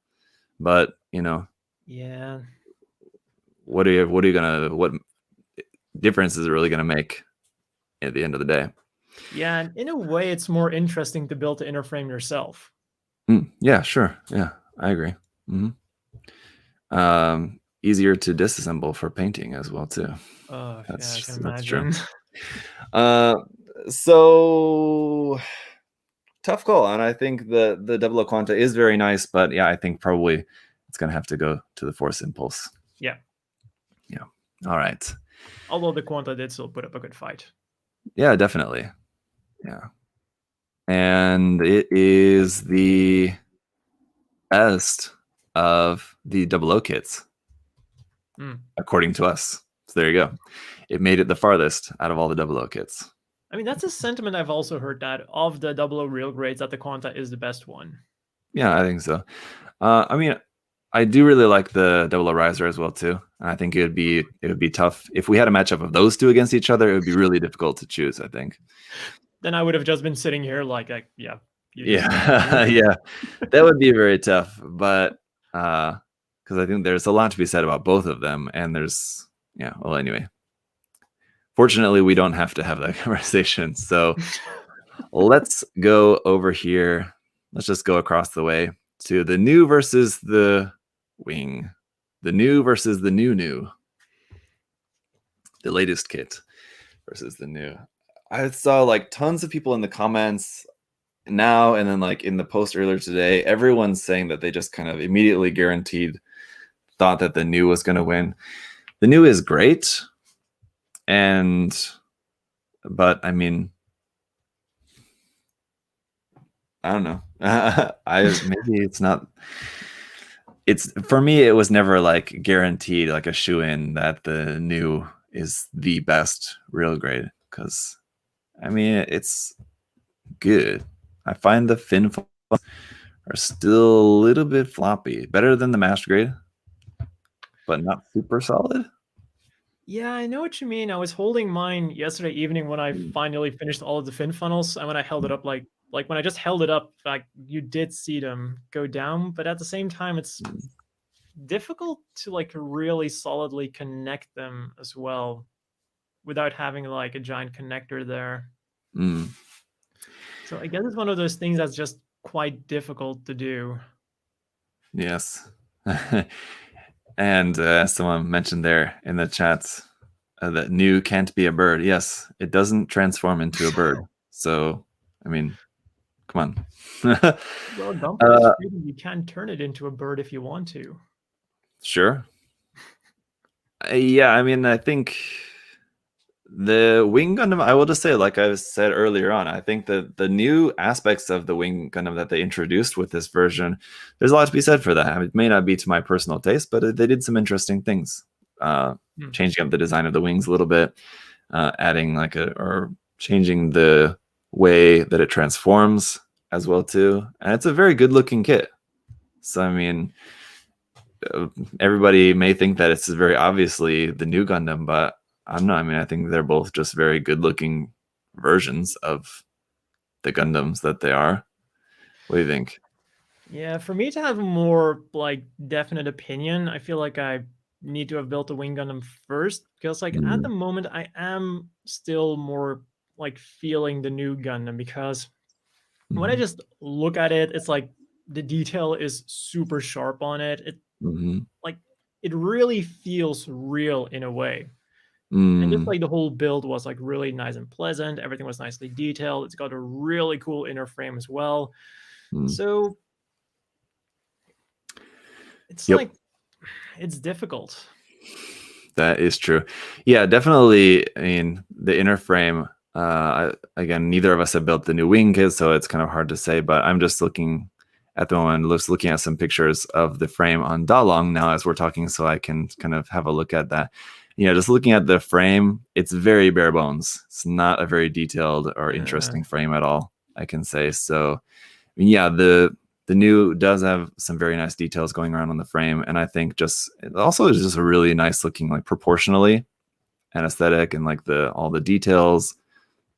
but you know, what difference is it really gonna make at the end of the day? Yeah, and in a way, it's more interesting to build the inner frame yourself. Yeah, sure. Yeah, I agree. Easier to disassemble for painting as well too. That's true. So tough call, and I think the Double O Quanta is very nice, but yeah, I think probably it's gonna have to go to the Force Impulse. Yeah. All right. Although the Quanta did still put up a good fight. Yeah, definitely. Yeah. And it is the best of the Double O kits, according to us. So there you go. It made it the farthest out of all the Double O kits. I mean, that's a sentiment I've also heard, that of the Double O Real Grades, that the Quanta is the best one. Yeah, I think so. I mean, I do really like the Double O Riser as well too. I think it would be tough if we had a matchup of those two against each other. It would be really difficult to choose, I think. Then I would have just been sitting here like yeah, that would be very tough. But because I think there's a lot to be said about both of them, and there's well, anyway. Fortunately, we don't have to have that conversation. So let's go over here. Let's just go across the way to the Nu versus the Wing. The Nu versus the Nu. The latest kit versus the Nu. I saw like tons of people in the comments now and then like in the post earlier today. Everyone's saying that they just kind of immediately thought that the Nu was going to win. The Nu is great, but I mean, I don't know. Maybe it's not. It's for me. It was never like guaranteed, like a shoe-in that the Nu is the best real grade, because I mean it's good. I find the fin are still a little bit floppy. Better than the master grade, but not super solid. Yeah, I know what you mean. I was holding mine yesterday evening when I finally finished all of the fin funnels, and when I held it up, like when I just held it up, like you did see them go down, but at the same time, it's difficult to like really solidly connect them as well without having like a giant connector there. So I guess it's one of those things that's just quite difficult to do. Yes. And someone mentioned there in the chats that Nu can't be a bird. Yes, it doesn't transform into a bird. So, I mean, come on. Well, Gunpla is freedom. You can turn it into a bird if you want to. Sure. Yeah, I mean, I think the Wing Gundam, I will just say, like I said earlier on, I think that the new aspects of the Wing Gundam that they introduced with this version, there's a lot to be said for that. I mean, it may not be to my personal taste, but they did some interesting things. Changing up the design of the wings a little bit, adding or changing the way that it transforms as well too. And it's a very good looking kit. So, I mean, everybody may think that it's very obviously the Nu Gundam, but I'm not. I mean, I think they're both just very good-looking versions of the Gundams that they are. What do you think? Yeah, for me to have a more like definite opinion, I feel like I need to have built a Wing Gundam first, because like at the moment I am still more like feeling the Nu Gundam, because when I just look at it, it's like the detail is super sharp on it. It like it really feels real in a way. And just like the whole build was like really nice and pleasant. Everything was nicely detailed. It's got a really cool inner frame as well. So it's like, it's difficult. That is true. Yeah, definitely. I mean, the inner frame, again, neither of us have built the new wing kit, so it's kind of hard to say, but I'm just looking at the moment, looking at some pictures of the frame on Dalong now as we're talking, so I can kind of have a look at that. You know, just looking at the frame, it's very bare bones. It's not a very detailed or interesting frame at all, I can say. So, I mean, yeah, the Nu does have some very nice details going around on the frame, and I think just it also is just a really nice looking, like proportionally and aesthetic, and like all the details,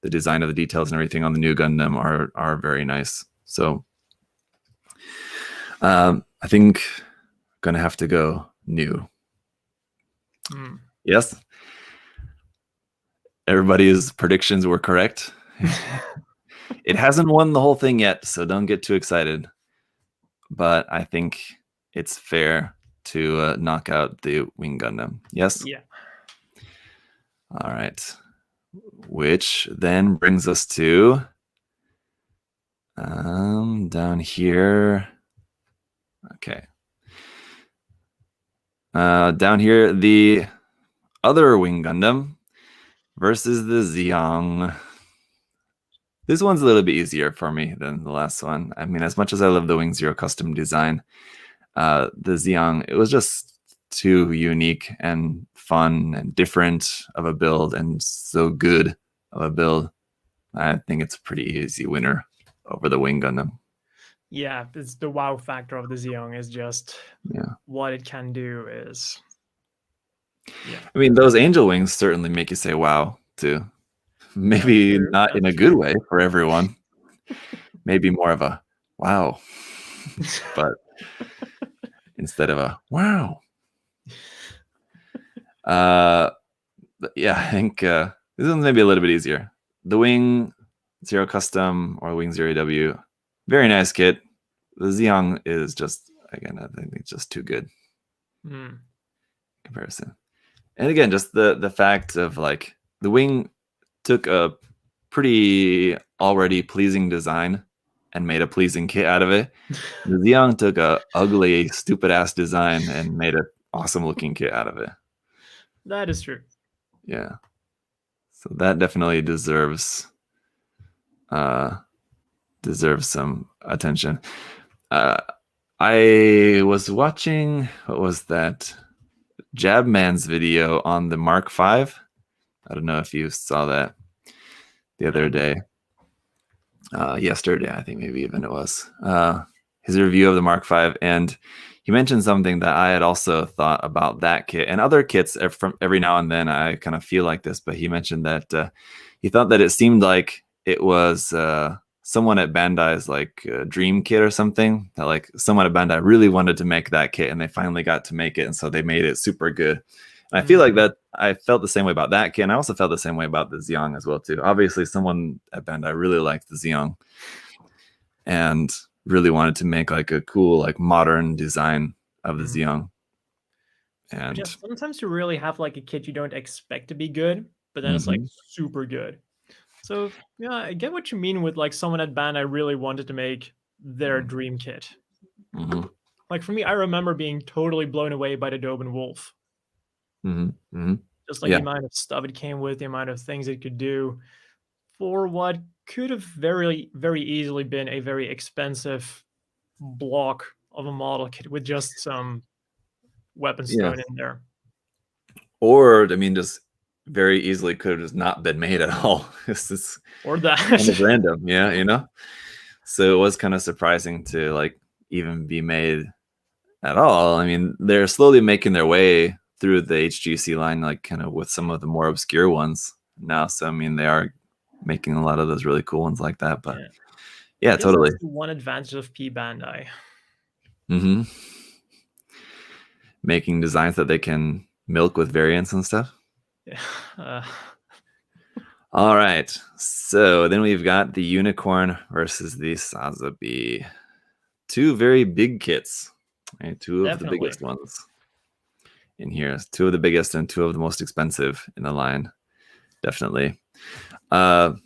the design of the details and everything on the Nu Gundam are very nice. So, I think I'm gonna have to go Nu. Yes. Everybody's predictions were correct. It hasn't won the whole thing yet, so don't get too excited. But I think it's fair to knock out the Wing Gundam. Yes? Yeah. All right. Which then brings us to down here. Okay. Down here, the other Wing Gundam versus the Zeong. This one's a little bit easier for me than the last one. I mean, as much as I love the Wing Zero custom design, the Zeong, it was just too unique and fun and different of a build, and so good of a build. I think it's a pretty easy winner over the Wing Gundam. Yeah, it's the wow factor of the Zeong is just what it can do is. Yeah. I mean, those angel wings certainly make you say wow too. Maybe not in a good way for everyone. Maybe more of a wow, but instead of a wow. Yeah, I think this one's maybe a little bit easier. The Wing Zero Custom or Wing Zero W, very nice kit, the Zeong is just, again, I think it's just too good comparison. And again, just the fact of like the wing took a pretty already pleasing design and made a pleasing kit out of it. The Zeong took a ugly, stupid ass design and made an awesome looking kit out of it. That is true. Yeah. So that definitely deserves some attention. I was watching, what was that? Jabman's video on the Mark V. I don't know if you saw that the other day. Yesterday, I think maybe even it was. His review of the Mark V, and he mentioned something that I had also thought about that kit and other kits from every now and then. I kind of feel like this, but he mentioned that he thought that it seemed like it was someone at Bandai's like dream kit or something, that like someone at Bandai really wanted to make that kit and they finally got to make it, and so they made it super good. And I feel like that I felt the same way about that kit, and I also felt the same way about the Zeong as well too. Obviously, someone at Bandai really liked the Zeong and really wanted to make like a cool, like modern design of the Zeong. And just sometimes you really have like a kit you don't expect to be good, but then it's like super good. So yeah, I get what you mean with like someone at Bandai really wanted to make their dream kit. Like for me, I remember being totally blown away by the Doben Wolf. Just like the amount of stuff it came with, the amount of things it could do for what could have very, very easily been a very expensive block of a model kit with just some weapons thrown in there. Or, I mean, just very easily could have just not been made at all. It's or that kind of random, yeah, you know? So it was kind of surprising to like even be made at all. I mean, they're slowly making their way through the HGC line, like kind of with some of the more obscure ones now. So I mean, they are making a lot of those really cool ones like that. But yeah, totally. That's the one advantage of P Bandai. Making designs that they can milk with variants and stuff. Yeah. All right. So then we've got the Unicorn versus the Sazabi. Two very big kits. Right? Two of the biggest ones in here. Two of the biggest and two of the most expensive in the line. Definitely. The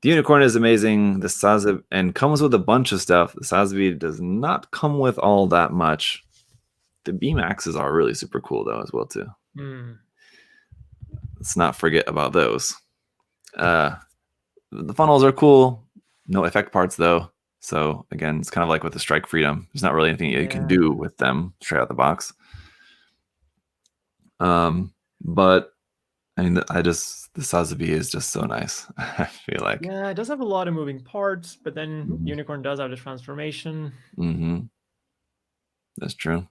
Unicorn is amazing. The Sazabi and comes with a bunch of stuff. The Sazabi does not come with all that much. The beam axes are really super cool though as well too. Let's not forget about those. The funnels are cool. No effect parts though. So again, it's kind of like with the Strike Freedom. There's not really anything you can do with them straight out the box. But I mean, the Sazabi is just so nice. I feel like. Yeah, it does have a lot of moving parts, but then Unicorn does have the transformation. That's true.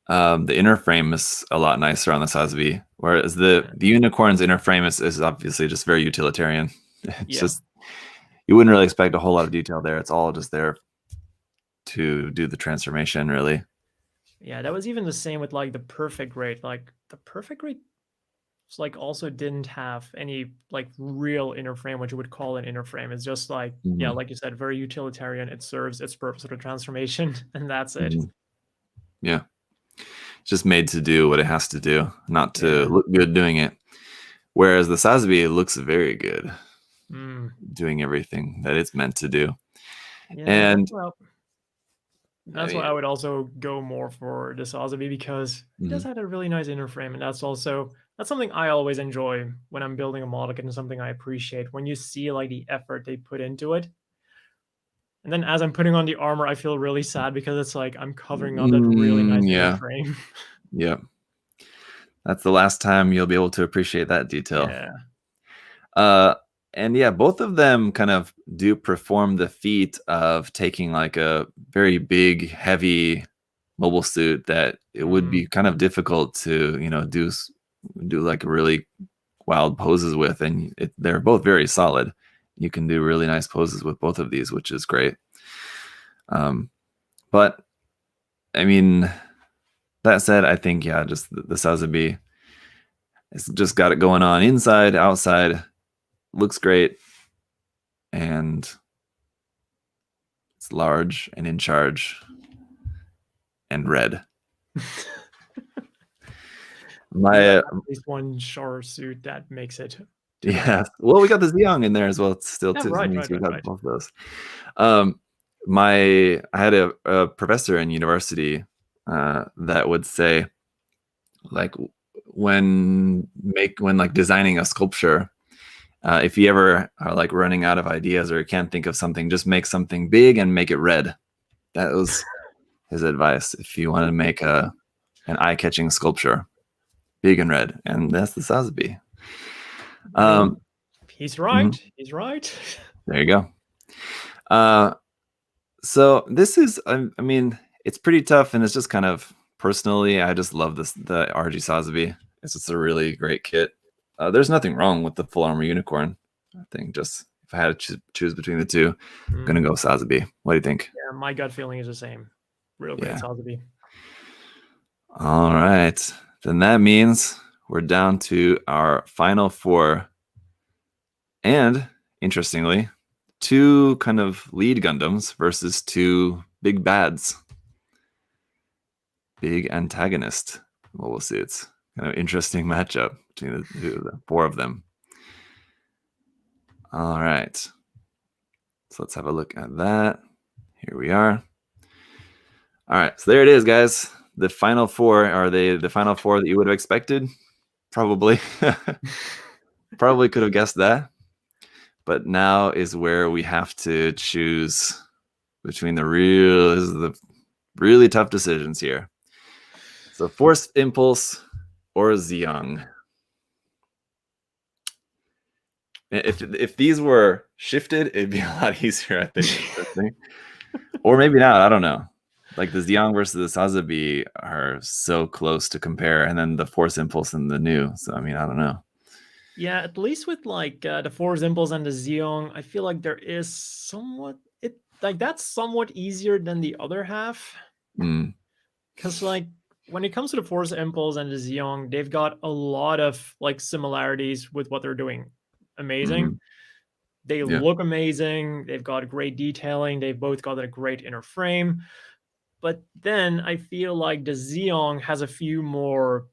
The inner frame is a lot nicer on the Sazabi, whereas the Unicorn's inner frame is obviously just very utilitarian. It's just, you wouldn't really expect a whole lot of detail there. It's all just there to do the transformation, really. Yeah, that was even the same with like the Perfect Grade. Like the Perfect Grade like also didn't have any like real inner frame, what you would call an inner frame. It's just like, like you said, very utilitarian. It serves its purpose of the transformation, and that's it. Yeah. It's just made to do what it has to do, not to look good doing it. Whereas the Sazabi looks very good doing everything that it's meant to do. Yeah, and that's why I would also go more for the Sazabi, because it does have a really nice inner frame, and that's something I always enjoy when I'm building a model kit, and something I appreciate when you see like the effort they put into it. And then as I'm putting on the armor, I feel really sad because it's like I'm covering up that really nice inner frame. Yeah. That's the last time you'll be able to appreciate that detail. And yeah, both of them kind of do perform the feat of taking like a very big, heavy mobile suit that it would be kind of difficult to, do like really wild poses with. And they're both very solid. You can do really nice poses with both of these, which is great. But I mean, that said, I think, just the Sazabi, it's just got it going on inside, outside, looks great. And it's large, and in charge, and red. At least one Char suit that makes it. Yeah. Well, we got the Zeong in there as well. It's still Yeah, two. right, We got right. both of those. I had a professor in university that would say, like, when like designing a sculpture, if you ever are like running out of ideas or you can't think of something, just make something big and make it red. That was his advice if you want to make an eye-catching sculpture, big and red, and that's the Sazabi. He's right. He's right. There you go. So this is, I mean, it's pretty tough, and it's just kind of personally, I just love the RG Sazabi. It's just a really great kit. There's nothing wrong with the full armor unicorn. I think just if I had to choose between the two, I'm gonna go Sazabi. What do you think? Yeah, my gut feeling is the same. Real great Sazabi. All right, then that means we're down to our final four, and interestingly, 2 kind of lead Gundams versus 2 big bads, big antagonist. Well, we'll see. It's kind of interesting matchup between the 4 of them. All right, so let's have a look at that. Here we are. All right, so there it is, guys. The final 4. Are they the final 4 that you would have expected? Probably. Probably could have guessed that. But now is where we have to choose between the really tough decisions here. So Force Impulse or Zeong. If these were shifted, it'd be a lot easier, I think. Or maybe not. I don't know. Like the Zeong versus the Sazabi are so close to compare, and then the Force Impulse and the Nu. So I mean, I don't know. Yeah, at least with like the Force Impulse and the Zeong, I feel like there is somewhat that's somewhat easier than the other half. Because like when it comes to the Force Impulse and the Zeong, they've got a lot of like similarities with what they're doing. Amazing. They look amazing. They've got great detailing. They've both got a great inner frame. But then I feel like the Zeong has a few more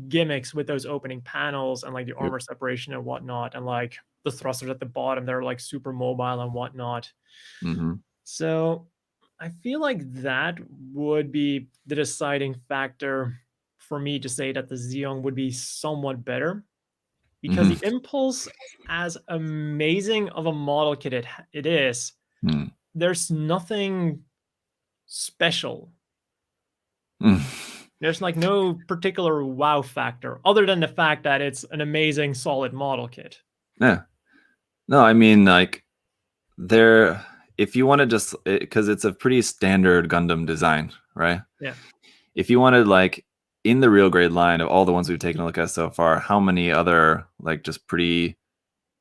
gimmicks with those opening panels and like the armor separation and whatnot, and like the thrusters at the bottom, they're like super mobile and whatnot. So I feel like that would be the deciding factor for me to say that the Zeong would be somewhat better, because the Impulse, as amazing of a model kit it is, there's nothing special. There's like no particular wow factor other than the fact that it's an amazing solid model kit. Yeah. No, I mean, like, if you want to just, because it's a pretty standard Gundam design, right? Yeah. If you wanted, like, in the Real Grade line of all the ones we've taken a look at so far, how many other, like, just pretty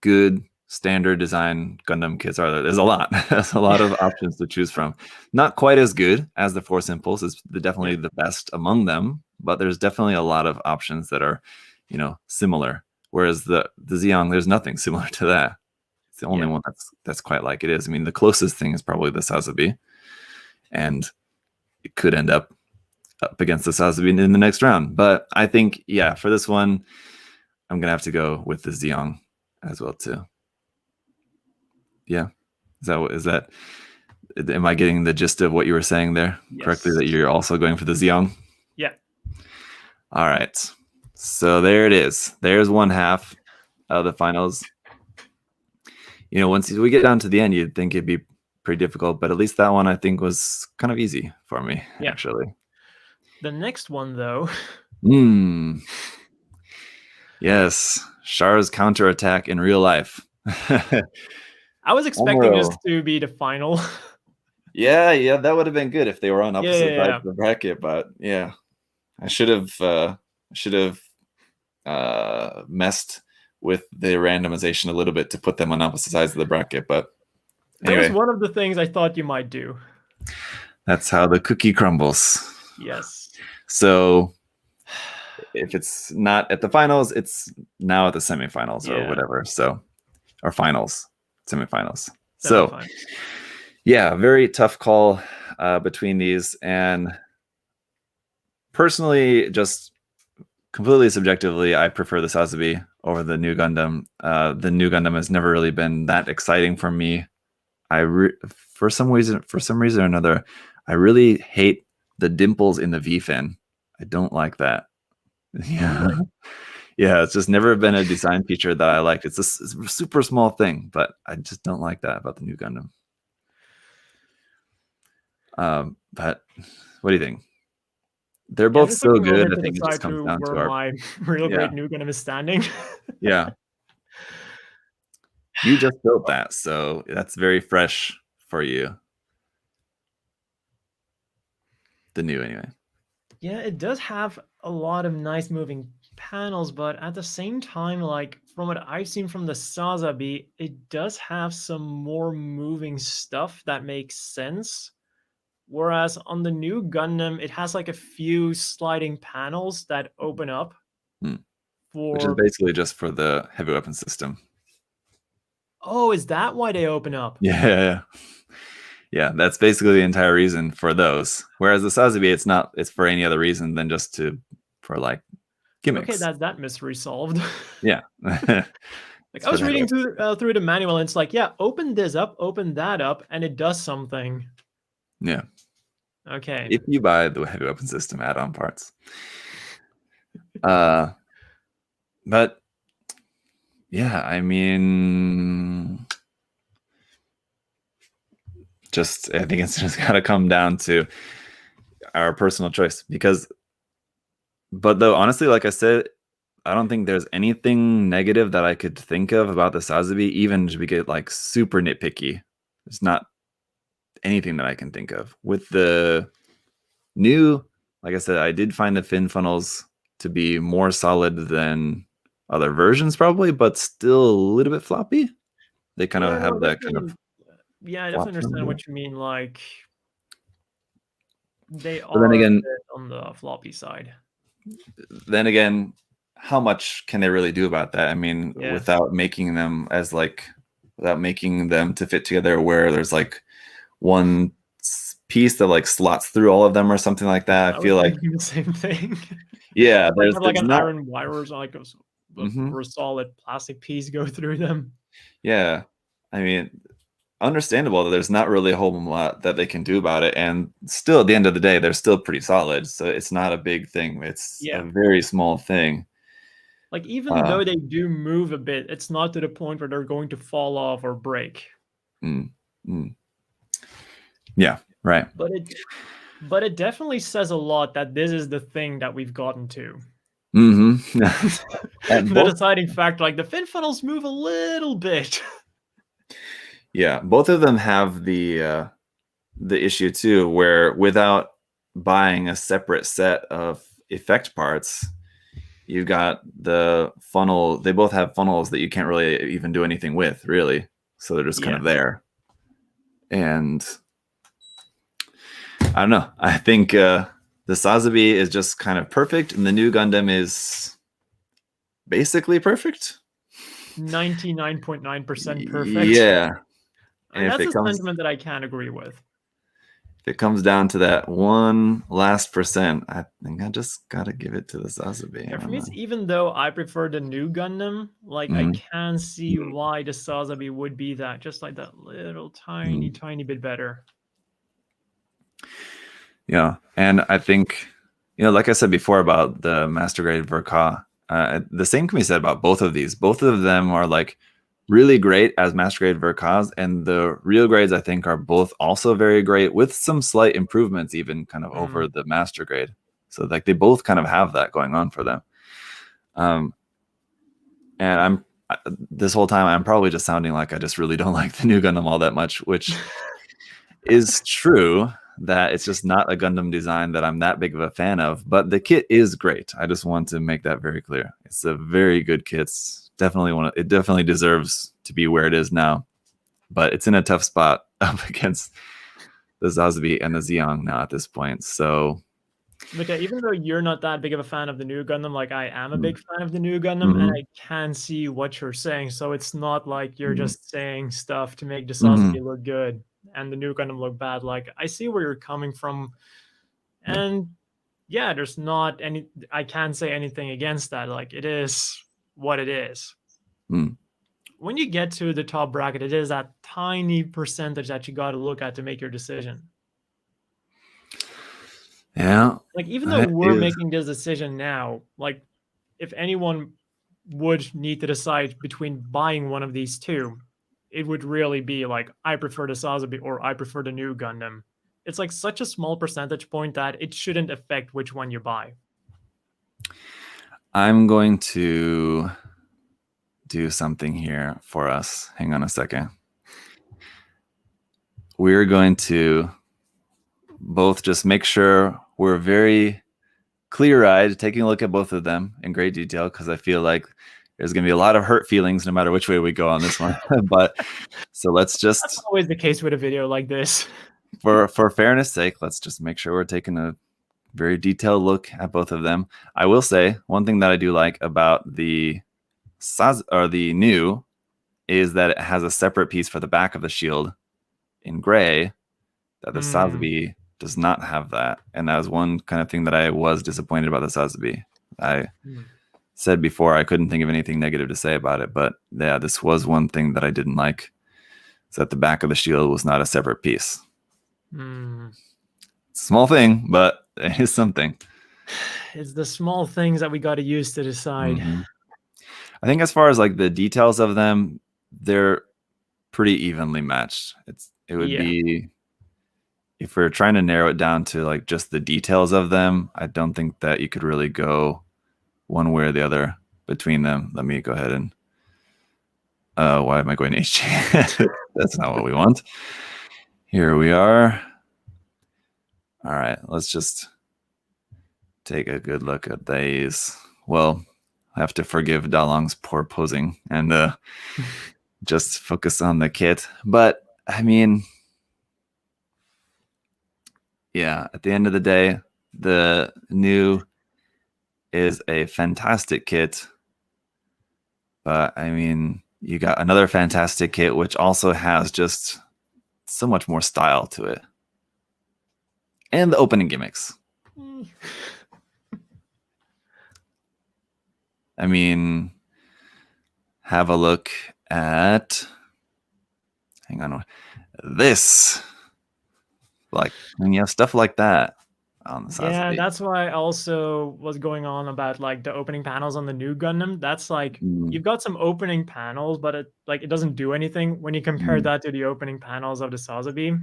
good standard design Gundam kits are there? There's a lot. There's a lot of options to choose from. Not quite as good as the Force Impulse. It's definitely the best among them, but there's definitely a lot of options that are, similar. Whereas the Zeong, there's nothing similar to that. It's the only one that's quite like it is. I mean, the closest thing is probably the Sazabi, and it could end up against the Sazabi in the next round. But I think, for this one, I'm gonna have to go with the Zeong as well too. Yeah, is that? Am I getting the gist of what you were saying there correctly? That you're also going for the Zeong? Yeah. All right. So there it is. There's one half of the finals. Once we get down to the end, you'd think it'd be pretty difficult, but at least that one I think was kind of easy for me, actually. The next one, though. Yes, Char's counterattack in real life. I was expecting this to be the final. Yeah, that would have been good if they were on opposite sides of the bracket, but I should have messed with the randomization a little bit to put them on opposite sides of the bracket, but anyway. That was one of the things I thought you might do. That's how the cookie crumbles. Yes. So if it's not at the finals, it's now at the semifinals or whatever. So, or finals, semifinals. So Yeah, very tough call between these, and personally, just completely subjectively, I prefer the Sazabi over the Nu Gundam. The Nu Gundam has never really been that exciting for me. For some reason or another, I really hate the dimples in the V fin. I don't like that. Yeah. Really? Yeah, it's just never been a design feature that I liked. It's a super small thing, but I just don't like that about the Nu Gundam. But what do you think? They're Yeah, I'm both just so looking over good. I to the think it just side comes to down where to our my real yeah, grade Nu Gundam is standing. yeah. You just built that, so that's very fresh for you. The new anyway. Yeah, it does have a lot of nice moving panels, but at the same time, like from what I've seen from the Sazabi, it does have some more moving stuff that makes sense. Whereas on the Nu Gundam, it has like a few sliding panels that open up Which is for. basically just for the heavy weapon system. Oh, is that why they open up? Yeah. Yeah, that's basically the entire reason for those. Whereas the Sazabi, it's not. It's for any other reason than just for like Okay, gimmicks. that mystery solved. Yeah. Like It's I for was the heavy reading weapon. through the manual, and it's like, yeah, open this up, open that up, and it does something. Yeah. Okay. If you buy the heavy weapon system add-on parts. But yeah, I mean, I think it's just got to come down to our personal choice but though, honestly, like I said, I don't think there's anything negative that I could think of about the Sazabi, even to get like super nitpicky. There's not anything that I can think of. With the new, like I said, I did find the fin funnels to be more solid than other versions, probably, but still a little bit floppy. They kind Yeah, of no, have that kind of definitely. Yeah, I flop definitely to understand them. what you mean. Like they But then are a again, bit on the floppy side. how much can they really do about that? I mean, Yeah. without making them to fit together where there's like one piece that like slots through all of them or something like that. I I was feel like, thinking the same thing. yeah, Like have like there's an not. iron wire or like Mhm. or a solid plastic piece go through them. Yeah. I mean, understandable that there's not really a whole lot that they can do about it. And still, at the end of the day, they're still pretty solid. So it's not a big thing. It's a Yeah. very small thing. Like even Uh, though they do move a bit, it's not to the point where they're going to fall off or break. mm, mm. Yeah, right. But it definitely says a lot that this is the thing that we've gotten to. Mm-hmm. And The both, deciding factor, like the fin funnels move a little bit. yeah, both of them have the issue too, where without buying a separate set of effect parts, you got the funnel. They both have funnels that you can't really even do anything with, really. So they're just kind Yeah. of there. And I don't know. I think the Sazabi is just kind of perfect, and the Nu Gundam is basically perfect. 99.9% perfect. Yeah. And And if that's it a comes sentiment that I can't agree with. if it comes down to that one last percent, I think I just gotta give it to the Sazabi. Yeah, I for don't me, know. it's even though I prefer the Nu Gundam, like I Mhm. can see why the Sazabi would be that, just like that little tiny, Mhm. tiny bit better. Yeah, and I think, like I said before about the Master Grade Verka, the same can be said about both of these. Both of them are like really great as Master Grade Verkas, and the Real Grades I think are both also very great with some slight improvements, even kind of over the Master Grade. So like they both kind of have that going on for them. And this whole time I'm probably just sounding like I just really don't like the Nu Gundam all that much, which is true, that it's just not a Gundam design that I'm that big of a fan of, but the kit is great. I just want to make that very clear. It's a very good kit. It definitely deserves to be where it is now, but it's in a tough spot up against the Sazabi and the Zeong now at this point. So But yeah, even though you're not that big of a fan of the Nu Gundam, like I am a big fan of the Nu Gundam, and mm-hmm, I can see what you're saying. So it's not like you're mm-hmm, just saying stuff to make the mm-hmm. Sazabi look good. and the Nu Gundam look bad. Like, I see where you're coming from, and yeah, there's not any. I can't say anything against that. Like, it is what it is. When you get to the top bracket, it is that tiny percentage that you got to look at to make your decision. Yeah. Like, even though we're making this decision now, like, if anyone would need to decide between buying one of these two, it would really be like, I prefer the Sazabi or I prefer the Nu Gundam. It's like such a small percentage point that it shouldn't affect which one you buy. I'm going to do something here for us. Hang on a second. We're going to both just make sure we're very clear-eyed, taking a look at both of them in great detail, because I feel like there's going to be a lot of hurt feelings no matter which way we go on this one. But so let's just... That's always the case with a video like this. For fairness sake, let's just make sure we're taking a very detailed look at both of them. I will say one thing that I do like about the Nu is that it has a separate piece for the back of the shield in gray that the Sazabi does not have that. And that was one kind of thing that I was disappointed about the Sazabi. I said before I couldn't think of anything negative to say about it, but yeah, this was one thing that I didn't like, is that the back of the shield was not a separate piece. Small thing, but it is something. It's the small things that we got to use to decide. I think as far as like the details of them, they're pretty evenly matched. It would be, if we're trying to narrow it down to like just the details of them, I don't think that you could really go one way or the other between them. Let me go ahead and why am I going HG? That's not what we want. Here we are. All right, let's just take a good look at these. Well, I have to forgive Dalong's poor posing and just focus on the kit. But I mean, yeah, at the end of the day, the Nu is a fantastic kit. But I mean, you got another fantastic kit, which also has just so much more style to it. And the opening gimmicks. I mean, have a look at, hang on, this. Like, when you have stuff like that on the Sazabi. Yeah, that's why I also was going on about like the opening panels on the Nu Gundam. That's like, you've got some opening panels, but it doesn't do anything when you compare that to the opening panels of the Sazabi.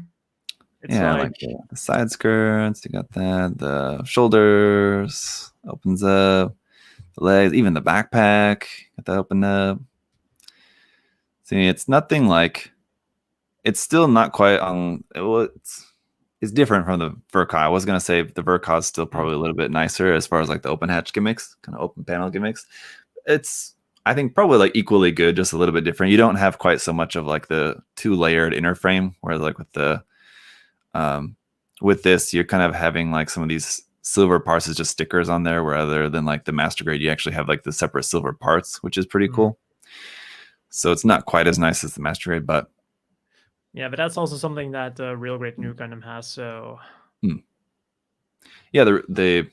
It's like the side skirts, you got that, the shoulders opens up, the legs, even the backpack, got that open up. See, it's nothing like, it's still not quite on, it's different from the Verka. I was going to say the Verka is still probably a little bit nicer as far as like the open hatch gimmicks, kind of open panel gimmicks. It's, I think, probably like equally good, just a little bit different. You don't have quite so much of like the 2-layered inner frame, where like with this, you're kind of having like some of these silver parts as just stickers on there, where other than like the Master Grade, you actually have like the separate silver parts, which is pretty cool. So it's not quite as nice as the Master Grade, but yeah, but that's also something that the Real Grade Nu Gundam has. So yeah, the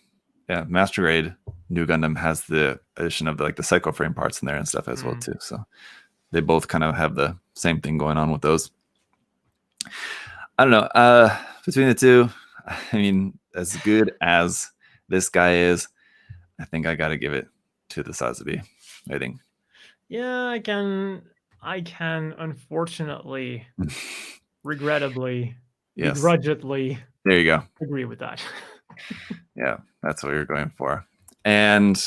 Master Grade Nu Gundam has the addition of the Psycho Frame parts in there and stuff as well too. So they both kind of have the same thing going on with those. I don't know. Between the two, I mean, as good as this guy is, I think I got to give it to the Sazabi. I think. Yeah, I can unfortunately, regrettably, begrudgingly, there you go, agree with that. Yeah, that's what you're going for. And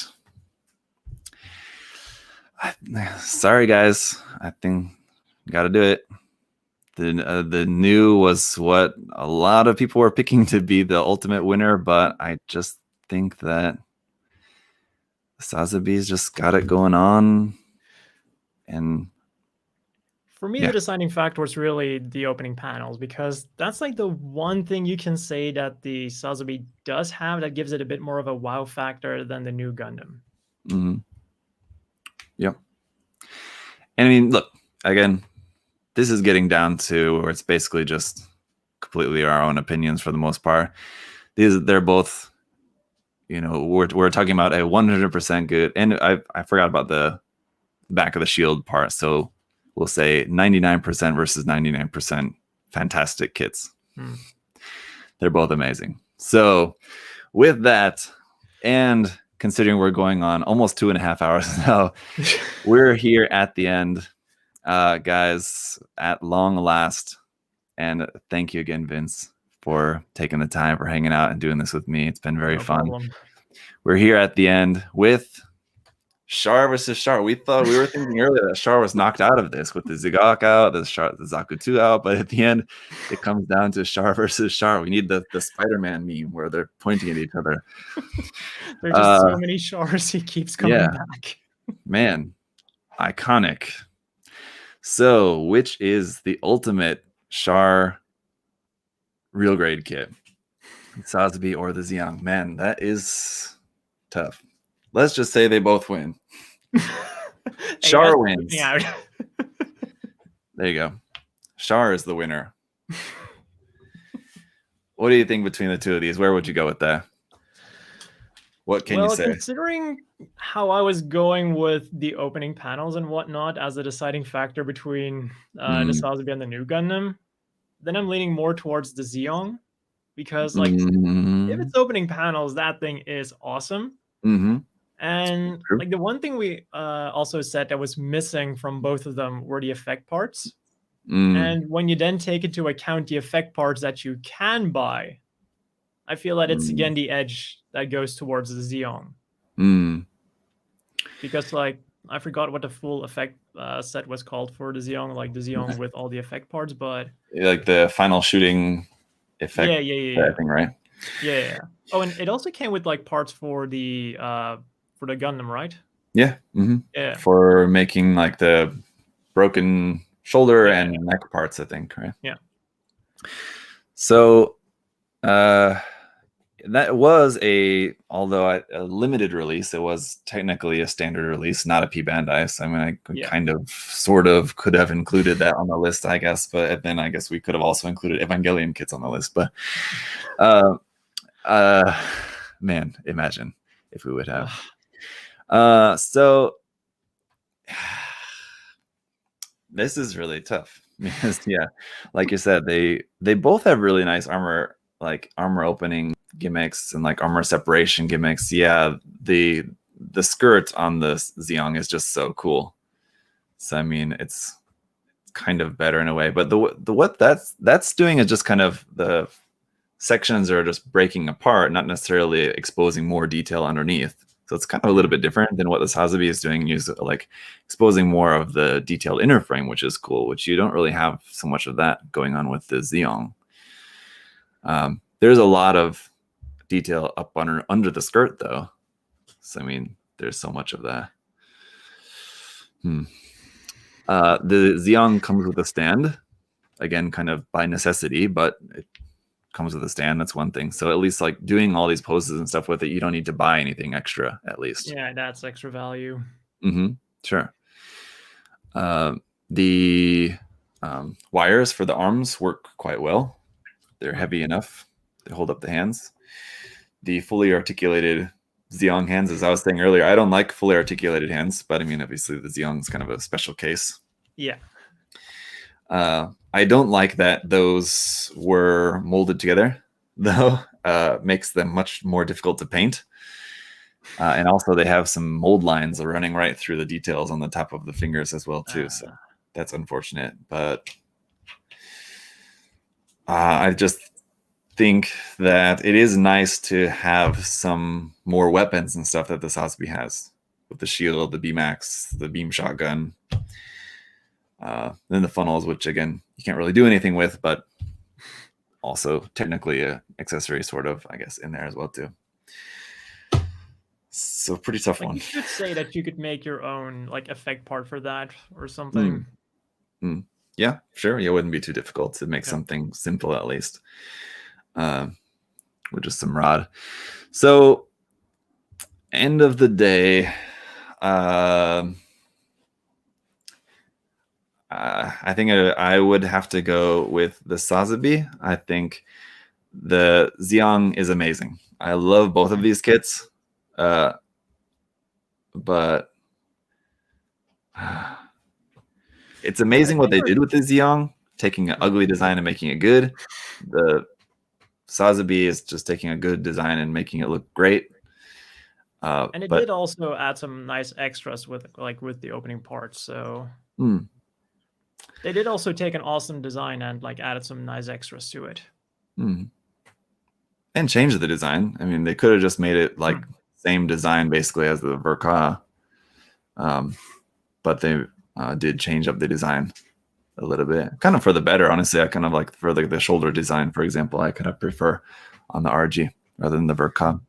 sorry, guys, I think got to do it. The Nu was what a lot of people were picking to be the ultimate winner, but I just think that Sazabi's just got it going on. And for me, the deciding factor was really the opening panels, because that's like the one thing you can say that the Sazabi does have that gives it a bit more of a wow factor than the Nu Gundam. Yep. And I mean, look, again, this is getting down to where it's basically just completely our own opinions for the most part. They're both, we're talking about a 100% good, and I forgot about the back of the shield part, so we'll say 99% versus 99% fantastic kits. They're both amazing. So with that, and considering we're going on almost 2.5 hours now, we're here at the end, guys, at long last. And thank you again, Vince, for taking the time, for hanging out and doing this with me. It's been very fun. Problem. We're here at the end with Char versus Char. We were thinking earlier that Char was knocked out of this with the Zigak out, the Zaku II out, but at the end, it comes down to Char versus Char. We need the Spider-Man meme where they're pointing at each other. There's just so many Chars. He keeps coming back. Man, iconic. So, which is the ultimate Char real grade kit? Sazabi or the Zeong? Man, that is tough. Let's just say they both win. Char wins. There you go. Char is the winner. What do you think between the two of these? Where would you go with that? What can you say? Considering how I was going with the opening panels and whatnot as a deciding factor between the Sazabi and the Nu Gundam, then I'm leaning more towards the Zeong, because if it's opening panels, that thing is awesome. And the one thing we also said that was missing from both of them were the effect parts. And when you then take into account the effect parts that you can buy, I feel that it's again the edge that goes towards the Zeong. Because I forgot what the full effect set was called for the Zeong, like the Zeong with all the effect parts, but like the final shooting effect thing, right? Yeah. Oh, and it also came with parts for the Gundam, right? Yeah. Yeah. For making the broken shoulder and neck parts, I think, right? Yeah. So that was although a limited release, it was technically a standard release, not a P Bandai. So I mean, I kind of, sort of could have included that on the list, I guess. But then I guess we could have also included Evangelion kits on the list. But man, imagine if we would have. So this is really tough because like you said, they both have really nice armor opening gimmicks and armor separation gimmicks. The skirt on the Zeong is just so cool. So I mean, it's kind of better in a way, but the what that's doing is just kind of the sections are just breaking apart, not necessarily exposing more detail underneath. So it's kind of a little bit different than what the Sazabi is doing, exposing more of the detailed inner frame, which is cool, which you don't really have so much of that going on with the Zeong. There's a lot of detail up under the skirt, though. So I mean, there's so much of that. The Zeong comes with a stand, again, kind of by necessity, but it comes with a stand. That's one thing. So at least doing all these poses and stuff with it, you don't need to buy anything extra, at least. Yeah, that's extra value. Sure. The wires for the arms work quite well. They're heavy enough. They hold up the hands. The fully articulated Zeong hands, as I was saying earlier, I don't like fully articulated hands, but I mean, obviously the Zeong's kind of a special case. Yeah. I don't like that those were molded together, though. Makes them much more difficult to paint. And also they have some mold lines running right through the details on the top of the fingers as well, too. So that's unfortunate. But I just think that it is nice to have some more weapons and stuff that the Sazabi has, with the shield, the B-Max, the beam shotgun. Then the funnels, which again you can't really do anything with, but also technically a accessory sort of, I guess, in there as well too. So pretty tough one. You could say that you could make your own effect part for that or something. Yeah, sure. It wouldn't be too difficult to make something simple, at least, with just some rod. So end of the day, I think I would have to go with the Sazabi. I think the Zeong is amazing. I love both of these kits, but it's amazing what they did with the Zeong, taking an ugly design and making it good. The Sazabi is just taking a good design and making it look great. And it did also add some nice extras with the opening parts. So they did also take an awesome design and added some nice extras to it. And change the design. I mean, they could have just made it same design basically as the Verka, but they did change up the design a little bit, kind of for the better. Honestly, I kind of like for the shoulder design, for example, I kind of prefer on the RG rather than the Verka.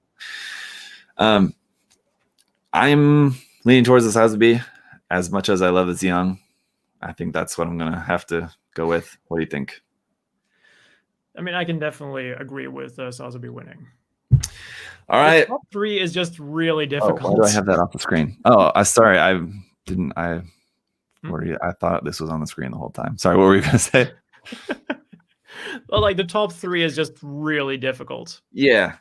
I'm leaning towards the Sazabi. As much as I love the Zeong, I think that's what I'm gonna have to go with. What do you think? I mean, I can definitely agree with Sazabi winning. All right. The top 3 is just really difficult. Why do I have that off the screen? Oh, sorry. I didn't. I thought this was on the screen the whole time. Sorry, what were you going to say? Well, the top 3 is just really difficult. Yeah.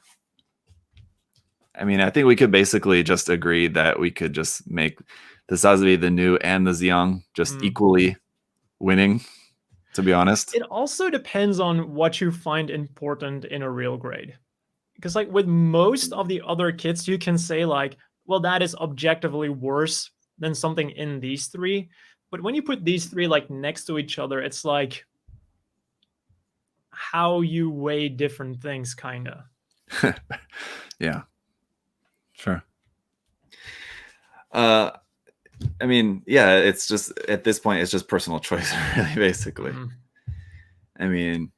I mean, I think we could basically just agree that we could just make the Sazabi, the Nu, and the Zeong just equally winning, to be honest. It also depends on what you find important in a real grade. Because with most of the other kits, you can say well, that is objectively worse than something in these 3. But when you put these 3 next to each other, it's how you weigh different things, kind of. Yeah. Sure. I mean, yeah, it's just at this point, it's just personal choice, really, basically. I mean,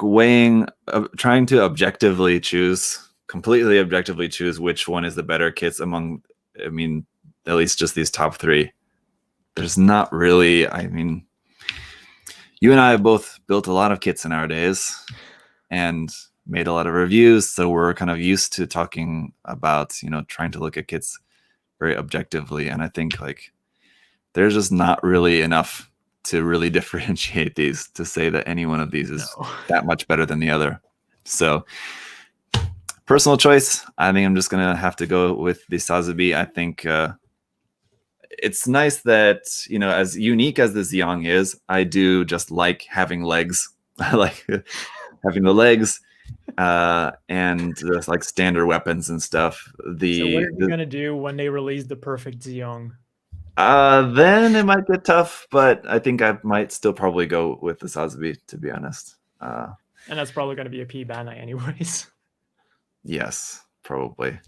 weighing, trying to completely objectively choose which one is the better kits among, I mean, at least just these top 3. There's not really, I mean, you and I have both built a lot of kits in our days and made a lot of reviews, so we're kind of used to talking about, trying to look at kits very objectively, and I think there's just not really enough to really differentiate these to say that any one of these is that much better than the other. So personal choice, I think I'm just gonna have to go with the Sazabi. I think it's nice that, as unique as the Zeong is, I do just like having legs. I like having the legs and just standard weapons and stuff. So what are you gonna do when they release the perfect Zeong? Then it might get tough, but I think I might still probably go with the Sazabi, to be honest. And that's probably going to be a P ban anyways. Yes, probably.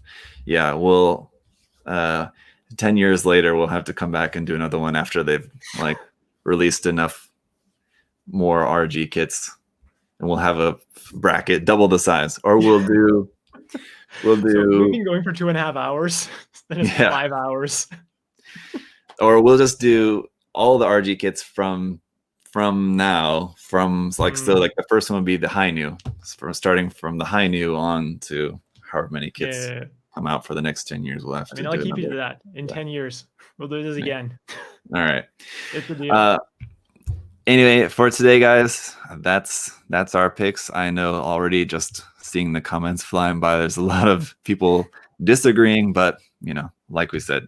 Yeah, we'll 10 years later we'll have to come back and do another one after they've released enough more RG kits, and we'll have a bracket double the size, or we'll do so we've been going for 2.5 hours. Then it's 5 hours. Or we'll just do all the RG kits from now, so the first one would be the high Nu, starting from the high Nu on to however many kits come out for the next 10 years. We'll have to. I'll keep you to that. In 10 years, we'll do this again. All right. It's a deal. Anyway, for today, guys, that's our picks. I know already, just seeing the comments flying by, there's a lot of people disagreeing, but like we said,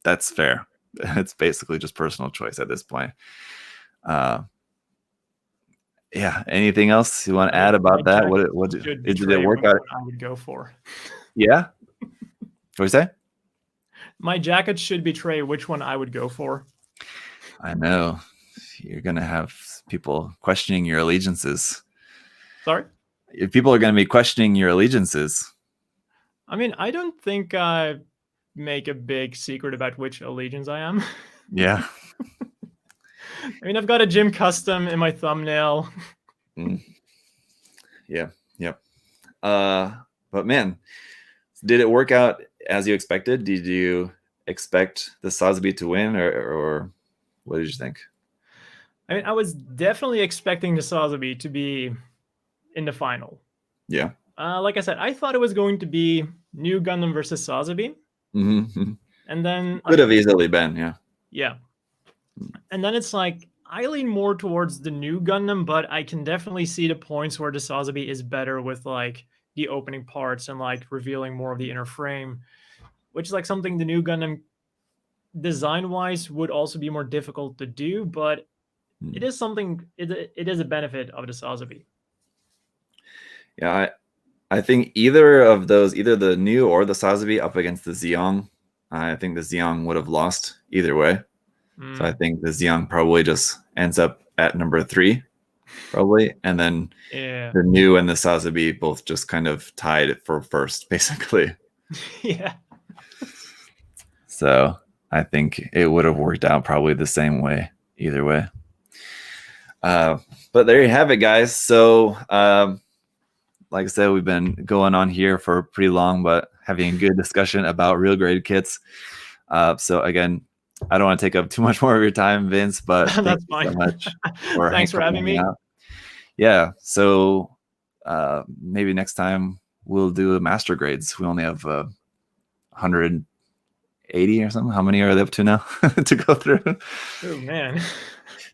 that's fair. It's basically just personal choice at this point. Yeah. Anything else you want to add about that? What did it work out? I would go for. Yeah. What do you say? My jacket should betray which one I would go for. I know. You're gonna have people questioning your allegiances. Sorry? People are gonna be questioning your allegiances. I mean, I don't think I make a big secret about which allegiance I am. Yeah. I mean, I've got a gym custom in my thumbnail. Yeah. Yep. But man, did it work out as you expected? Did you expect the Sazabi to win, or what did you think? I mean, I was definitely expecting the Sazabi to be in the final. Yeah. Like I said, I thought it was going to be Nu Gundam versus Sazabi. Mm-hmm. And then could have easily been, yeah. Yeah. And then it's like, I lean more towards the Nu Gundam, but I can definitely see the points where the Sazabi is better with like the opening parts and like revealing more of the inner frame, which is like something the Nu Gundam design-wise would also be more difficult to do, but it is something, it is a benefit of the Sazabi. Yeah, I think either of those, either the Nu or the Sazabi up against the Zeong, I think the Zeong would have lost either way. So I think the Zeong probably just ends up at number 3, probably, and then the Nu and the Sazabi both just kind of tied for first, basically. Yeah. So I think it would have worked out probably the same way either way. But there you have it, guys. So like I said, we've been going on here for pretty long, but having a good discussion about real grade kits. So again, I don't want to take up too much more of your time, Vince, but that's fine. So much Thanks for having me. Yeah. So maybe next time we'll do master grades. We only have 180 or something. How many are they up to now to go through? Oh man,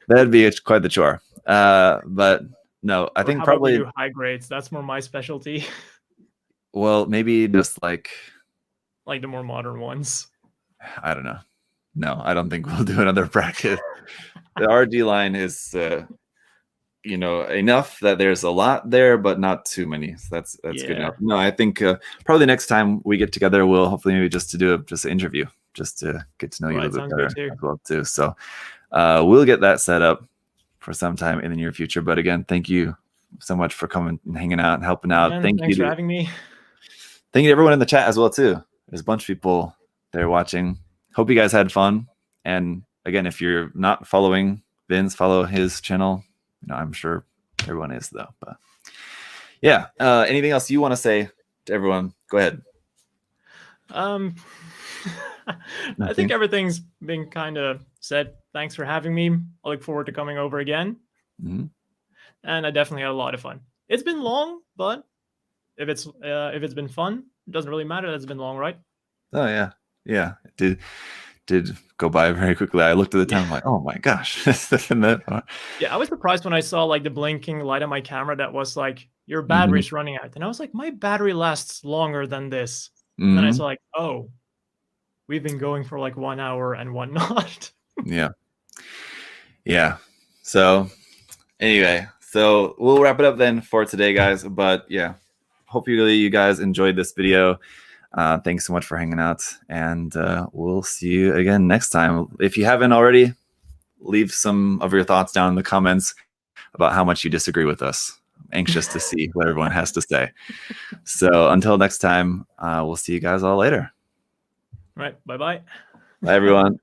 that'd be quite the chore. But no, I think probably do high grades. That's more my specialty. Well, maybe just like the more modern ones. I don't know. No, I don't think we'll do another bracket. The RG line is, enough that there's a lot there, but not too many. So that's good enough. No, I think probably next time we get together, we'll hopefully maybe just to do just an interview, just to get to know you a little bit better as well too. So we'll get that set up for some time in the near future. But again, thank you so much for coming and hanging out and helping out. Thanks for having me. Thank you to everyone in the chat as well too. There's a bunch of people there watching. Hope you guys had fun. And again, if you're not following Vince, follow his channel. I'm sure everyone is though. But yeah, anything else you want to say to everyone? Go ahead. I think everything's been kind of said. Thanks for having me. I look forward to coming over again. And I definitely had a lot of fun. It's been long, but if it's been fun, it doesn't really matter that it's been long, right? Oh yeah. Yeah, it did go by very quickly. I looked at the time, I'm like, oh my gosh. Yeah, I was surprised when I saw like the blinking light on my camera that was like, your battery's running out. And I was like, my battery lasts longer than this. And then I saw like, oh, we've been going for like 1 hour and whatnot. Yeah. So anyway, so we'll wrap it up then for today, guys. But yeah, hopefully you guys enjoyed this video. Thanks so much for hanging out, and we'll see you again next time. If you haven't already, leave some of your thoughts down in the comments about how much you disagree with us. I'm anxious to see what everyone has to say. So until next time, we'll see you guys all later. All right. Bye-bye. Bye, everyone.